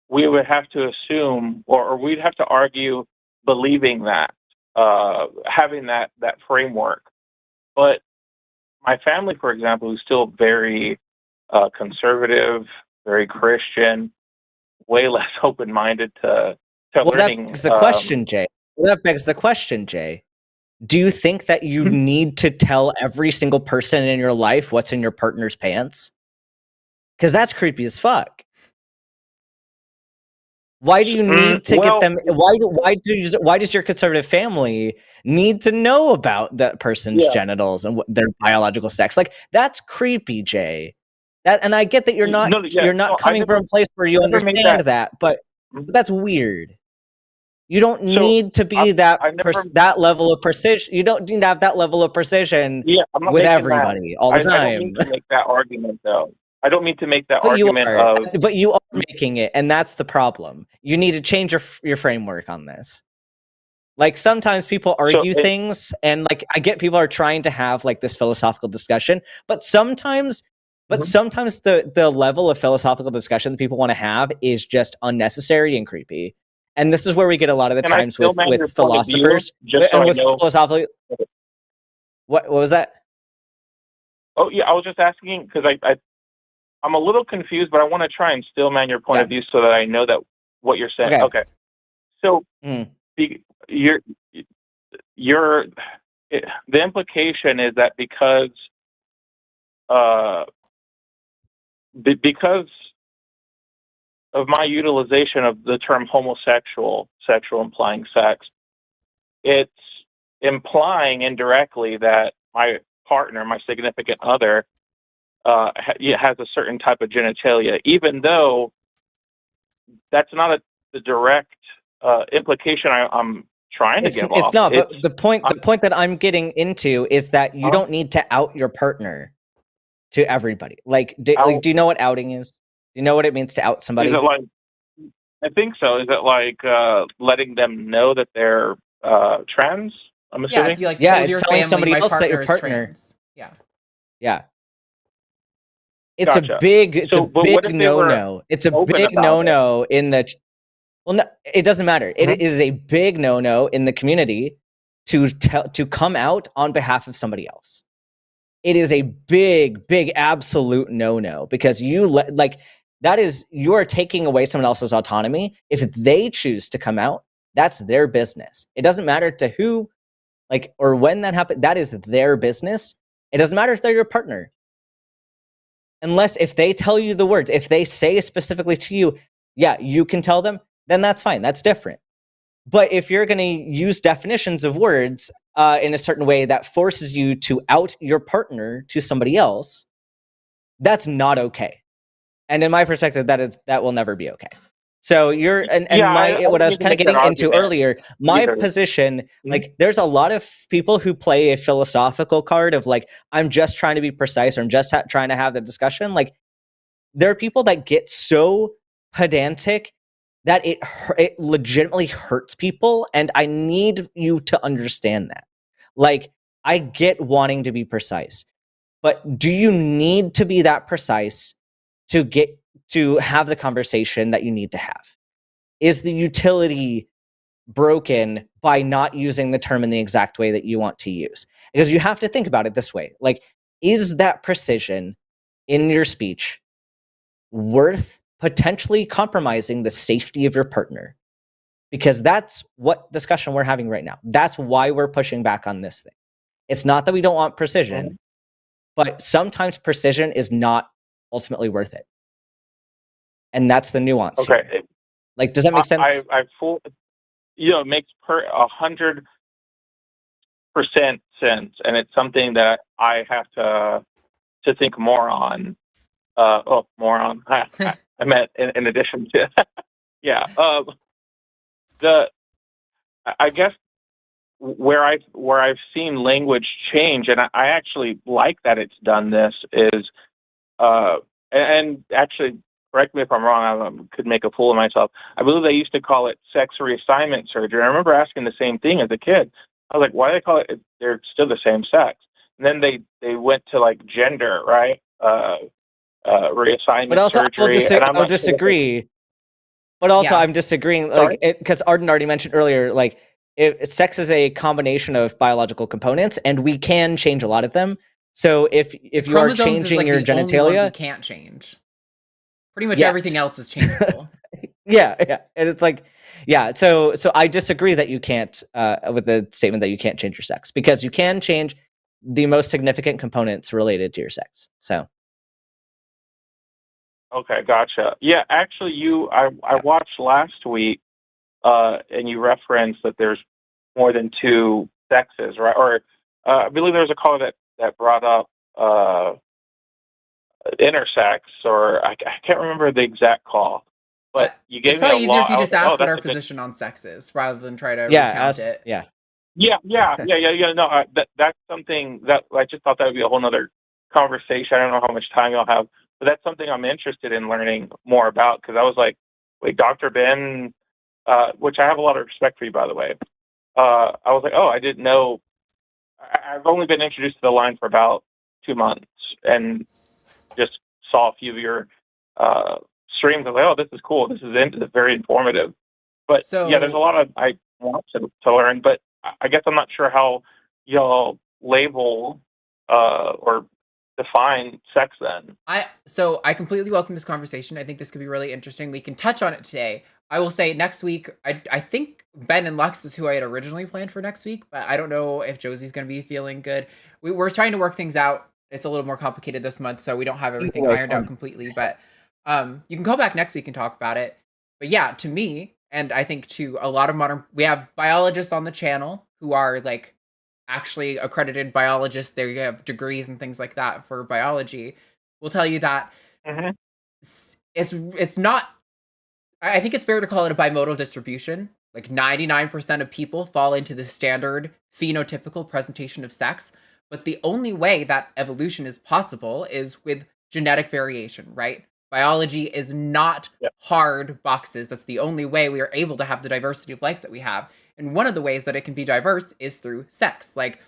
we would have to assume, or we'd have to argue believing that, having that framework. But my family, for example, who's still very conservative, very Christian, way less open-minded to learning. That begs the question, Jay. That begs the question, Jay. Do you think that you need to tell every single person in your life what's in your partner's pants? Because that's creepy as fuck. Why do you need to get them? Why does your conservative family need to know about that person's genitals and their biological sex? Like, that's creepy, Jay. And I get that you're not coming from a place where you understand that, but that's weird. You don't need to be that level of precision. You don't need to have that level of precision with everybody all the time. I don't mean to make that argument, though. I don't mean to make that but argument but you are making it, and that's the problem. You need to change your framework on this. Like, sometimes people argue things, and like I get people are trying to have like this philosophical discussion, but sometimes the level of philosophical discussion that people want to have is just unnecessary and creepy. And this is where we get a lot of the times with philosophers and with philosophical. What was that? Oh yeah, I was just asking because I'm a little confused, but I want to try and still man your point of view so that I know that what you're saying. Okay. So the implication is that because of my utilization of the term homosexual, sexual implying sex, it's implying indirectly that my partner, my significant other, has a certain type of genitalia, even though that's not the direct implication I'm trying to It's give it's off. not. But It's the point that I'm getting into is that you huh? don't need to out your partner to everybody. Like, do Out you know what outing is? Do you know what it means to out is somebody? it like? I think so. Is it like letting them know that they're trans? I'm Yeah, assuming. if you like Yeah, told it's your telling family somebody my else that your partner is partner. trans. Yeah. Yeah. It's a Gotcha. big So, but what if they were no-no. It's a open big about it? no-no in the well, no, it doesn't matter. Mhm. It is a big no-no in the community to come out on behalf of somebody else. It is a big absolute no-no because you are taking away someone else's autonomy. If they choose to come out, that's their business. It doesn't matter to who, or when that happened. That is their business. It doesn't matter if they're your partner. Unless if they tell you the words, if they say specifically to you, yeah, you can tell them, then that's fine. That's different. But if you're going to use definitions of words in a certain way that forces you to out your partner to somebody else, that's not okay. And in my perspective, that will never be okay. So you're Yeah, I what don't I was mean to kind of make that getting into argument earlier, my either. position, Mhm. there's a lot of people who play a philosophical card of I'm just trying to be precise, or I'm just trying to have the discussion. There are people that get so pedantic that it legitimately hurts people, and I need you to understand that. I get wanting to be precise, but do you need to be that precise to have the conversation that you need to have? Is the utility broken by not using the term in the exact way that you want to use? Because you have to think about it this way. Is that precision in your speech worth potentially compromising the safety of your partner? Because that's what discussion we're having right now. That's why we're pushing back on this thing. It's not that we don't want precision, Mhm. but sometimes precision is not ultimately worth it. And that's the nuance Okay. here. Does that make sense? I full. It makes 100% sense, and it's something that I have to think more on. More on. I meant in addition to. Yeah. I guess where I've seen language change, and I actually like that it's done this, is and actually correct me if I'm wrong, I could make a fool of myself. I believe they used to call it sex reassignment surgery. I remember asking the same thing as a kid. I was like, why do they call it? They're still the same sex. And then they went to gender, right? Reassignment But also, surgery, and I'm I'll not sure what disagree. But also, Yeah. I'm disagreeing, sorry. because Arden already mentioned earlier, sex is a combination of biological components, and we can change a lot of them. So if you are Chromosomes is changing your the only one we genitalia, can't change. Pretty much yes. everything else is changeable. Yeah, and it's yeah. So I disagree that you can't with the statement that you can't change your sex, because you can change the most significant components related to your sex. So Okay, gotcha. Yeah, actually, I watched last week, and you referenced that there's more than two sexes, right? Or I believe there was a caller that brought up intersex, or I can't remember the exact call, but you It's gave me a probably easier lot. if you I was just like, oh, ask what that's our a good. position on sex is, rather than try to yeah, recount it. yeah. Yeah. No, that's something that I just thought that would be a whole nother conversation. I don't know how much time you'll have, but that's something I'm interested in learning more about, because I was like, wait, Dr. Ben, which I have a lot of respect for you, by the way. I was like, oh, I didn't know. I've only been introduced to the line for about 2 months, and just saw a few of your streams. I was like, oh, this is cool. This is very informative. But yeah, there's a lot of I want to learn, but I guess I'm not sure how y'all label or define sex then. I completely welcome this conversation. I think this could be really interesting. We can touch on it today. I will say next week, I think Ben and Lux is who I had originally planned for next week, but I don't know if Josie's going to be feeling good. We're trying to work things out. It's a little more complicated this month, so we don't have everything ironed out completely, but you can call back next week and talk about it. But yeah, to me, and I think to a lot of we have biologists on the channel who are actually accredited biologists. They have degrees and things like that for biology. Will tell you that it's not. I think it's fair to call it a bimodal distribution. Like 99% of people fall into the standard phenotypical presentation of sex, but the only way that evolution is possible is with genetic variation, right? Biology is not hard boxes. That's the only way we are able to have the diversity of life that we have. And one of the ways that it can be diverse is through sex. Like,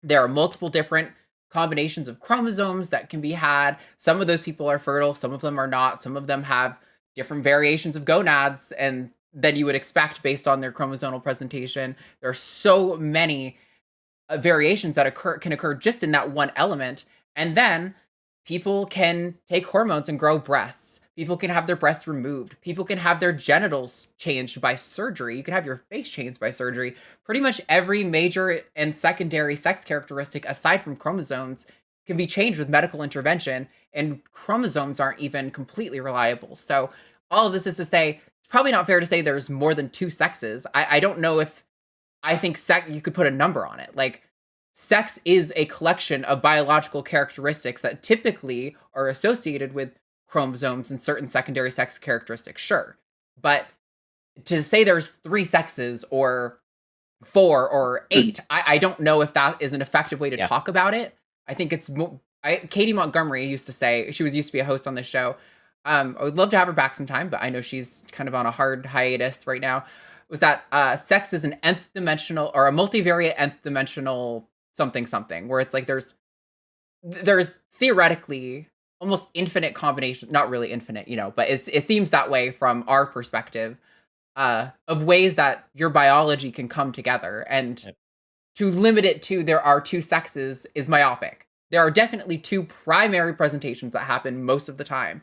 there are multiple different combinations of chromosomes that can be had. Some of those people are fertile, some of them are not. Some of them have different variations of gonads and than you would expect based on their chromosomal presentation. There are so many variations that can occur just in that one element. And then people can take hormones and grow breasts. People can have their breasts removed. People can have their genitals changed by surgery. You can have your face changed by surgery. Pretty much every major and secondary sex characteristic, aside from chromosomes, can be changed with medical intervention, and chromosomes aren't even completely reliable. So all of this is to say, it's probably not fair to say there's more than two sexes. I don't know if I think you could put a number on it. Like, sex is a collection of biological characteristics that typically are associated with chromosomes and certain secondary sex characteristics, sure. But to say there's 3 sexes or 4 or 8, I don't know if that is an effective way to talk about it. I think it's Katy Montgomerie used to say, she used to be a host on this show. I would love to have her back sometime, but I know she's kind of on a hard hiatus right now. Was that sex is an nth dimensional or a multivariate nth dimensional something, where it's like there's theoretically almost infinite combinations, not really infinite, but it seems that way from our perspective, of ways that your biology can come together. And to limit it to there are 2 sexes is myopic. There are definitely 2 primary presentations that happen most of the time,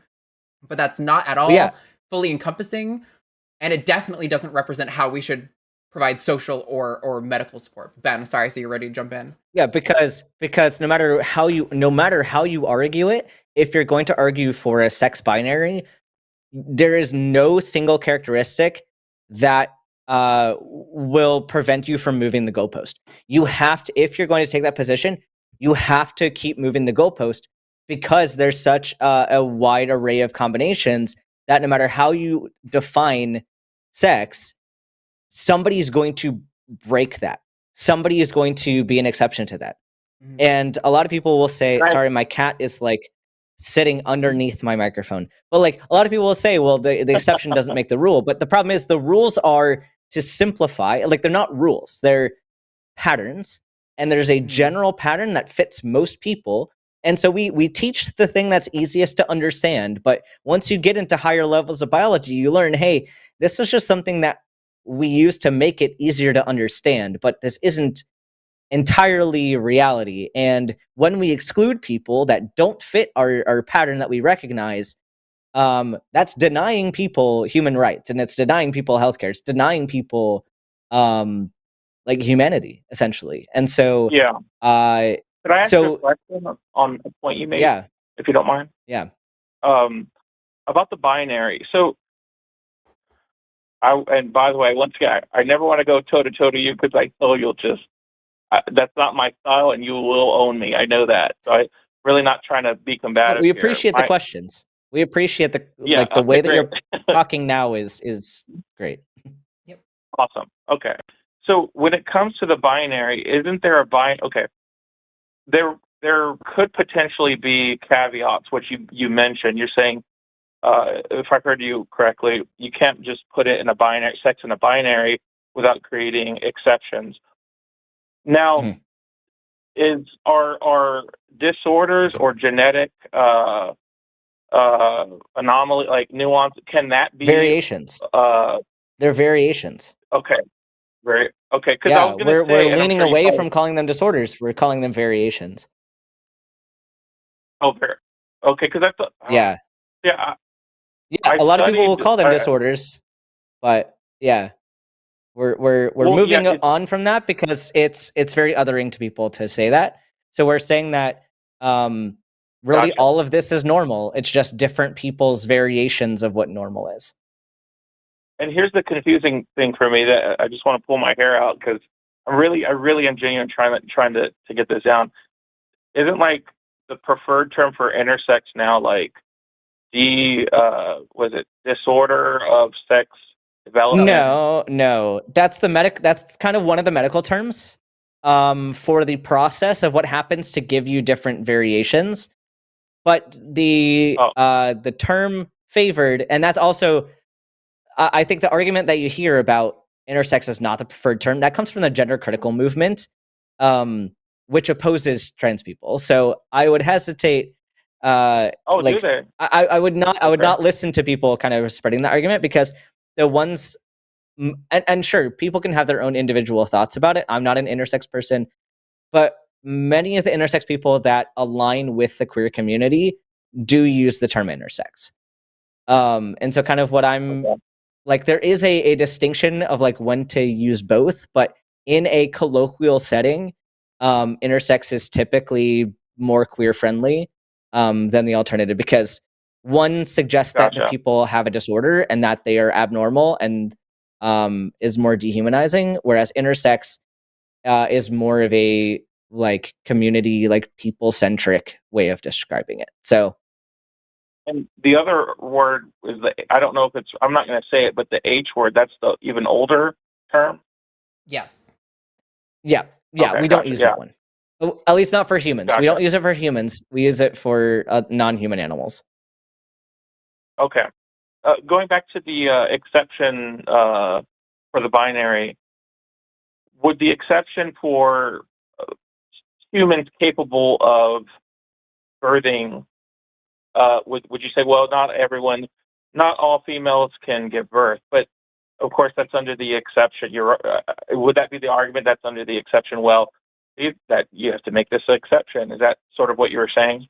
but that's not at all fully encompassing. And it definitely doesn't represent how we should provide social or medical support. Ben, sorry, so you're ready to jump in? Yeah, because no matter how you argue it, if you're going to argue for a sex binary, there is no single characteristic that will prevent you from moving the goalpost. You have to, if you're going to take that position, you have to keep moving the goalpost, because there's such a wide array of combinations that no matter how you define sex, somebody is going to break that. Somebody is going to be an exception to that. Mm-hmm. And a lot of people will say, sorry, my cat is like sitting underneath my microphone. But like a lot of people will say, well, the exception doesn't make the rule. But the problem is the rules are to simplify. Like, they're not rules, they're patterns. And there's a general pattern that fits most people. And so we teach the thing that's easiest to understand. But once you get into higher levels of biology, you learn, hey, this was just something that we use to make it easier to understand. But this isn't entirely reality. And when we exclude people that don't fit our pattern that we recognize, that's denying people human rights, and it's denying people healthcare. It's denying people like humanity, essentially. And so could I ask you a question on a point you made? Yeah. If you don't mind. Yeah. About the binary. So, and by the way, once again, I never want to go toe to toe to you, because I know you'll just, that's not my style, and you will own me. I know that. So I'm really not trying to be combative. We appreciate the questions. We appreciate the way that you're talking now is great. Yep. Awesome. Okay. So when it comes to the binary, isn't there okay. There could potentially be caveats, which you mentioned. You're saying, if I heard you correctly, you can't just put it in a binary, sex in a binary, without creating exceptions. Now, are disorders or genetic anomaly, like nuance, can that be variations? They're variations. Okay. Okay. Yeah, we're leaning away from calling them disorders. We're calling them variations. Oh, fair. Okay, because I thought. Yeah. A lot of people will call them disorders, but yeah, we're moving on from that, because it's very othering to people to say that. So we're saying that really all of this is normal. It's just different people's variations of what normal is. And here's the confusing thing for me that I just want to pull my hair out, because I really am genuine trying to get this down. Isn't like the preferred term for intersex now like was it disorder of sex development? No. That's kind of one of the medical terms for the process of what happens to give you different variations. But the term favored, and that's also, I think the argument that you hear about intersex is not the preferred term, that comes from the gender critical movement, which opposes trans people. So I would hesitate. Do they? I would not listen to people kind of spreading the argument, because the ones, and sure, people can have their own individual thoughts about it. I'm not an intersex person, but many of the intersex people that align with the queer community do use the term intersex. And so kind of what I'm like, there is a distinction of like when to use both, but in a colloquial setting, intersex is typically more queer friendly than the alternative, because one suggests that the people have a disorder and that they are abnormal and is more dehumanizing, whereas intersex is more of a like community, like people centric way of describing it. So, and the other word is I don't know if it's, I'm not going to say it, but the H word, that's the even older term. Yes. Yeah. Okay, we don't use that one. At least not for humans. Gotcha. We don't use it for humans. We use it for non-human animals. Okay. Going back to the exception for the binary, would the exception for humans capable of birthing, would you say, well, not all females can give birth, but of course that's under the exception. Would that be the argument that's under the exception? Well, that you have to make this exception. Is that sort of what you were saying?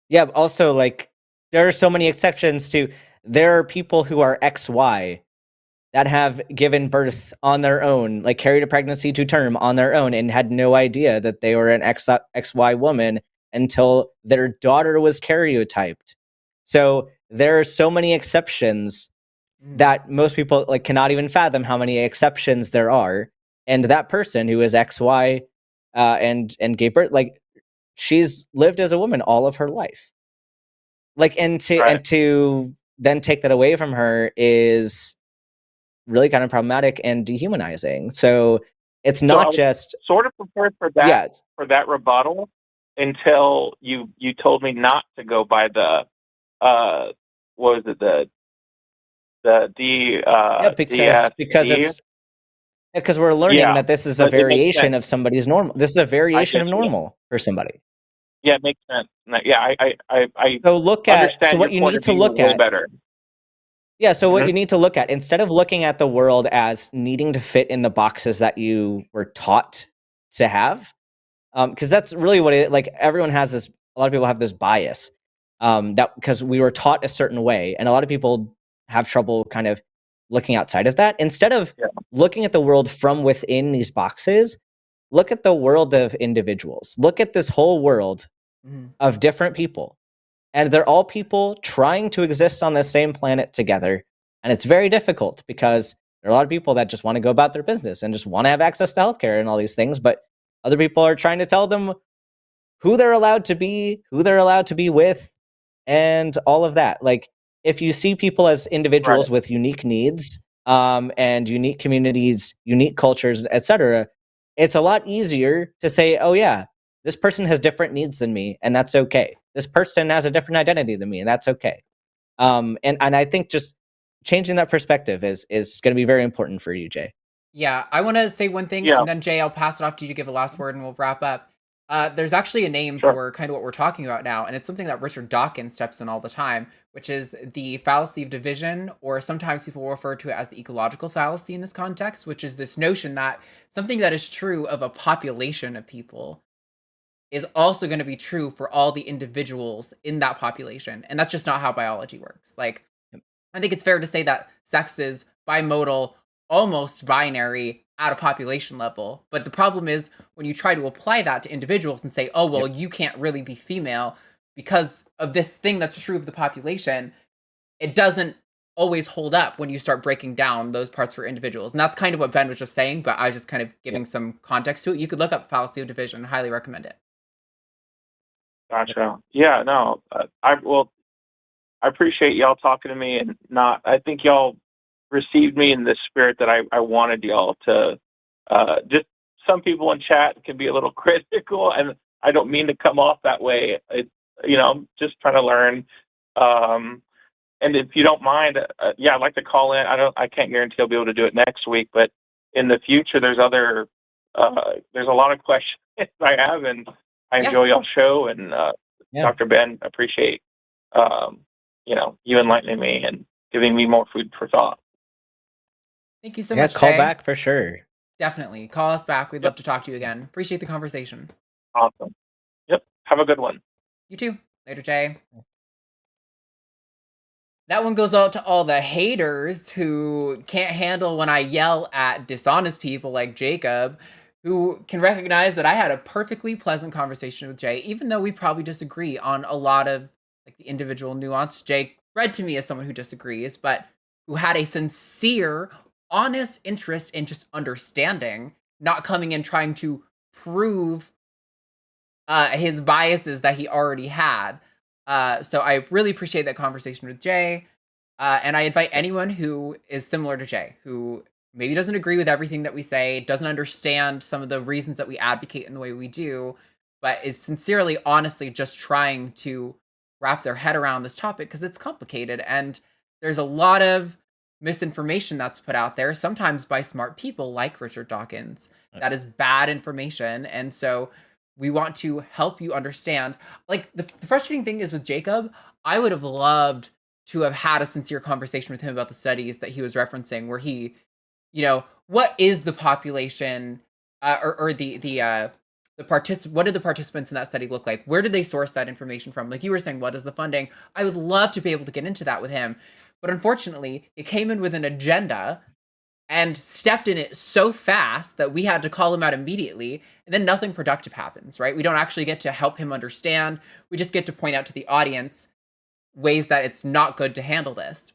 Yeah. Also, like, there are so many exceptions to. There are people who are XY that have given birth on their own, like carried a pregnancy to term on their own, and had no idea that they were an XY woman until their daughter was karyotyped. So there are so many exceptions that most people like cannot even fathom how many exceptions there are. And that person who is XY and gave birth, like, she's lived as a woman all of her life. Like, and to then take that away from her is really kind of problematic and dehumanizing. So it's not just sort of prepared for that for that rebuttal until you told me not to go by the what was it, because we're learning that this is a variation of somebody's normal. This is a variation of normal for somebody. Yeah, it makes sense. Yeah, I so look at so what you need to look at better. Yeah, so what you need to look at, instead of looking at the world as needing to fit in the boxes that you were taught to have, because that's really what it, like, everyone has this, a lot of people have this bias, that because we were taught a certain way, and a lot of people have trouble kind of looking outside of that. Instead of looking at the world from within these boxes, look at the world of individuals. Look at this whole world of different people. And they're all people trying to exist on the same planet together. And it's very difficult because there are a lot of people that just want to go about their business and just want to have access to healthcare and all these things. But other people are trying to tell them who they're allowed to be, who they're allowed to be with, and all of that. Like, if you see people as individuals with unique needs, and unique communities, unique cultures, etc., it's a lot easier to say, oh yeah, this person has different needs than me, and that's okay. This person has a different identity than me, and that's okay. And I think just changing that perspective is going to be very important for you, Jay. Yeah, I want to say one thing, and then Jay, I'll pass it off to you to give a last word, and we'll wrap up. There's actually a name for kind of what we're talking about now, and it's something that Richard Dawkins steps in all the time, which is the fallacy of division, or sometimes people refer to it as the ecological fallacy in this context, which is this notion that something that is true of a population of people is also going to be true for all the individuals in that population. And that's just not how biology works. Like, I think it's fair to say that sex is bimodal, almost binary at a population level. But the problem is when you try to apply that to individuals and say, oh, well, you can't really be female because of this thing that's true of the population, it doesn't always hold up when you start breaking down those parts for individuals. And that's kind of what Ben was just saying, but I was just kind of giving some context to it. You could look up fallacy of division. Highly recommend it. Gotcha. Yeah, no, I appreciate y'all talking to me, and I think y'all received me in the spirit that I wanted y'all to. Just some people in chat can be a little critical, and I don't mean to come off that way. I'm just trying to learn. And if you don't mind, I'd like to call in. I can't guarantee I'll be able to do it next week, but in the future, there's a lot of questions I have, and I enjoy y'all's show. And Dr. Ben, appreciate you enlightening me and giving me more food for thought. Thank you so much. Call Jay. back for sure. Definitely call us back. We'd love to talk to you again. Appreciate the conversation. Awesome. Yep. Have a good one. You too. Later, Jay. That one goes out to all the haters who can't handle when I yell at dishonest people like Jacob, who can recognize that I had a perfectly pleasant conversation with Jay, even though we probably disagree on a lot of like the individual nuance. Jay read to me as someone who disagrees, but who had a sincere, honest interest in just understanding, not coming in trying to prove his biases that he already had. So I really appreciate that conversation with Jay. And I invite anyone who is similar to Jay, who maybe doesn't agree with everything that we say, doesn't understand some of the reasons that we advocate in the way we do, but is sincerely, honestly, just trying to wrap their head around this topic because it's complicated. And there's a lot of misinformation that's put out there, sometimes by smart people like Richard Dawkins. That is bad information. And so we want to help you understand. Like, the frustrating thing is with Jacob, I would have loved to have had a sincere conversation with him about the studies that he was referencing, where he, what is the population, what did the participants in that study look like? Where did they source that information from? Like you were saying, what is the funding? I would love to be able to get into that with him. But unfortunately, it came in with an agenda and stepped in it so fast that we had to call him out immediately, and then nothing productive happens, right? We don't actually get to help him understand. We just get to point out to the audience ways that it's not good to handle this,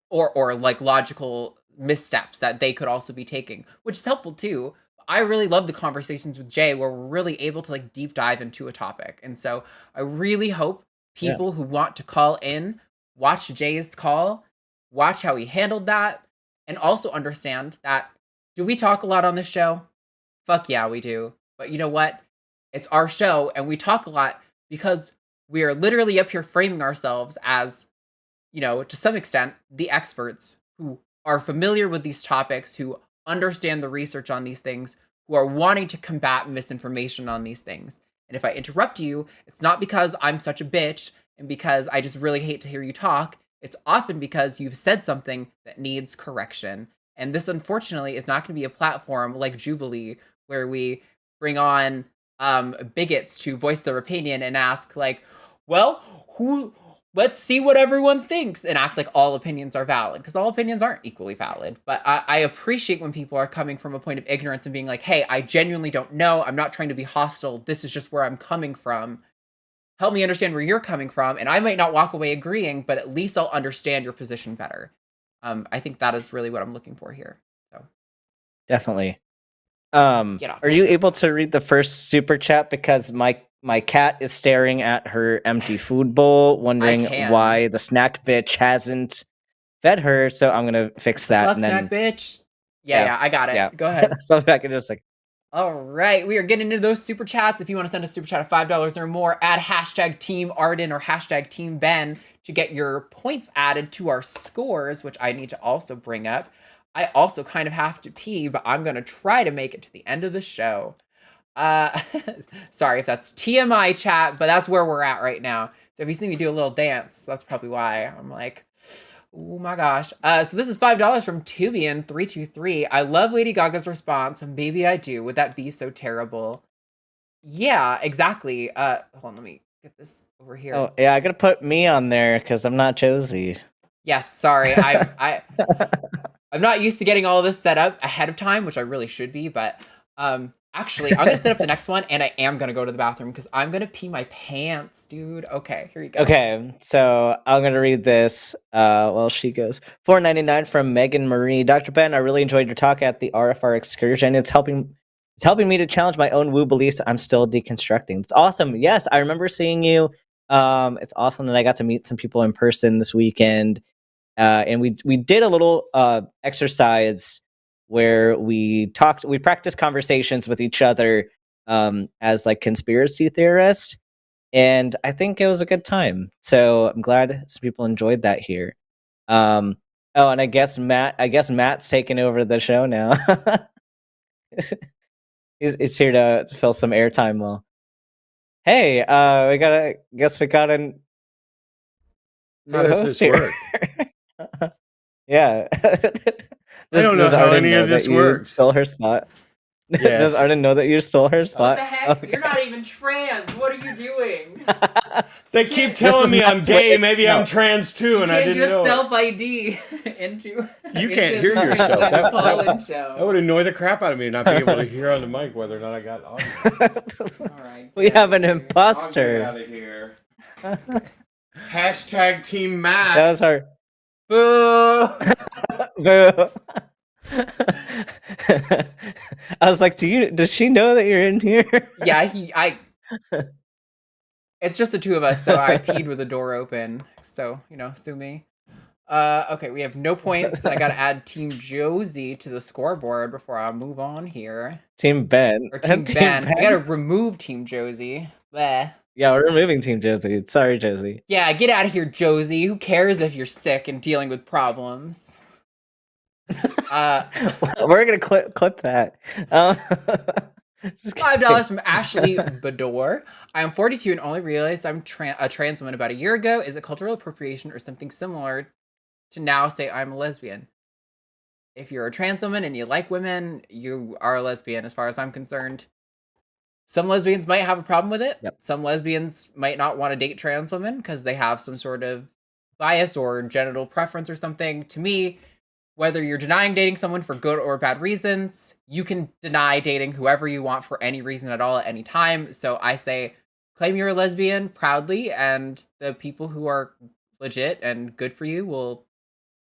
or like logical missteps that they could also be taking, which is helpful too. I really love the conversations with Jay where we're really able to like deep dive into a topic. And so I really hope people who want to call in, watch Jay's call, watch how he handled that, and also understand that, do we talk a lot on this show? Fuck yeah, we do. But you know what? It's our show, and we talk a lot because we are literally up here framing ourselves as, to some extent, the experts who are familiar with these topics, who understand the research on these things, who are wanting to combat misinformation on these things. And if I interrupt you, it's not because I'm such a bitch and because I just really hate to hear you talk. It's often because you've said something that needs correction. And this, unfortunately, is not going to be a platform like Jubilee, where we bring on bigots to voice their opinion and ask, like, well, let's see what everyone thinks, and act like all opinions are valid, because all opinions aren't equally valid. But I appreciate when people are coming from a point of ignorance and being like, hey, I genuinely don't know. I'm not trying to be hostile. This is just where I'm coming from. Help me understand where you're coming from. And I might not walk away agreeing, but at least I'll understand your position better. I think that is really what I'm looking for here. So definitely. Are you able to read the first super chat? Because my cat is staring at her empty food bowl, wondering why the snack bitch hasn't fed her. So I'm gonna fix that. Fuck, snack bitch. Yeah, I got it. Yeah. Go ahead. So back in just like. All right, we are getting into those super chats. If you want to send a super chat of $5 or more, add hashtag Team Arden or hashtag Team Ben to get your points added to our scores, which I need to also bring up. I also kind of have to pee, but I'm going to try to make it to the end of the show. Sorry if that's TMI chat, but that's where we're at right now. So if you see me do a little dance, that's probably why. I'm like, oh my gosh. So this is $5 from Tubian323. I love Lady Gaga's response. Maybe I do. Would that be so terrible? Yeah, exactly. Hold on, let me get this over here. Oh, yeah, I gotta put me on there because I'm not Josie. Yes, sorry. I'm not used to getting all of this set up ahead of time, which I really should be, but actually, I'm gonna set up the next one, and I am gonna go to the bathroom because I'm gonna pee my pants, dude. Okay, here you go. Okay, so I'm gonna read this. Well, she goes $4.99 from Megan Marie. Dr. Ben, I really enjoyed your talk at the RFR excursion. It's helping me to challenge my own woo beliefs. I'm still deconstructing. It's awesome. Yes, I remember seeing you. It's awesome that I got to meet some people in person this weekend. and we did a little exercise where we practiced conversations with each other as like conspiracy theorists, and I think it was a good time. So I'm glad some people enjoyed that here. Oh, and I guess Matt's taking over the show now. He's here to fill some airtime. Well, hey, we got a new How does host this here. work? Yeah. I don't know does how Arden any know of this that you works. stole her spot? Does Yes. Arden know that you stole her What spot? the heck? Okay. You're not even trans. What are you doing? They keep This telling is me I'm Matt's gay. way- Maybe no. I'm trans too, and I can't didn't just know it. self-ID into. You into can't hear the yourself. That call-in show. would annoy the crap out of me to not be able to hear on the mic whether or not I got audio. All right. We have an I'll get imposter. out of here. Hashtag Team Matt. That was her. Boo! Boo. I was like, does she know that you're in here? Yeah, it's just the two of us, so I peed with the door open. So, sue me. Okay, we have no points, and I gotta add Team Josie to the scoreboard before I move on here. Team Ben. Or Team Ben. We gotta remove Team Josie. Bleh. Yeah, we're removing Team Josie. Sorry, Josie. Yeah, get out of here, Josie. Who cares if you're sick and dealing with problems? We're gonna clip that. $5 from Ashley Bador. I am 42 and only realized I'm a trans woman about a year ago. Is it cultural appropriation or something similar to now say I'm a lesbian? If you're a trans woman and you like women, you are a lesbian as far as I'm concerned. Some lesbians might have a problem with it. Yep. Some lesbians might not want to date trans women because they have some sort of bias or genital preference or something. To me, whether you're denying dating someone for good or bad reasons, you can deny dating whoever you want for any reason at all at any time. So I say, claim you're a lesbian proudly, and the people who are legit and good for you will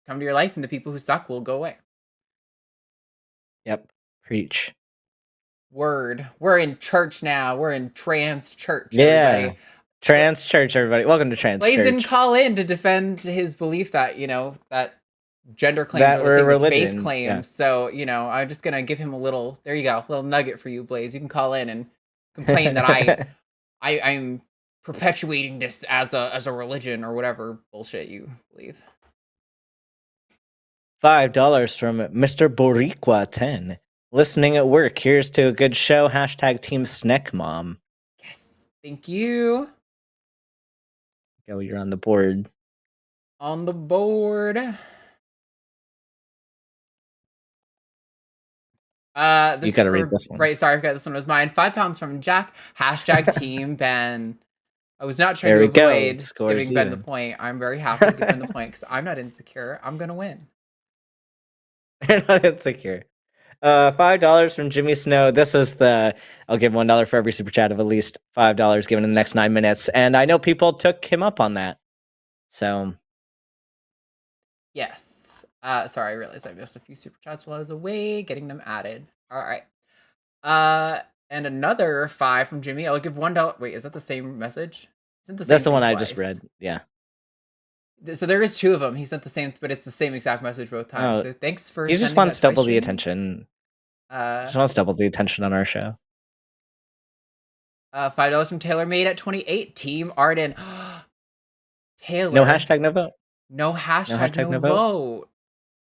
come to your life, and the people who suck will go away. Yep. Preach. Word. We're in church now. We're in trans church, Yeah. everybody. Trans church, everybody. Welcome to Trans Blaze Church. didn't call in to defend his belief that, that gender claims That are we're the same as religion, faith claims. yeah. So, I'm just going to give him a little, there you go, little nugget for you, Blaze. You can call in and complain that I'm perpetuating this as a religion or whatever bullshit you believe. $5 from Mr. Boricua 10. Listening at work. Here's to a good show. Hashtag Team Snack Mom. Yes. Thank you. Go, you're on the board. On the board. This You gotta is read this one. Right, sorry, I forgot this one was mine. £5 from Jack. Hashtag Team Ben. I was not trying There to we go. avoid Scores giving Ben the even. point. I'm very happy to give Ben the point because I'm not insecure. I'm going to win. You're not insecure. $5 from Jimmy Snow. This is I'll give $1 for every super chat of at least $5 given in the next 9 minutes. And I know people took him up on that. So. Yes. Sorry, I realized I missed a few super chats while I was away, getting them added. All right. And another 5 from Jimmy. I'll give $1. Wait, is that the same message? That's the one I just read. Yeah. So there is 2 of them. He sent the same, but it's the same exact message both times. Oh, So thanks for. He just sending wants that double the question. attention. Just wants double the attention on our show. $5 from Taylor Made at 28. Team Arden. Taylor. No hashtag no vote. No hashtag no vote.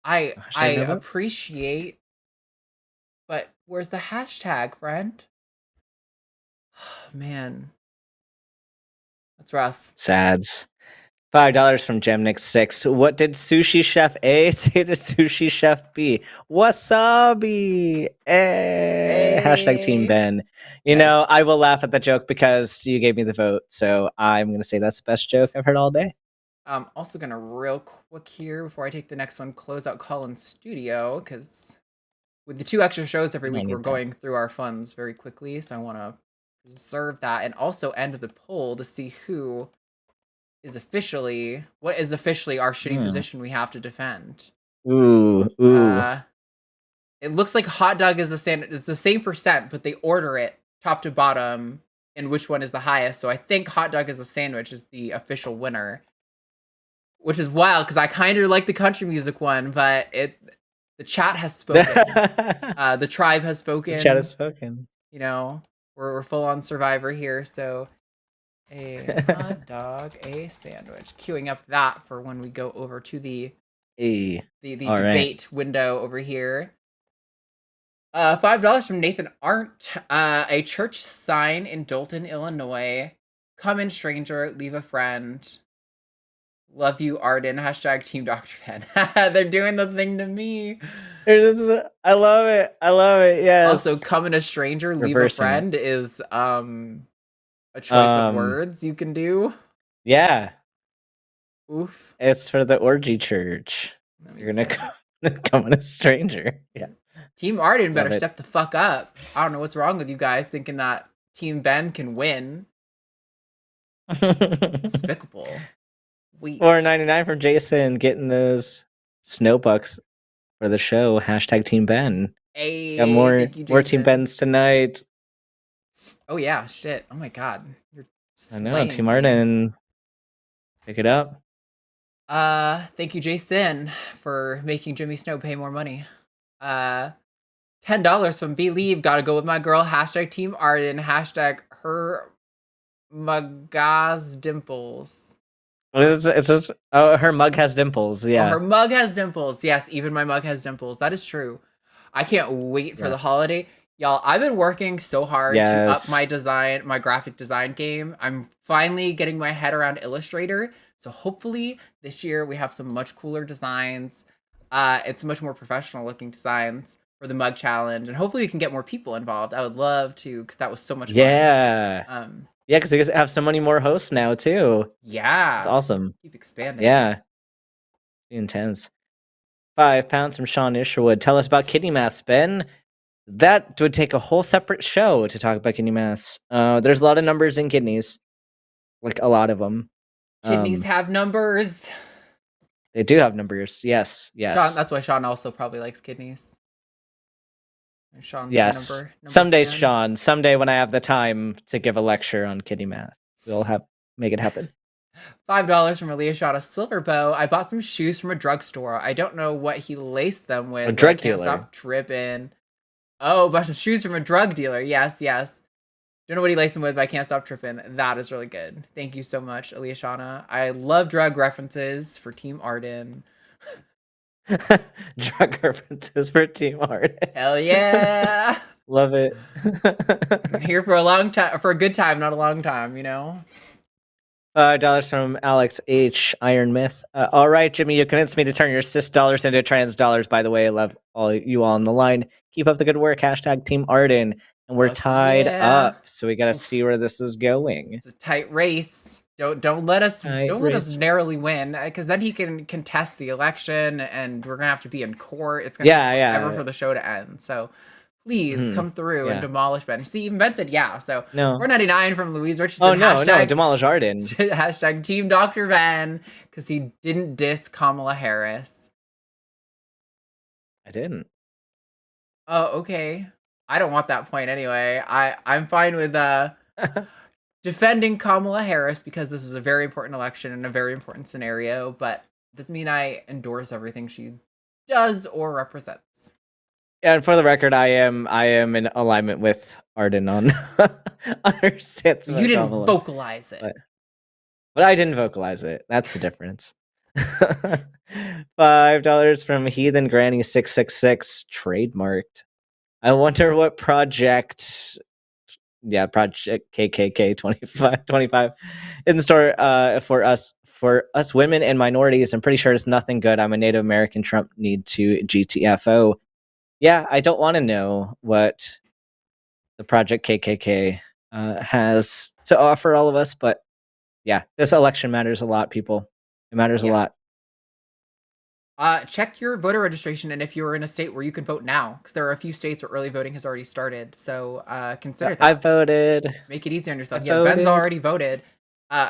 I no vote? appreciate, but where's the hashtag, friend? Man, that's rough. Sads. $5 from Gemnick6. What did Sushi Chef A say to Sushi Chef B? Wasabi. Hey. Hashtag Team Ben. You know, I will laugh at the joke because you gave me the vote. So I'm going to say that's the best joke I've heard all day. I'm also going to real quick here before I take the next one, close out Call-In Studio because with the 2 extra shows every week, we're going through our funds very quickly. So I want to preserve that and also end the poll to see what is officially our shitty position we have to defend. Ooh. It looks like hot dog is the standard. It's the same percent, but they order it top to bottom and which one is the highest. So I think hot dog is a sandwich is the official winner. which is wild because I kind of like the country music one, but the chat has spoken. The tribe has spoken. The chat has spoken. You know, we're full on Survivor here, so a hot dog, a sandwich. Queuing up that for when we go over to the debate window over here. $5 from Nathan Arndt. A church sign in Dolton, Illinois. Come in, stranger. Leave a friend. Love you, Arden. Hashtag Team Dr. Pen. They're doing the thing to me. I love it. I love it. Yes. Also, come in a stranger, leave a friend is a choice of words you can do. Yeah. Oof. It's for the orgy church. You're gonna come in a stranger. Yeah. Team Arden better step the fuck up. I don't know what's wrong with you guys thinking that Team Ben can win. Despicable. $4.99 from Jason getting those snowbucks for the show. Hashtag Team Ben. Hey, got more Team Bens tonight. Oh yeah, shit. Oh my god. I know, Team Arden. Pick it up. Thank you, Jason, for making Jimmy Snow pay more money. $10 from Believe. Gotta go with my girl. Hashtag Team Arden. Hashtag her Magaz dimples. Her mug has dimples. Yeah. Oh, her mug has dimples. Yes, even my mug has dimples. That is true. I can't wait for the holiday. Y'all, I've been working so hard to up my graphic design game. I'm finally getting my head around Illustrator. So hopefully this year we have some much cooler designs. It's much more professional looking designs for the mug challenge. And hopefully we can get more people involved. I would love to, because that was so much fun. Yeah, because we have so many more hosts now too. Yeah. It's awesome. Keep expanding. Yeah. Intense. £5 from Sean Isherwood. Tell us about kidney maths, Ben. That would take a whole separate show to talk about kidney maths. There's a lot of numbers in kidneys. Like a lot of them. Kidneys have numbers. They do have numbers. Yes. Sean, that's why Sean also probably likes kidneys. Sean's number someday, fan. Sean. Someday when I have the time to give a lecture on kidney math, we'll make it happen. $5 from Aaliyah shot a silver bow. I bought some shoes from a drugstore. I don't know what he laced them with. A drug I can't dealer. Stop tripping. Oh, bought some shoes from a drug dealer. Yes. Don't know what he laced them with, but I can't stop tripping. That is really good. Thank you so much, Aaliyah Shauna. I love drug references for Team Arden. Drug references for Team Arden. Hell yeah. Love it. I'm here for a long time, for a good time, not a long time, you know? $5 from Alex H. Iron Myth. All right, Jimmy, you convinced me to turn your cis dollars into trans dollars. By the way, I love you all on the line. Keep up the good work. Hashtag Team Arden. And we're tied up, so we gotta see where this is going. It's a tight race. Don't let us narrowly win, because then he can contest the election, and we're gonna have to be in court. It's gonna take forever for the show to end. So please come through and demolish Ben. See, even Ben said so no. $4.99 from Louise Rich. Oh no, demolish Arden. Hashtag Team Dr. Ben, because he didn't diss Kamala Harris. I didn't. Oh, okay. I don't want that point anyway. I'm fine with defending Kamala Harris because this is a very important election and a very important scenario, but it doesn't mean I endorse everything she does or represents. Yeah, and for the record, I am in alignment with Arden on her stance. You didn't vocalize it. But I didn't vocalize it. That's the difference. $5 from Heathen Granny 666 trademarked. I wonder what project KKK 25 in store for us women and minorities. I'm pretty sure it's nothing good. I'm a Native American. Trump need to GTFO. Yeah, I don't want to know what the project KKK has to offer all of us, but yeah, this election matters a lot, people. It matters a lot. Check your voter registration, and if you're in a state where you can vote now, because there are a few states where early voting has already started. So consider that. I voted. Make it easy on yourself. Ben's already voted.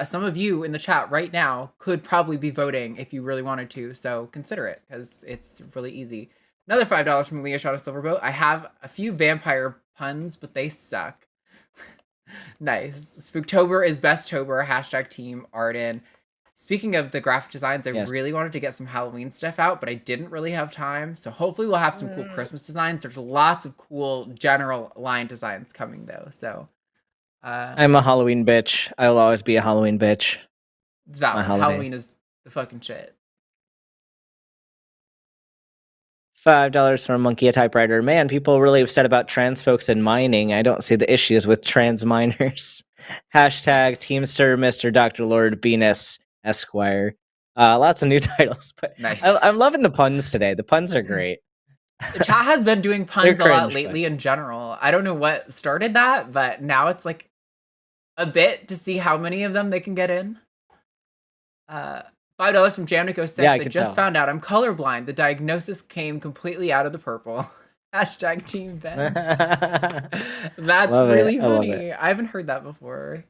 Some of you in the chat right now could probably be voting if you really wanted to. So consider it, because it's really easy. Another $5 from Leah Shot a Silverboat. I have a few vampire puns, but they suck. Nice. Spooktober is Besttober. Hashtag Team Arden. Speaking of the graphic designs, I Yes. really wanted to get some Halloween stuff out, but I didn't really have time. So hopefully we'll have some cool Christmas designs. There's lots of cool general line designs coming though. So I'm a Halloween bitch. I will always be a Halloween bitch. it's valid. My holiday. Halloween is the fucking shit. $5 from Monkey a Typewriter. Man, people are really upset about trans folks in mining. I don't see the issues with trans miners. Hashtag Teamster Mr. Dr. Lord Venus Esquire. Lots of new titles, but Nice. I'm loving the puns today. The puns are great. The chat has been doing puns a They're lot cringe, lately in general. I don't know what started that, but now it's like a bit to see how many of them they can get in. $5 from Jamnico6. Yeah, I I could just tell. found out I'm colorblind. The diagnosis came completely out of the purple. Hashtag Team Ben. That's Love it. really I love funny. it. I haven't heard that before.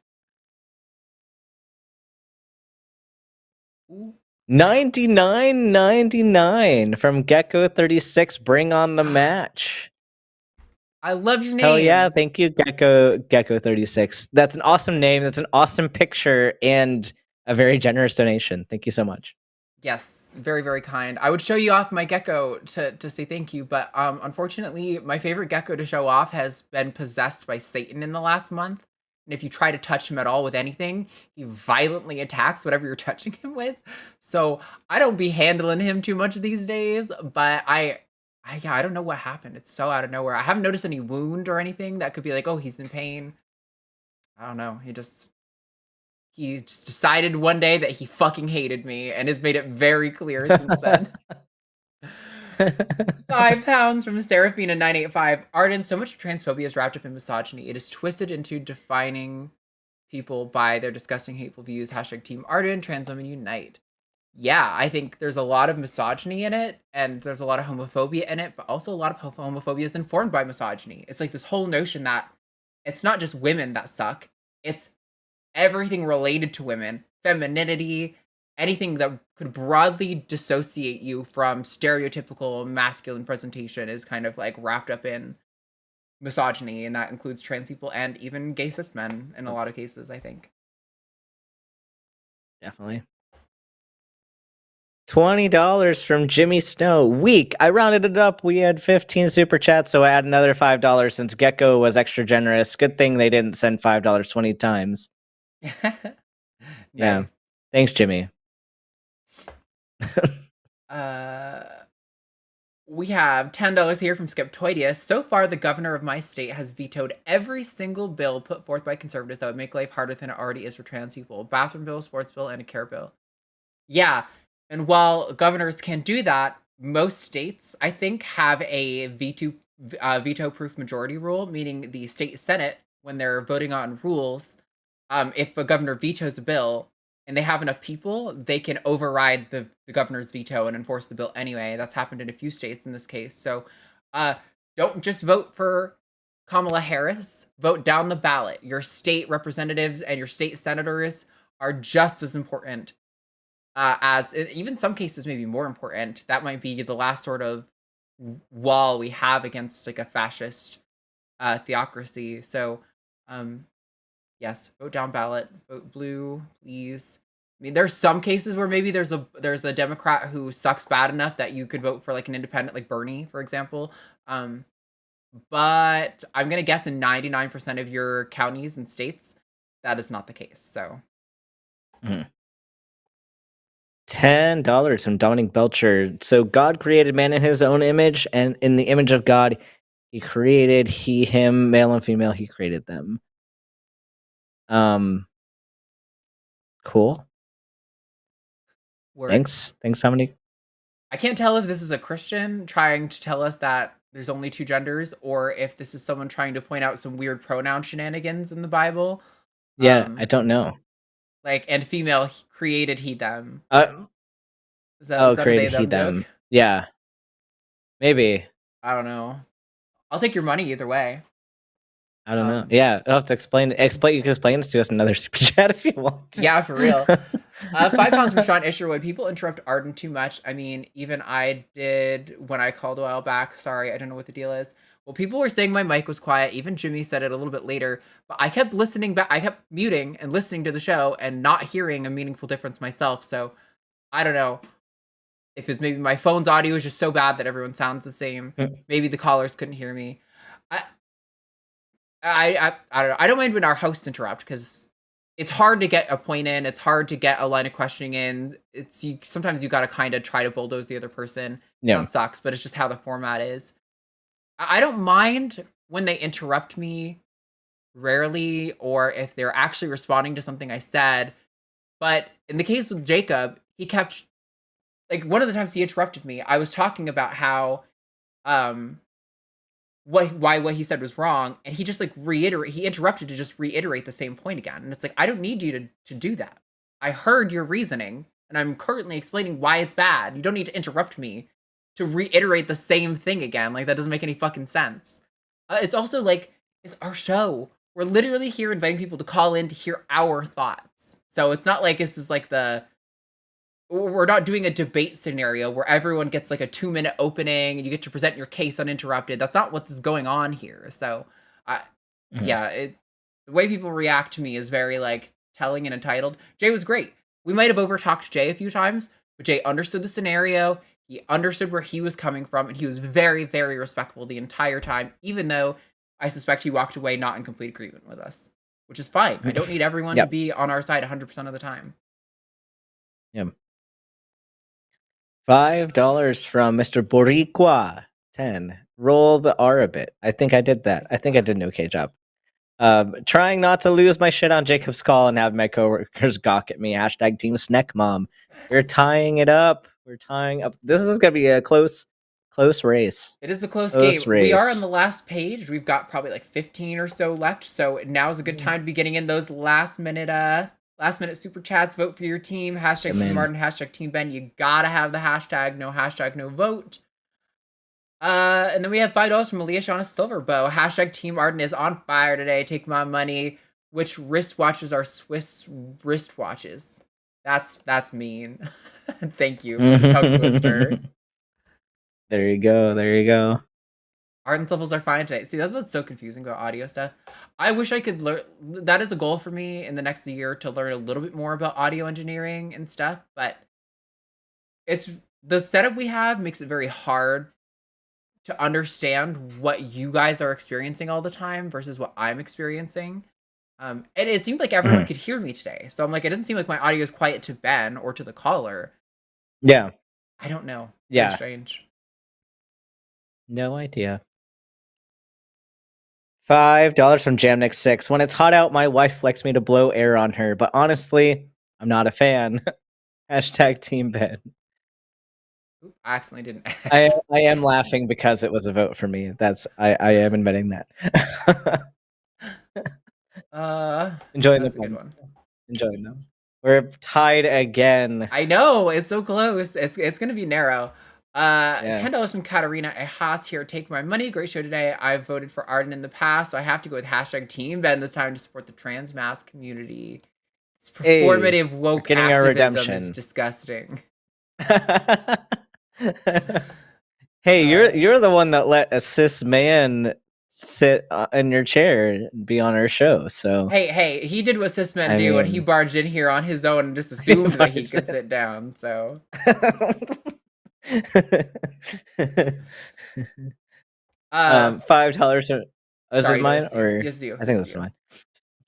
Ooh. $99.99 from Gecko36. Bring on the match. I love your name. Hell yeah, thank you, Gecko36. That's an awesome name. That's an awesome picture and a very generous donation. Thank you so much. Yes, very, very kind. I would show you off my gecko to say thank you, but unfortunately, my favorite gecko to show off has been possessed by Satan in the last month. And if you try to touch him at all with anything, he violently attacks whatever you're touching him with. So I don't be handling him too much these days, but I don't know what happened. It's so out of nowhere. I haven't noticed any wound or anything that could be like, oh, he's in pain. I don't know. He just decided one day that he fucking hated me and has made it very clear since then. £5 from Seraphina985. Arden, so much of transphobia is wrapped up in misogyny. It is twisted into defining people by their disgusting, hateful views. Hashtag Team Arden, trans women unite. Yeah, I think there's a lot of misogyny in it, and there's a lot of homophobia in it, but also a lot of homophobia is informed by misogyny. It's like this whole notion that it's not just women that suck, it's everything related to women, femininity, anything that could broadly dissociate you from stereotypical masculine presentation is kind of like wrapped up in misogyny, and that includes trans people and even gay cis men in a lot of cases, I think. Definitely. $20 from Jimmy Snow. Week. I rounded it up. We had 15 super chats, so I add another $5 since Gecko was extra generous. Good thing they didn't send $5 20 times. Yeah. Thanks, Jimmy. We have $10 here from Skeptoidius. So far, the governor of my state has vetoed every single bill put forth by conservatives that would make life harder than it already is for trans people. A bathroom bill, sports bill, and a care bill. Yeah, and while governors can do that, most states, I think, have a veto-proof majority rule, meaning the state senate, when they're voting on rules, if a governor vetoes a bill and they have enough people, they can override the governor's veto and enforce the bill anyway. That's happened in a few states in this case. So don't just vote for Kamala Harris. Vote down the ballot. Your state representatives and your state senators are just as important as, even some cases, maybe more important. That might be the last sort of wall we have against like a fascist theocracy. So yes, vote down ballot, vote blue, please. I mean, there's some cases where maybe there's a Democrat who sucks bad enough that you could vote for like an independent, like Bernie, for example. But I'm gonna guess in 99% of your counties and states, that is not the case. So. $10 from Dominic Belcher. So God created man in his own image, and in the image of God, he created him, male and female, he created them. Cool. Word. Thanks, Dominic. I can't tell if this is a Christian trying to tell us that there's only two genders, or if this is someone trying to point out some weird pronoun shenanigans in the Bible. Yeah, I don't know. Like, and female created he them. Is that created he them. Joke? Yeah. Maybe. I don't know. I'll take your money either way. I don't know. Yeah, I'll have to explain. You can explain this to us in another super chat if you want. Yeah, for real. £5 from Sean Isherwood. People interrupt Arden too much. I mean, even I did when I called a while back. Sorry, I don't know what the deal is. Well, people were saying my mic was quiet. Even Jimmy said it a little bit later. But I kept listening back. I kept muting and listening to the show and not hearing a meaningful difference myself. So I don't know if it's maybe my phone's audio is just so bad that everyone sounds the same. Maybe the callers couldn't hear me. I don't know. I don't mind when our hosts interrupt because it's hard to get a point in. It's hard to get a line of questioning in. Sometimes you got to kind of try to bulldoze the other person. Yeah. That sucks, but it's just how the format is. I don't mind when they interrupt me rarely or if they're actually responding to something I said. But in the case with Jacob, he kept, like, one of the times he interrupted me, I was talking about how, what he said was wrong, and he just, like, he interrupted to just reiterate the same point again. And it's like, I don't need you to do that. I heard your reasoning, and I'm currently explaining why it's bad. You don't need to interrupt me to reiterate the same thing again. Like, that doesn't make any fucking sense. It's also, like, it's our show. We're literally here inviting people to call in to hear our thoughts. So it's not like this is, like, we're not doing a debate scenario where everyone gets, like, a 2-minute opening and you get to present your case uninterrupted. That's not what's going on here. So, yeah, the way people react to me is very, like, telling and entitled. Jay was great. We might have overtalked Jay a few times, but Jay understood the scenario. He understood where he was coming from, and he was very, very respectful the entire time, even though I suspect he walked away not in complete agreement with us, which is fine. I don't need everyone to be on our side 100% of the time. Yep. $5 from Mr. Boricua. 10. Roll the R a bit. I think I did that. I think I did an okay job. Trying not to lose my shit on Jacob's call and have my coworkers gawk at me. Hashtag Team Snack Mom. We're tying it up. We're tying up. This is gonna be a close race. It is the close game. Race. We are on the last page. We've got probably like 15 or so left. So now is a good time to be getting in those last minute super chats. Vote for your team. Hashtag Team Arden, hashtag Team Ben. You gotta have the hashtag no vote. And then we have $5 from Aaliyah Shauna Silverbow. Hashtag Team Arden is on fire today. Take my money. Which wristwatches are Swiss wristwatches? That's mean. Thank you. Tongue twister. There you go. Arden's levels are fine today. See, that's what's so confusing about audio stuff. I wish I could learn. That is a goal for me in the next year, to learn a little bit more about audio engineering and stuff. But it's the setup we have makes it very hard to understand what you guys are experiencing all the time versus what I'm experiencing. And it seemed like everyone could hear me today. So I'm like, it doesn't seem like my audio is quiet to Ben or to the caller. Yeah. I don't know. Yeah. Very strange. No idea. $5 from Jamnick6. When it's hot out, my wife likes me to blow air on her, but honestly, I'm not a fan. Hashtag Team Ben. Oop, I accidentally didn't. I am laughing because it was a vote for me. I am admitting that. Enjoying the fun. Enjoying them. We're tied again. I know, it's so close. It's gonna be narrow. $10 from Katarina. A Haas here. Take my money. Great show today. I've voted for Arden in the past, so I have to go with hashtag Team Ben this time to support the trans mass community. It's performative woke getting activism our redemption. is disgusting. Hey, you're the one that let a cis man sit in your chair and be on our show. So hey, he did what cis men do, and he barged in here on his own and just assumed that he could sit down. So. $5. Is this mine or yes, you. I think this is mine.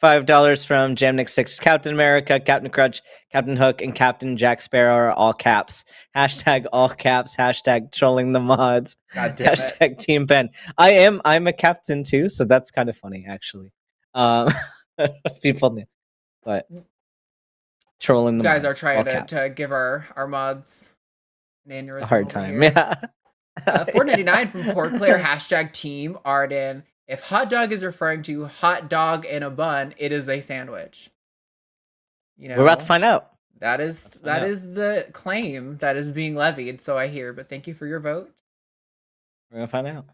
$5 from Jamnick6. Captain America, Captain Crutch, Captain Hook, and Captain Jack Sparrow are all caps. Hashtag all caps. Hashtag trolling the mods. Hashtag Team Ben. I'm a captain too, so that's kind of funny actually. People knew, but trolling the mods. You guys are trying to give our mods an aneurysm a hard time. Yeah. $4.99 from Poor Claire. Hashtag Team Arden. If hot dog is referring to hot dog in a bun, it is a sandwich. You know, we're about to find out. That is the claim that is being levied, so I hear. But thank you for your vote. We're gonna find out.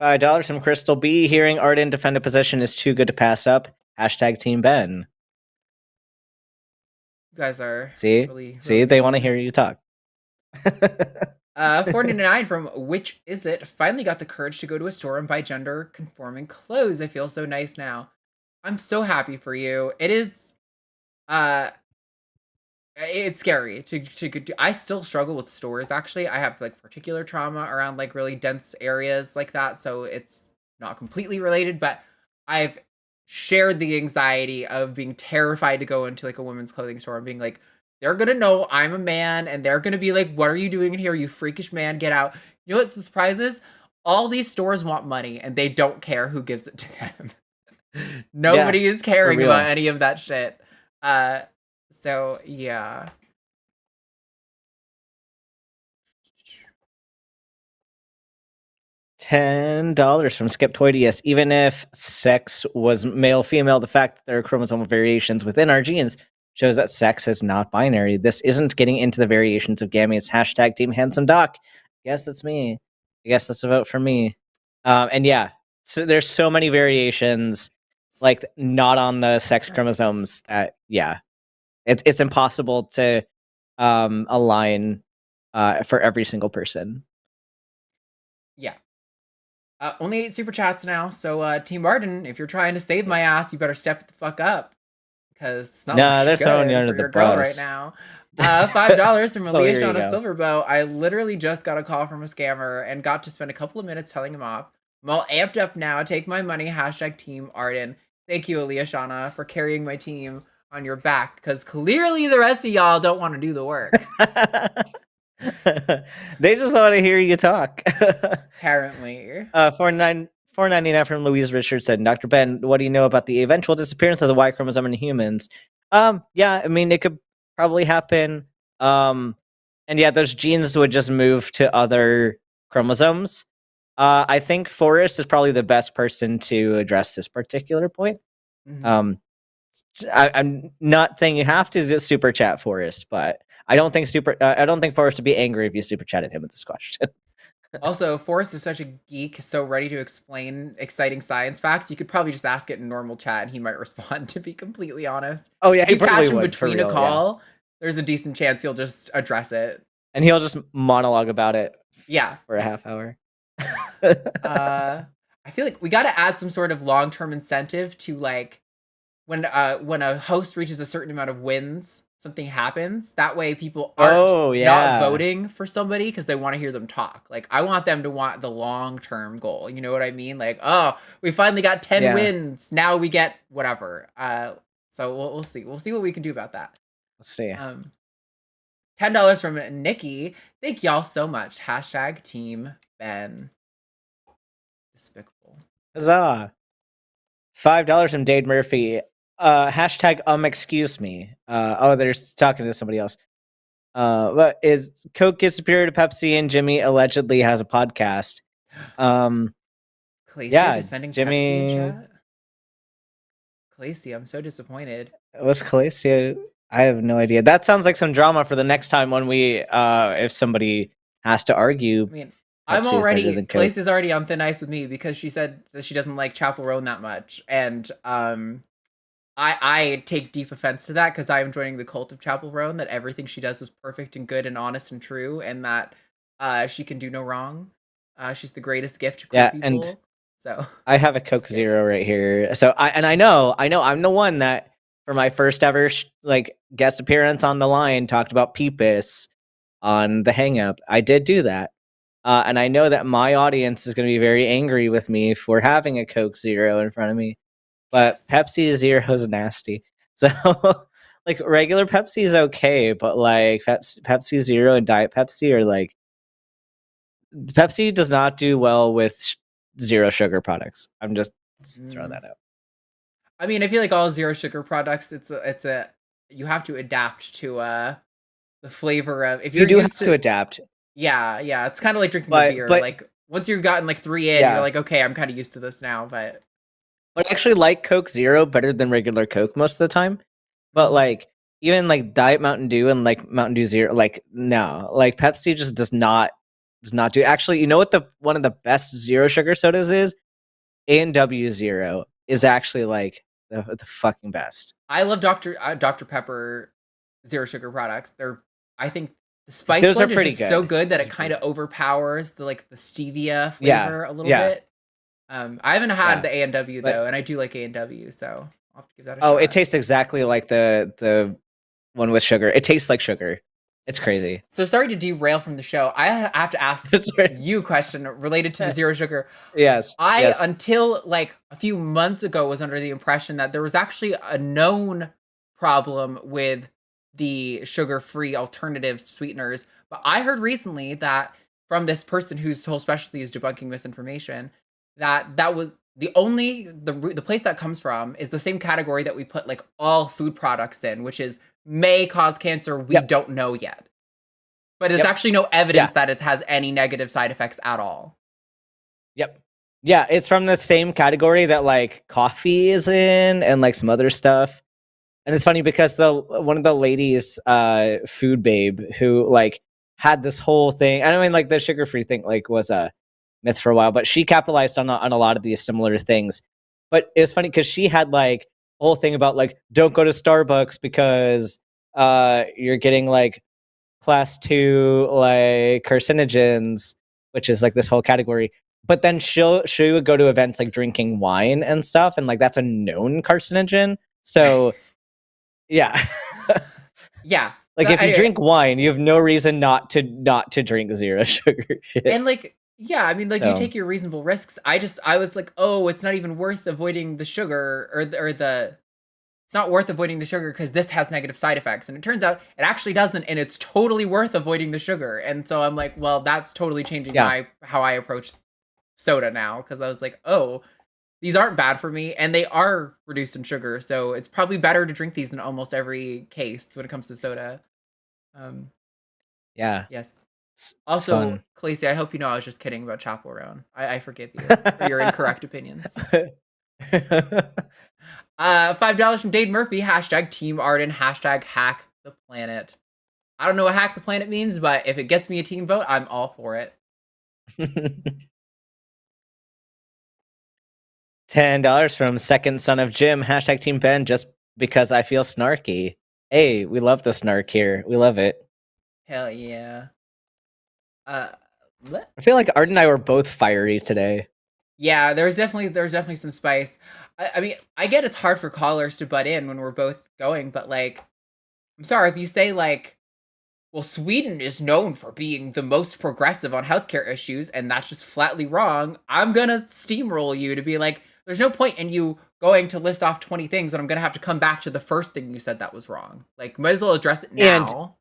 $5 from Crystal B. Hearing Arden defend a position is too good to pass up. Hashtag Team Ben. You guys are see, really they want to hear you talk. $4.99 from Which Is It? Finally got the courage to go to a store and buy gender conforming clothes. I feel so nice now. I'm so happy for you. It is, it's scary to I still struggle with stores, actually. I have like particular trauma around like really dense areas like that, so it's not completely related, but I've shared the anxiety of being terrified to go into like a women's clothing store and being like, they're gonna know I'm a man and they're gonna be like, what are you doing in here, you freakish man, get out. You know what the surprise is? All these stores want money and they don't care who gives it to them. Nobody is caring about any of that shit. So yeah. $10 from Skeptoidius. Even if sex was male-female, the fact that there are chromosomal variations within our genes shows that sex is not binary. This isn't getting into the variations of gametes. Hashtag Team Handsome Doc. Yes, that's me. I guess that's a vote for me. And yeah, so there's so many variations, like not on the sex chromosomes, that yeah, it's impossible to align for every single person. Yeah. Only 8 super chats now, so Team Arden, if you're trying to save my ass, you better step the fuck up. Because it's not they're throwing you under the bus right now. $5 from Alicia on a Silverbow. I literally just got a call from a scammer and got to spend a couple of minutes telling him off. I'm all amped up now. Take my money. Hashtag Team Arden. Thank you, Alicia, for carrying my team on your back, because clearly the rest of y'all don't want to do the work. They just want to hear you talk. Apparently. $4.99 from Louise Richards said, Dr. Ben, what do you know about the eventual disappearance of the Y chromosome in humans? Yeah, I mean, it could probably happen. And yeah, those genes would just move to other chromosomes. I think Forrest is probably the best person to address this particular point. Mm-hmm. I'm not saying you have to just super chat Forrest, but I don't think Forrest would be angry if you super chatted him with this question. Also, Forrest is such a geek, so ready to explain exciting science facts. You could probably just ask it in normal chat, and he might respond. To be completely honest, oh yeah, he catch him between a call. Yeah. There's a decent chance he'll just address it, and he'll just monologue about it. Yeah, for a half hour. I feel like we got to add some sort of long-term incentive to like when a host reaches a certain amount of wins, something happens. That way people aren't not voting for somebody because they want to hear them talk. Like, I want them to want the long-term goal. You know what I mean? Like, oh, we finally got 10 wins. Now we get whatever. So we'll see. We'll see what we can do about that. Let's see. $10 from Nikki. Thank y'all so much. Hashtag Team Ben. Despicable. Huzzah. $5 from Dade Murphy. Hashtag excuse me. They're talking to somebody else. But is Coke is superior to Pepsi, and Jimmy allegedly has a podcast. Khaleesi defending Jimmy Pepsi in chat? Khaleesi, I'm so disappointed. Was Khaleesi? I have no idea. That sounds like some drama for the next time when we if somebody has to argue. I mean, Khaleesi is already on thin ice with me because she said that she doesn't like Chapel Roan that much, and I take deep offense to that because I'm joining the cult of Chapel Roan, that everything she does is perfect and good and honest and true, and that she can do no wrong. She's the greatest gift to people. And so I have a Coke Zero right here. So I know I'm the one that for my first ever guest appearance on the line talked about Peepus on the Hang Up. I did do that. And I know that my audience is going to be very angry with me for having a Coke Zero in front of me. But Pepsi Zero is nasty. So, like, regular Pepsi is okay, but, like, Pepsi Zero and Diet Pepsi are, like... Pepsi does not do well with zero sugar products. I'm just throwing that out. I mean, I feel like all zero sugar products, you have to adapt to the flavor of... If you do have to adapt. Yeah, it's kind of like drinking a beer. Like, once you've gotten, like, 3 in, you're like, okay, I'm kind of used to this now, but... I actually like Coke Zero better than regular Coke most of the time. But, like, even, like, Diet Mountain Dew and, like, Mountain Dew Zero, like, no. Like, Pepsi just does not do... Actually, you know what one of the best zero sugar sodas is? A&W Zero is actually, like, the fucking best. I love Dr. Pepper zero sugar products. I think The spice Those are blend is pretty just so good. good that it kind of overpowers the stevia flavor a little bit. I haven't had the A&W though, and I do like A&W, so I'll have to give that a shot. Oh, it tastes exactly like the one with sugar. It tastes like sugar. It's crazy. So sorry to derail from the show. I have to ask you a question related to the zero sugar. Yes. Until like a few months ago, was under the impression that there was actually a known problem with the sugar-free alternative sweeteners. But I heard recently that from this person whose whole specialty is debunking misinformation, that was the place that comes from is the same category that we put like all food products in, which is may cause cancer. We don't know yet. But it's actually no evidence that it has any negative side effects at all. Yep. Yeah, it's from the same category that like coffee is in and like some other stuff. And it's funny because one of the ladies, Food Babe, who like had this whole thing. I mean, like the sugar-free thing like was a myth for a while, but she capitalized on a lot of these similar things. But it's funny because she had like a whole thing about like don't go to Starbucks because you're getting like class 2 like carcinogens, which is like this whole category. But then she would go to events like drinking wine and stuff, and like that's a known carcinogen. So yeah. Yeah. Like if you drink wine, you have no reason not to drink zero sugar shit. And like, yeah, I mean, like you take your reasonable risks. I was like, oh, it's not even worth avoiding the sugar or it's not worth avoiding the sugar because this has negative side effects. And it turns out it actually doesn't, and it's totally worth avoiding the sugar. And so I'm like, well, that's totally changing how I approach soda now, because I was like, oh, these aren't bad for me, and they are reduced in sugar, so it's probably better to drink these in almost every case when it comes to soda. Yeah. Yes. Also, Khaleesi, I hope you know I was just kidding about Chapel Roan. I forgive you for your incorrect opinions. $5 from Dade Murphy, hashtag Team Arden, hashtag hack the planet. I don't know what hack the planet means, but if it gets me a team vote, I'm all for it. $10 from Second Son of Jim, hashtag Team Ben, just because I feel snarky. Hey, we love the snark here. We love it. Hell yeah. I feel like Arden and I were both fiery today. Yeah, there's definitely some spice. I mean, I get it's hard for callers to butt in when we're both going, but like, I'm sorry if you say like, well, Sweden is known for being the most progressive on healthcare issues, and that's just flatly wrong. I'm gonna steamroll you to be like, there's no point in you going to list off 20 things, and I'm gonna have to come back to the first thing you said that was wrong. Like, might as well address it now.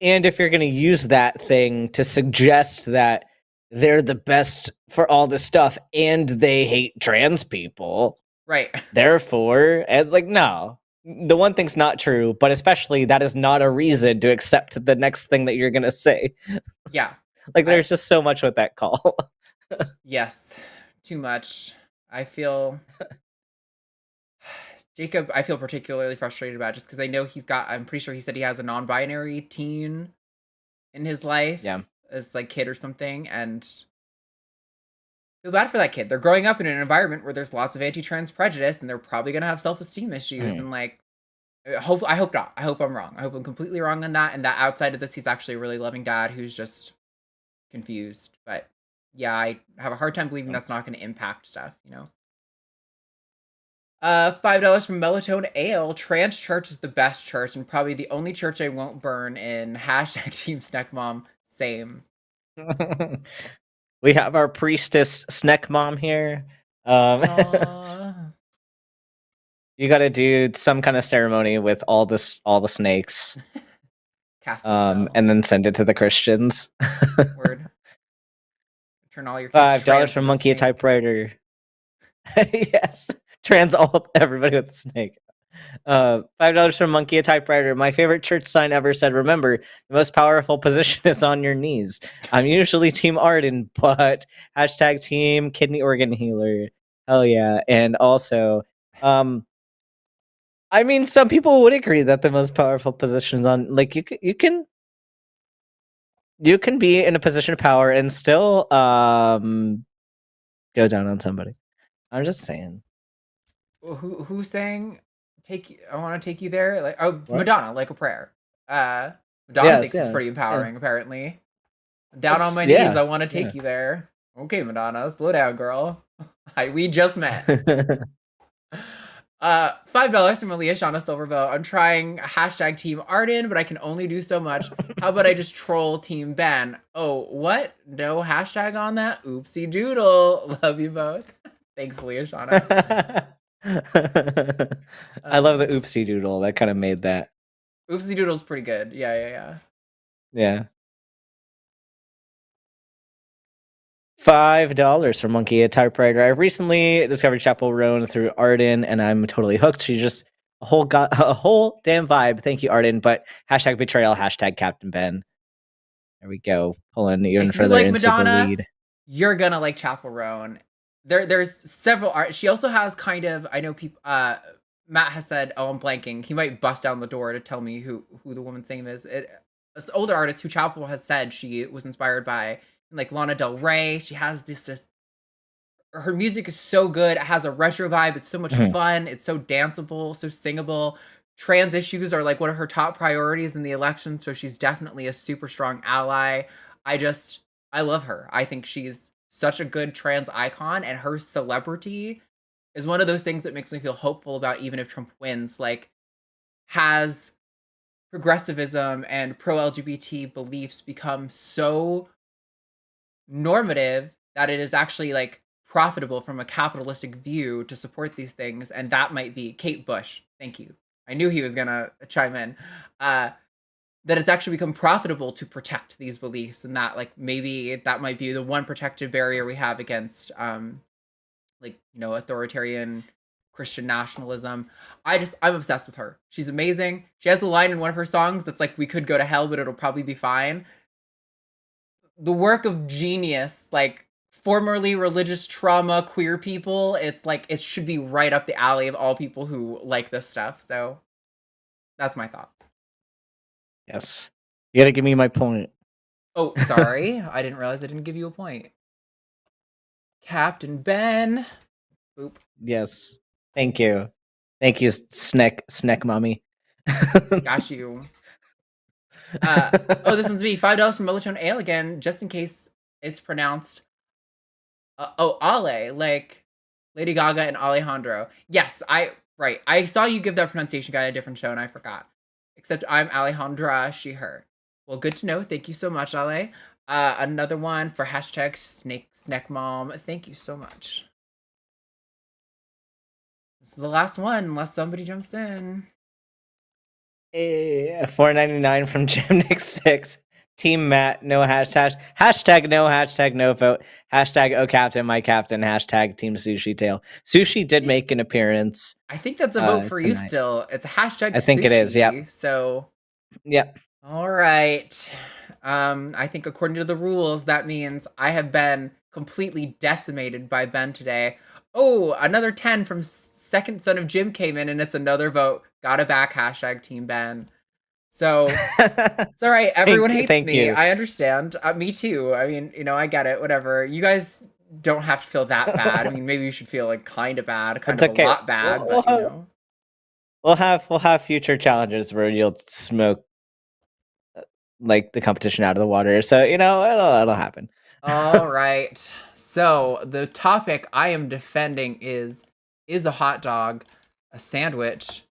And if you're gonna use that thing to suggest that they're the best for all this stuff and they hate trans people, right? Therefore, and like, no. The one thing's not true, but especially that is not a reason to accept the next thing that you're gonna say. Yeah. Like there's just so much with that call. Yes. Too much. I feel Jacob, I feel particularly frustrated about just because I know I'm pretty sure he said he has a non-binary teen in his life. Yeah. As like kid or something, and I feel bad for that kid. They're growing up in an environment where there's lots of anti-trans prejudice, and they're probably gonna have self-esteem issues. And like, I hope not. I hope I'm wrong. I hope I'm completely wrong on that. And that outside of this, he's actually a really loving dad who's just confused. But yeah, I have a hard time believing that's not going to impact stuff. You know. $5 from Melatonin Ale. Trans church is the best church and probably the only church I won't burn in. Hashtag Team Snack Mom. Same. We have our priestess Snack Mom here. You got to do some kind of ceremony with all the snakes. Cast a spell. And then send it to the Christians. Word. Turn all your kids $5 from Monkey a Typewriter. Yes. Trans all everybody with a snake. $5 from Monkey a Typewriter. My favorite church sign ever said, remember, the most powerful position is on your knees. I'm usually Team Arden, but hashtag Team Kidney Organ Healer. Hell yeah. And also, I mean, some people would agree that the most powerful position is on, like, you can be in a position of power and still go down on somebody. I'm just saying. Who's saying I want to take you there? Like, oh, What? Madonna, like a prayer. Madonna thinks it's pretty empowering, apparently. Down on my knees, I want to take you there. Okay, Madonna, slow down, girl. We just met. $5 from Alicia on a silver vote. I'm trying hashtag Team Arden, but I can only do so much. How about I just troll Team Ben? Oh, what? No hashtag on that? Oopsie doodle. Love you both. Thanks, Leashana. I love the oopsie doodle. That kind of made that. Oopsie doodle's pretty good. Yeah. $5 for Monkey, a typewriter. I recently discovered Chappell Roan through Arden, and I'm totally hooked. She's just a whole damn vibe. Thank you, Arden. But hashtag betrayal, hashtag Captain Ben. There we go. Pulling even further into Madonna, the lead. You're gonna like Chappell Roan. There's several art. She also has kind of, I know people. Matt has said, "Oh, I'm blanking." He might bust down the door to tell me who the woman's name is. It's an older artist who Chappell has said she was inspired by. Like Lana Del Rey, she has this her music is so good. It has a retro vibe. It's so much fun. It's so danceable, so singable. Trans issues are like one of her top priorities in the election, so she's definitely a super strong ally. I love her. I think she's such a good trans icon, and her celebrity is one of those things that makes me feel hopeful about even if Trump wins. Like, has progressivism and pro-LGBT beliefs become so normative that it is actually like profitable from a capitalistic view to support these things, and that might be Kate Bush. Thank you. I knew he was gonna chime in. That it's actually become profitable to protect these beliefs, and that like maybe that might be the one protective barrier we have against authoritarian Christian nationalism. I'm obsessed with her. She's amazing. She has the line in one of her songs that's like, "We could go to hell, but it'll probably be fine." The work of genius, like formerly religious trauma queer people, it's like it should be right up the alley of all people who like this stuff. So that's my thoughts. Yes. You gotta give me my point. Oh, sorry. I didn't realize I didn't give you a point. Captain Ben. Boop. Yes. Thank you. Thank you, Snack Mommy. Got you. This one's me. $5 from Melatonin Ale again, just in case it's pronounced Ale, like Lady Gaga and Alejandro. Yes, I saw you give that pronunciation guide a different show and I forgot. Except I'm Alejandra, she, her. Well, good to know. Thank you so much, Ale. Another one for hashtag Snack Mom. Thank you so much. This is the last one, unless somebody jumps in. $4.99 from Gymnic6. Team Matt, no hashtag. Hashtag no, hashtag no vote. Hashtag oh captain, my captain. Hashtag Team Sushi Tail. Sushi did make an appearance. I think that's a vote for tonight. You still. It's a hashtag I think sushi, it is, yep. So. Yep. All right. I think according to the rules, that means I have been completely decimated by Ben today. Oh, another 10 from Second Son of Jim came in, and it's another vote. Got it back. Hashtag Team Ben. So it's all right. Everyone hates me. I understand. Me too. I mean, I get it. Whatever. You guys don't have to feel that bad. I mean, maybe you should feel like kind of bad, kind of a lot bad. We'll have future challenges where you'll smoke like the competition out of the water. So it'll happen. All right. So the topic I am defending is a hot dog a sandwich?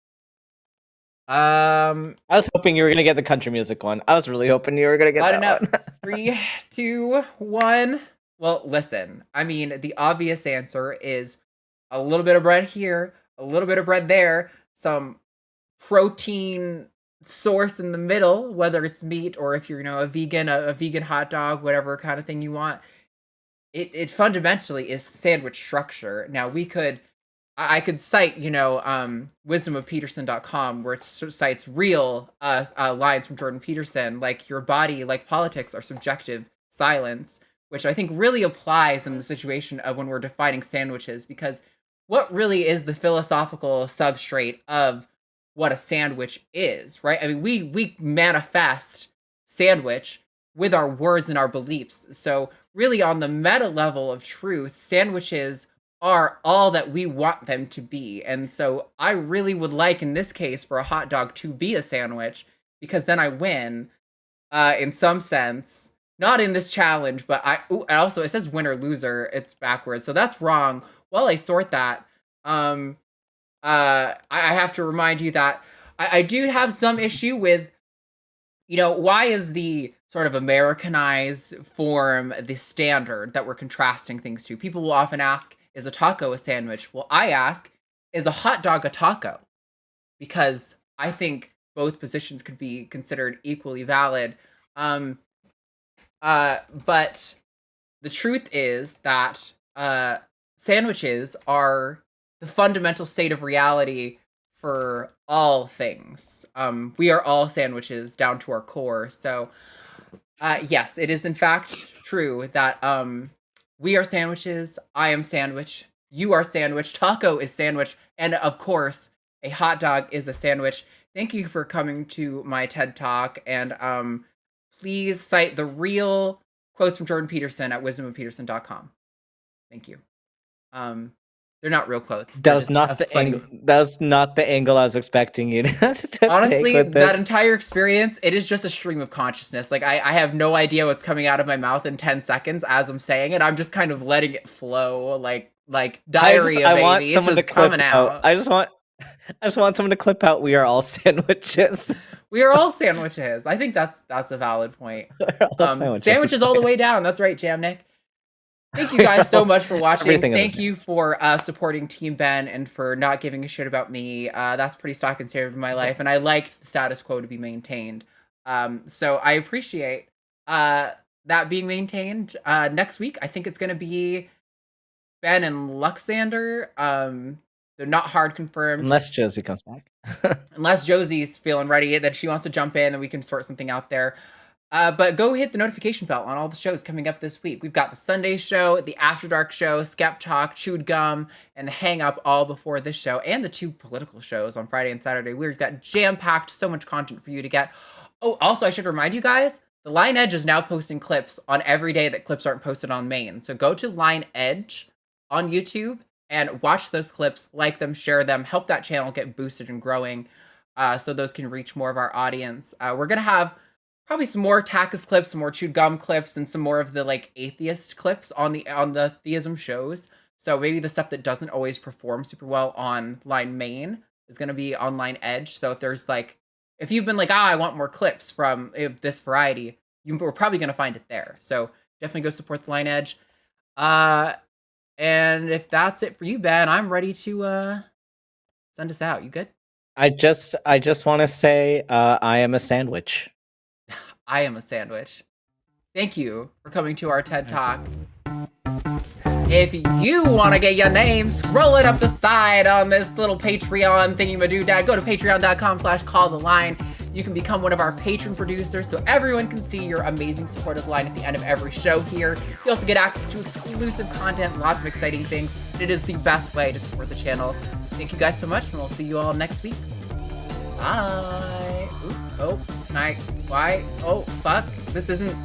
I was hoping you were gonna get the country music one. I was really hoping you were gonna get that one. 3, 2, 1. Well, listen. I mean, the obvious answer is a little bit of bread here, a little bit of bread there, some protein source in the middle, whether it's meat or if you're, a vegan hot dog, whatever kind of thing you want. It fundamentally is sandwich structure. Now I could cite, wisdomofpeterson.com, where it cites real lines from Jordan Peterson, like your body, like politics, are subjective silence, which I think really applies in the situation of when we're defining sandwiches, because what really is the philosophical substrate of what a sandwich is, right? I mean, we manifest sandwich with our words and our beliefs. So really on the meta level of truth, sandwiches are all that we want them to be. And so I really would like, in this case, for a hot dog to be a sandwich, because then I win. in some sense. Not in this challenge, but also it says winner loser. It's backwards, so that's wrong. While I sort that, I have to remind you that I do have some issue with, why is the sort of Americanized form the standard that we're contrasting things to? People will often ask, is a taco a sandwich? Well, I ask, is a hot dog a taco? Because I think both positions could be considered equally valid. But the truth is that sandwiches are the fundamental state of reality for all things. We are all sandwiches down to our core. So, yes, it is in fact true that we are sandwiches. I am sandwich. You are sandwich. Taco is sandwich. And of course, a hot dog is a sandwich. Thank you for coming to my TED Talk. And please cite the real quotes from Jordan Peterson at wisdomofpeterson.com. Thank you. They're not real quotes. That's not the angle. That's not the angle I was expecting you to honestly, take with this. That entire experience, it is just a stream of consciousness. Like I have no idea what's coming out of my mouth in 10 seconds as I'm saying it. I'm just kind of letting it flow, like diarrhea. I baby. want It's someone to just clip coming out. out. I just want someone to clip out. We are all sandwiches. We are all sandwiches. I think that's a valid point. Sandwiches all the way down. That's right, Jamnik. Thank you guys so much for watching. Thank you for supporting Team Ben and for not giving a shit about me. That's pretty stock and standard in my life, and I like the status quo to be maintained. So I appreciate that being maintained. Next week, I think it's going to be Ben and Luxander. They're not hard confirmed. Unless Josie comes back. Unless Josie's feeling ready, that she wants to jump in, and we can sort something out there. But go hit the notification bell on all the shows coming up this week. We've got the Sunday show, the After Dark show, Skep Talk, Chewed Gum, and the Hang Up all before this show, and the 2 political shows on Friday and Saturday. We've got jam-packed, so much content for you to get. Oh, also, I should remind you guys, the Line Edge is now posting clips on every day that clips aren't posted on main. So go to Line Edge on YouTube and watch those clips, like them, share them, help that channel get boosted and growing so those can reach more of our audience. We're going to have probably some more Takis clips, some more Chewed Gum clips, and some more of the atheist clips on the theism shows. So maybe the stuff that doesn't always perform super well on Line Main is going to be on Line Edge. So if there's if you've been like, I want more clips from this variety, we're probably going to find it there. So definitely go support the Line Edge. And if that's it for you, Ben, I'm ready to send us out. You good? I just want to say I am a sandwich. I am a sandwich. Thank you for coming to our TED Talk. If you want to get your name, scroll it up the side on this little Patreon thingy-ma-doo-dah. Go to patreon.com/calltheline. You can become one of our patron producers so everyone can see your amazing supportive line at the end of every show here. You also get access to exclusive content, lots of exciting things. It is the best way to support the channel. Thank you guys so much, and we'll see you all next week. Bye. Ooh, oh, can I? Why? Oh, fuck. This isn't